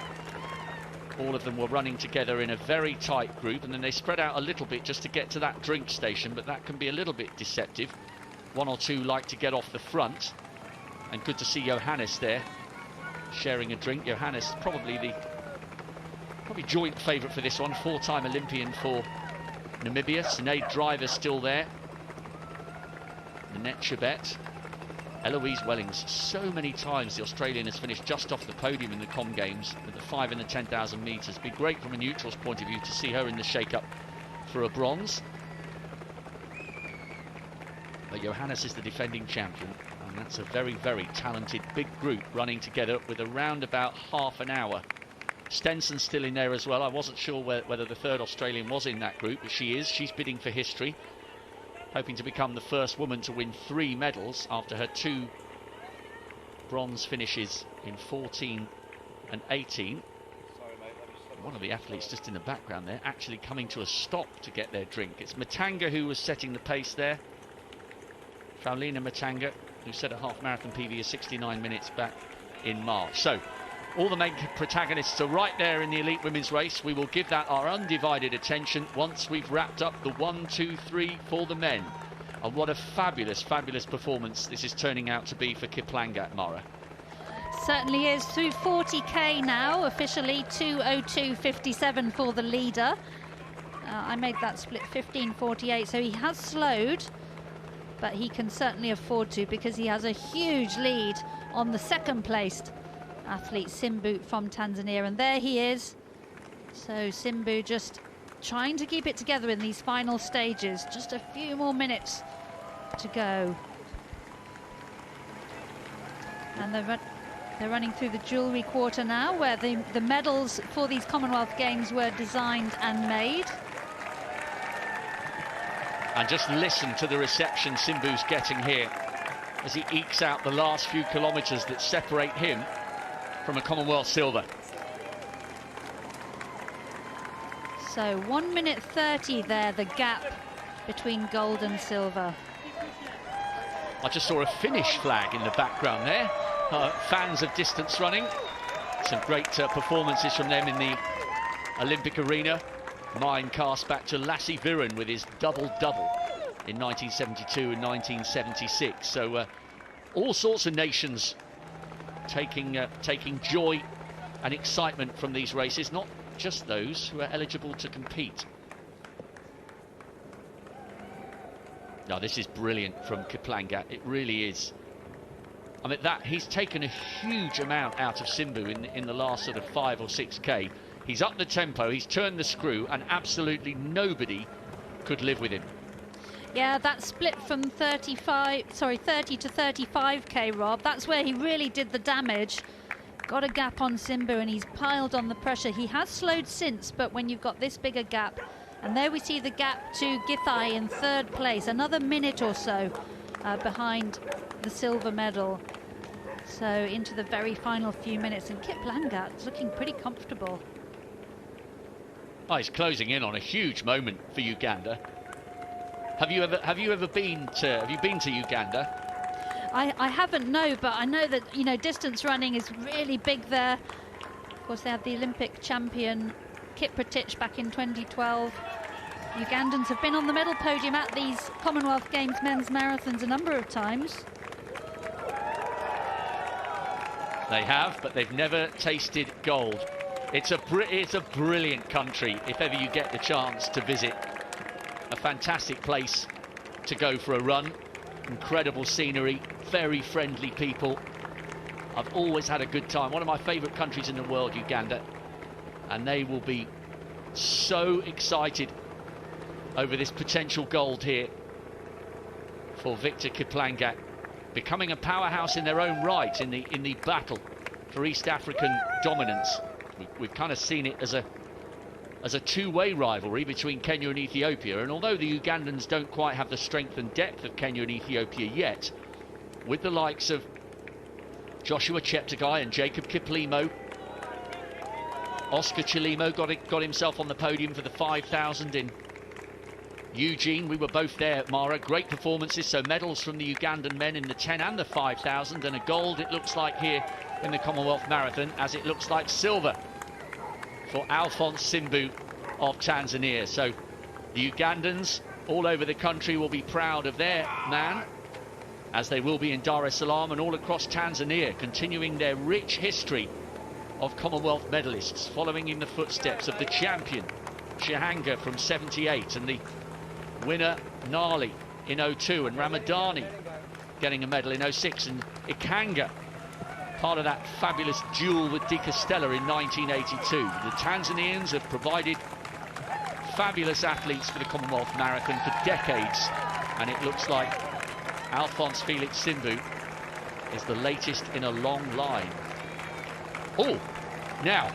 All of them were running together in a very tight group, and then they spread out a little bit just to get to that drink station, but that can be a little bit deceptive. One or two like to get off the front, and good to see Johannes there sharing a drink. Johannes probably joint favourite for this one, four-time Olympian for Namibia. Sinead Driver's still there. Nanette Chebet, Eloise Wellings. So many times the Australian has finished just off the podium in the Com Games with the 5 and the 10,000 metres. It'd be great from a neutral's point of view to see her in the shake-up for a bronze. But Johannes is the defending champion, and that's a very, very talented big group running together with around about half an hour. Stenson's still in there as well. I wasn't sure whether the third Australian was in that group, but she is. She's bidding for history, hoping to become the first woman to win 3 medals after her 2 bronze finishes in 14 and 18. One of the athletes just in the background there actually coming to a stop to get their drink. It's Matanga who was setting the pace there. Paulina Matanga, who set a half marathon PB of 69 minutes back in March. So all the main protagonists are right there in the elite women's race. We will give that our undivided attention once we've wrapped up the 1, 2, 3 for the men. And what a fabulous, fabulous performance this is turning out to be for Kiplangat, Mara. Certainly is. Through 40k now, officially 2:02.57 for the leader. I made that split 15:48, so he has slowed, but he can certainly afford to because he has a huge lead on the second placed athlete Simbu from Tanzania, and there he is. So Simbu just trying to keep it together in these final stages. Just a few more minutes to go, and they're running through the jewellery quarter now, where the medals for these Commonwealth Games were designed and made. And just listen to the reception Simbu's getting here as he ekes out the last few kilometres that separate him from a Commonwealth silver. So 1:30 there, the gap between gold and silver. I just saw a Finnish flag in the background there. Fans of distance running. Some great performances from them in the Olympic arena. Mine cast back to Lassie Viren with his double-double in 1972 and 1976. So all sorts of nations taking joy and excitement from these races, not just those who are eligible to compete. No, this is brilliant from Kiplangat. It really is. I mean, he's taken a huge amount out of Simbu in the last sort of 5 or 6k. He's upped the tempo, he's turned the screw, and absolutely nobody could live with him. Yeah, that split from 30 to 35k, Rob, that's where he really did the damage. Got a gap on Simbu and he's piled on the pressure. He has slowed since, but when you've got this bigger gap, and there we see the gap to Githae in 3rd place, another minute or so behind the silver medal. So into the very final few minutes, and Kiplangat looking pretty comfortable. Oh, he's closing in on a huge moment for Uganda. Have you been to Uganda? I haven't, no, but I know that, you know, distance running is really big there. Of course, they had the Olympic champion Kipleting back in 2012. Ugandans have been on the medal podium at these Commonwealth Games men's marathons a number of times. They have, but they've never tasted gold. It's a brilliant country if ever you get the chance to visit. A fantastic place to go for a run. Incredible scenery, very friendly people. I've always had a good time. One of my favourite countries in the world, Uganda. And they will be so excited over this potential gold here for Victor Kiplangat, becoming a powerhouse in their own right in the battle for East African dominance. We've kind of seen it as a two-way rivalry between Kenya and Ethiopia, and although the Ugandans don't quite have the strength and depth of Kenya and Ethiopia yet, with the likes of Joshua Cheptegei and Jacob Kiplimo, Oscar Chilimo got himself on the podium for the 5,000 in Eugene. We were both there, Mara. Great performances, so medals from the Ugandan men in the 10 and the 5,000, and a gold, it looks like, here in the Commonwealth Marathon, as it looks like silver for Alphonce Simbu of Tanzania. So the Ugandans all over the country will be proud of their man, as they will be in Dar es Salaam and all across Tanzania, continuing their rich history of Commonwealth medalists, following in the footsteps of the champion Chihanga from 78 and the winner Nali in 02, and Ramadani getting a medal in 06, and Ikanga, part of that fabulous duel with Di Castella in 1982. The Tanzanians have provided fabulous athletes for the Commonwealth Marathon for decades, and it looks like Alphonce Felix Simbu is the latest in a long line. Oh, now,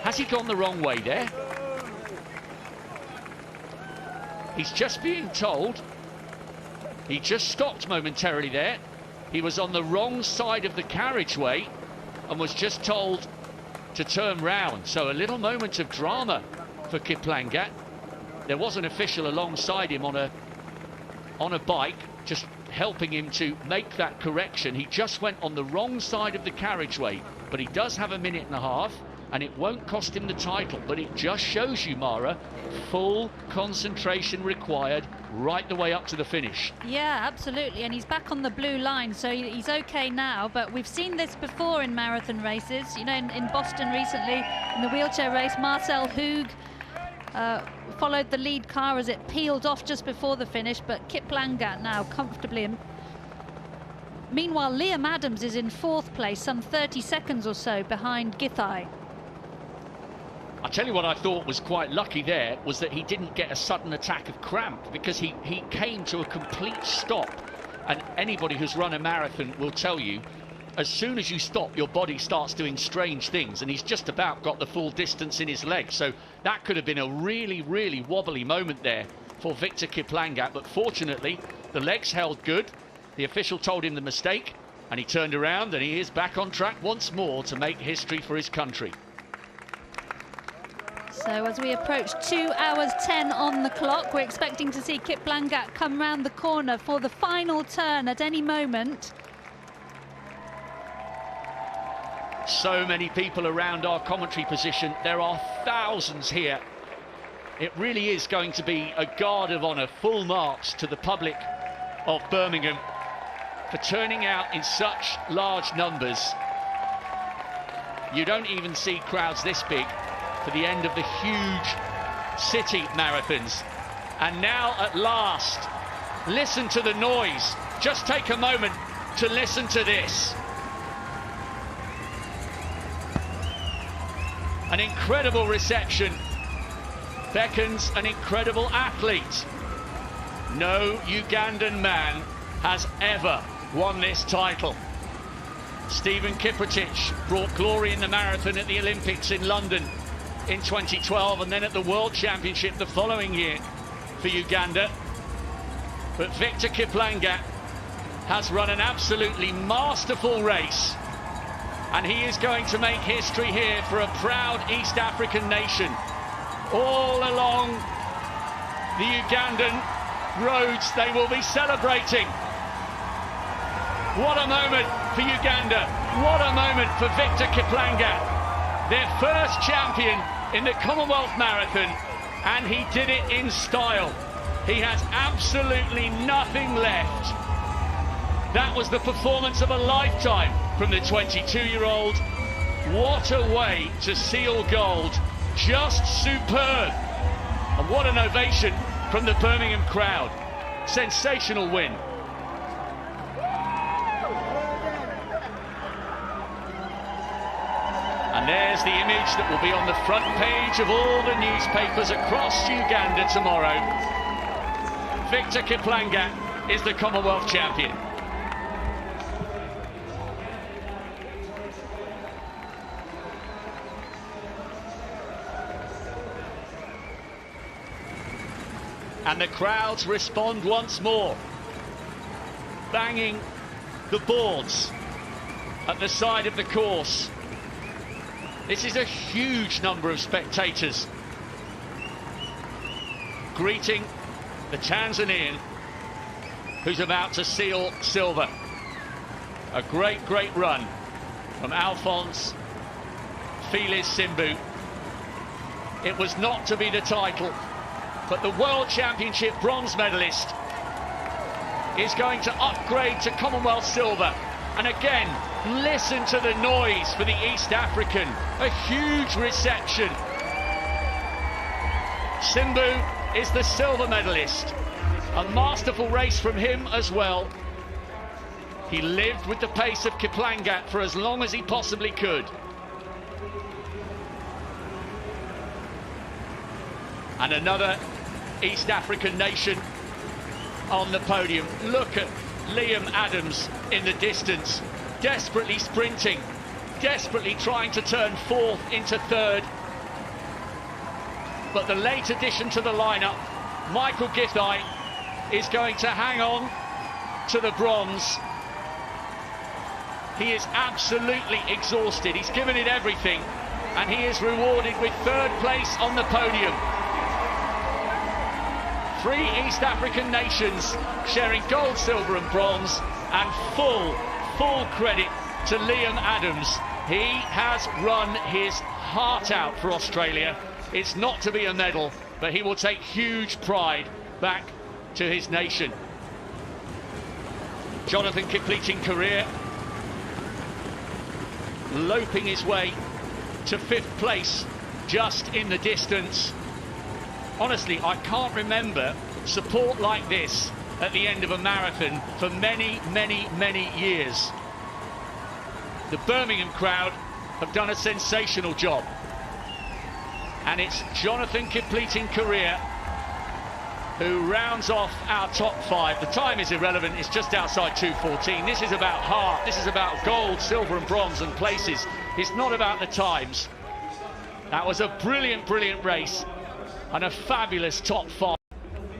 has he gone the wrong way there? He's just being told. He just stopped momentarily there. He was on the wrong side of the carriageway and was just told to turn round. So a little moment of drama for Kiplangat. There was an official alongside him on a bike, just helping him to make that correction. He just went on the wrong side of the carriageway, but he does have a minute and a half, and it won't cost him the title. But it just shows you, Mara, full concentration required right the way up to the finish. Yeah, absolutely, and he's back on the blue line, so he's okay now. But we've seen this before in marathon races. You know, in Boston recently, in the wheelchair race, Marcel Hug followed the lead car as it peeled off just before the finish, but Kiplangat now comfortably. Meanwhile, Liam Adams is in 4th place, some 30 seconds or so behind Githae. I'll tell you what I thought was quite lucky there was that he didn't get a sudden attack of cramp, because he came to a complete stop. And anybody who's run a marathon will tell you, as soon as you stop, your body starts doing strange things, and he's just about got the full distance in his legs. So that could have been a really, really wobbly moment there for Victor Kiplangat, but fortunately the legs held good. The official told him the mistake, and he turned around, and he is back on track once more to make history for his country. So as we approach 2 hours 10 on the clock, we're expecting to see Kiplangat come round the corner for the final turn at any moment. So many people around our commentary position. There are thousands here. It really is going to be a guard of honour, full marks to the public of Birmingham for turning out in such large numbers. You don't even see crowds this big for the end of the huge city marathons. And now at last, listen to the noise. Just take a moment to listen to this. An incredible reception beckons an incredible athlete. No Ugandan man has ever won this title. Stephen Kipleting brought glory in the marathon at the Olympics in London in 2012, and then at the World Championship the following year for Uganda. But Victor Kiplangat has run an absolutely masterful race, and he is going to make history here for a proud East African nation. All along the Ugandan roads they will be celebrating. What a moment for Uganda. What a moment for Victor Kiplangat. Their first champion in the Commonwealth Marathon, and he did it in style. He has absolutely nothing left. That was the performance of a lifetime from the 22-year-old. What a way to seal gold. Just superb. And what an ovation from the Birmingham crowd. Sensational win. And there's the image that will be on the front page of all the newspapers across Uganda tomorrow. Victor Kiplangat is the Commonwealth champion. And the crowds respond once more, banging the boards at the side of the course. This is a huge number of spectators greeting the Tanzanian who's about to seal silver. A great run from Alphonce, Felix, Simbu. It was not to be the title, but the World Championship bronze medalist is going to upgrade to Commonwealth silver. And again, listen to the noise for the East African. A huge reception. Simbu is the silver medalist. A masterful race from him as well. He lived with the pace of Kiplangat for as long as he possibly could. And another East African nation on the podium. Look at Liam Adams in the distance, desperately sprinting, desperately trying to turn fourth into third. But the late addition to the lineup, Michael Githae, is going to hang on to the bronze. He is absolutely exhausted. He's given it everything, and he is rewarded with third place on the podium. 3 East African nations sharing gold, silver and bronze, and full credit to Liam Adams. He has run his heart out for Australia. It's not to be a medal, but he will take huge pride back to his nation. Jonathan Kipleting Korir loping his way to 5th place, just in the distance. Honestly, I can't remember support like this at the end of a marathon for many years. The Birmingham crowd have done a sensational job. And it's Jonathan Kipleting Korir who rounds off our top 5. The time is irrelevant, it's just outside 2:14. This is about heart, this is about gold, silver and bronze and places. It's not about the times. That was a brilliant race and a fabulous top 5.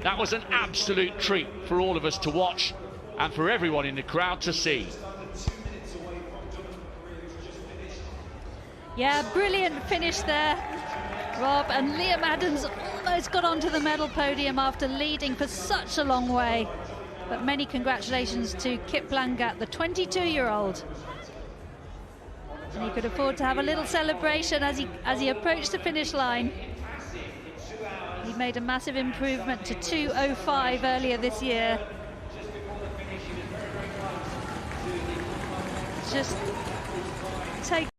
That was an absolute treat for all of us to watch and for everyone in the crowd to see. Yeah, brilliant finish there, Rob, and Liam Adams almost got onto the medal podium after leading for such a long way. But many congratulations to Kiplangat, the 22-year-old. And he could afford to have a little celebration as he approached the finish line. He made a massive improvement to 2:05 earlier this year. Just take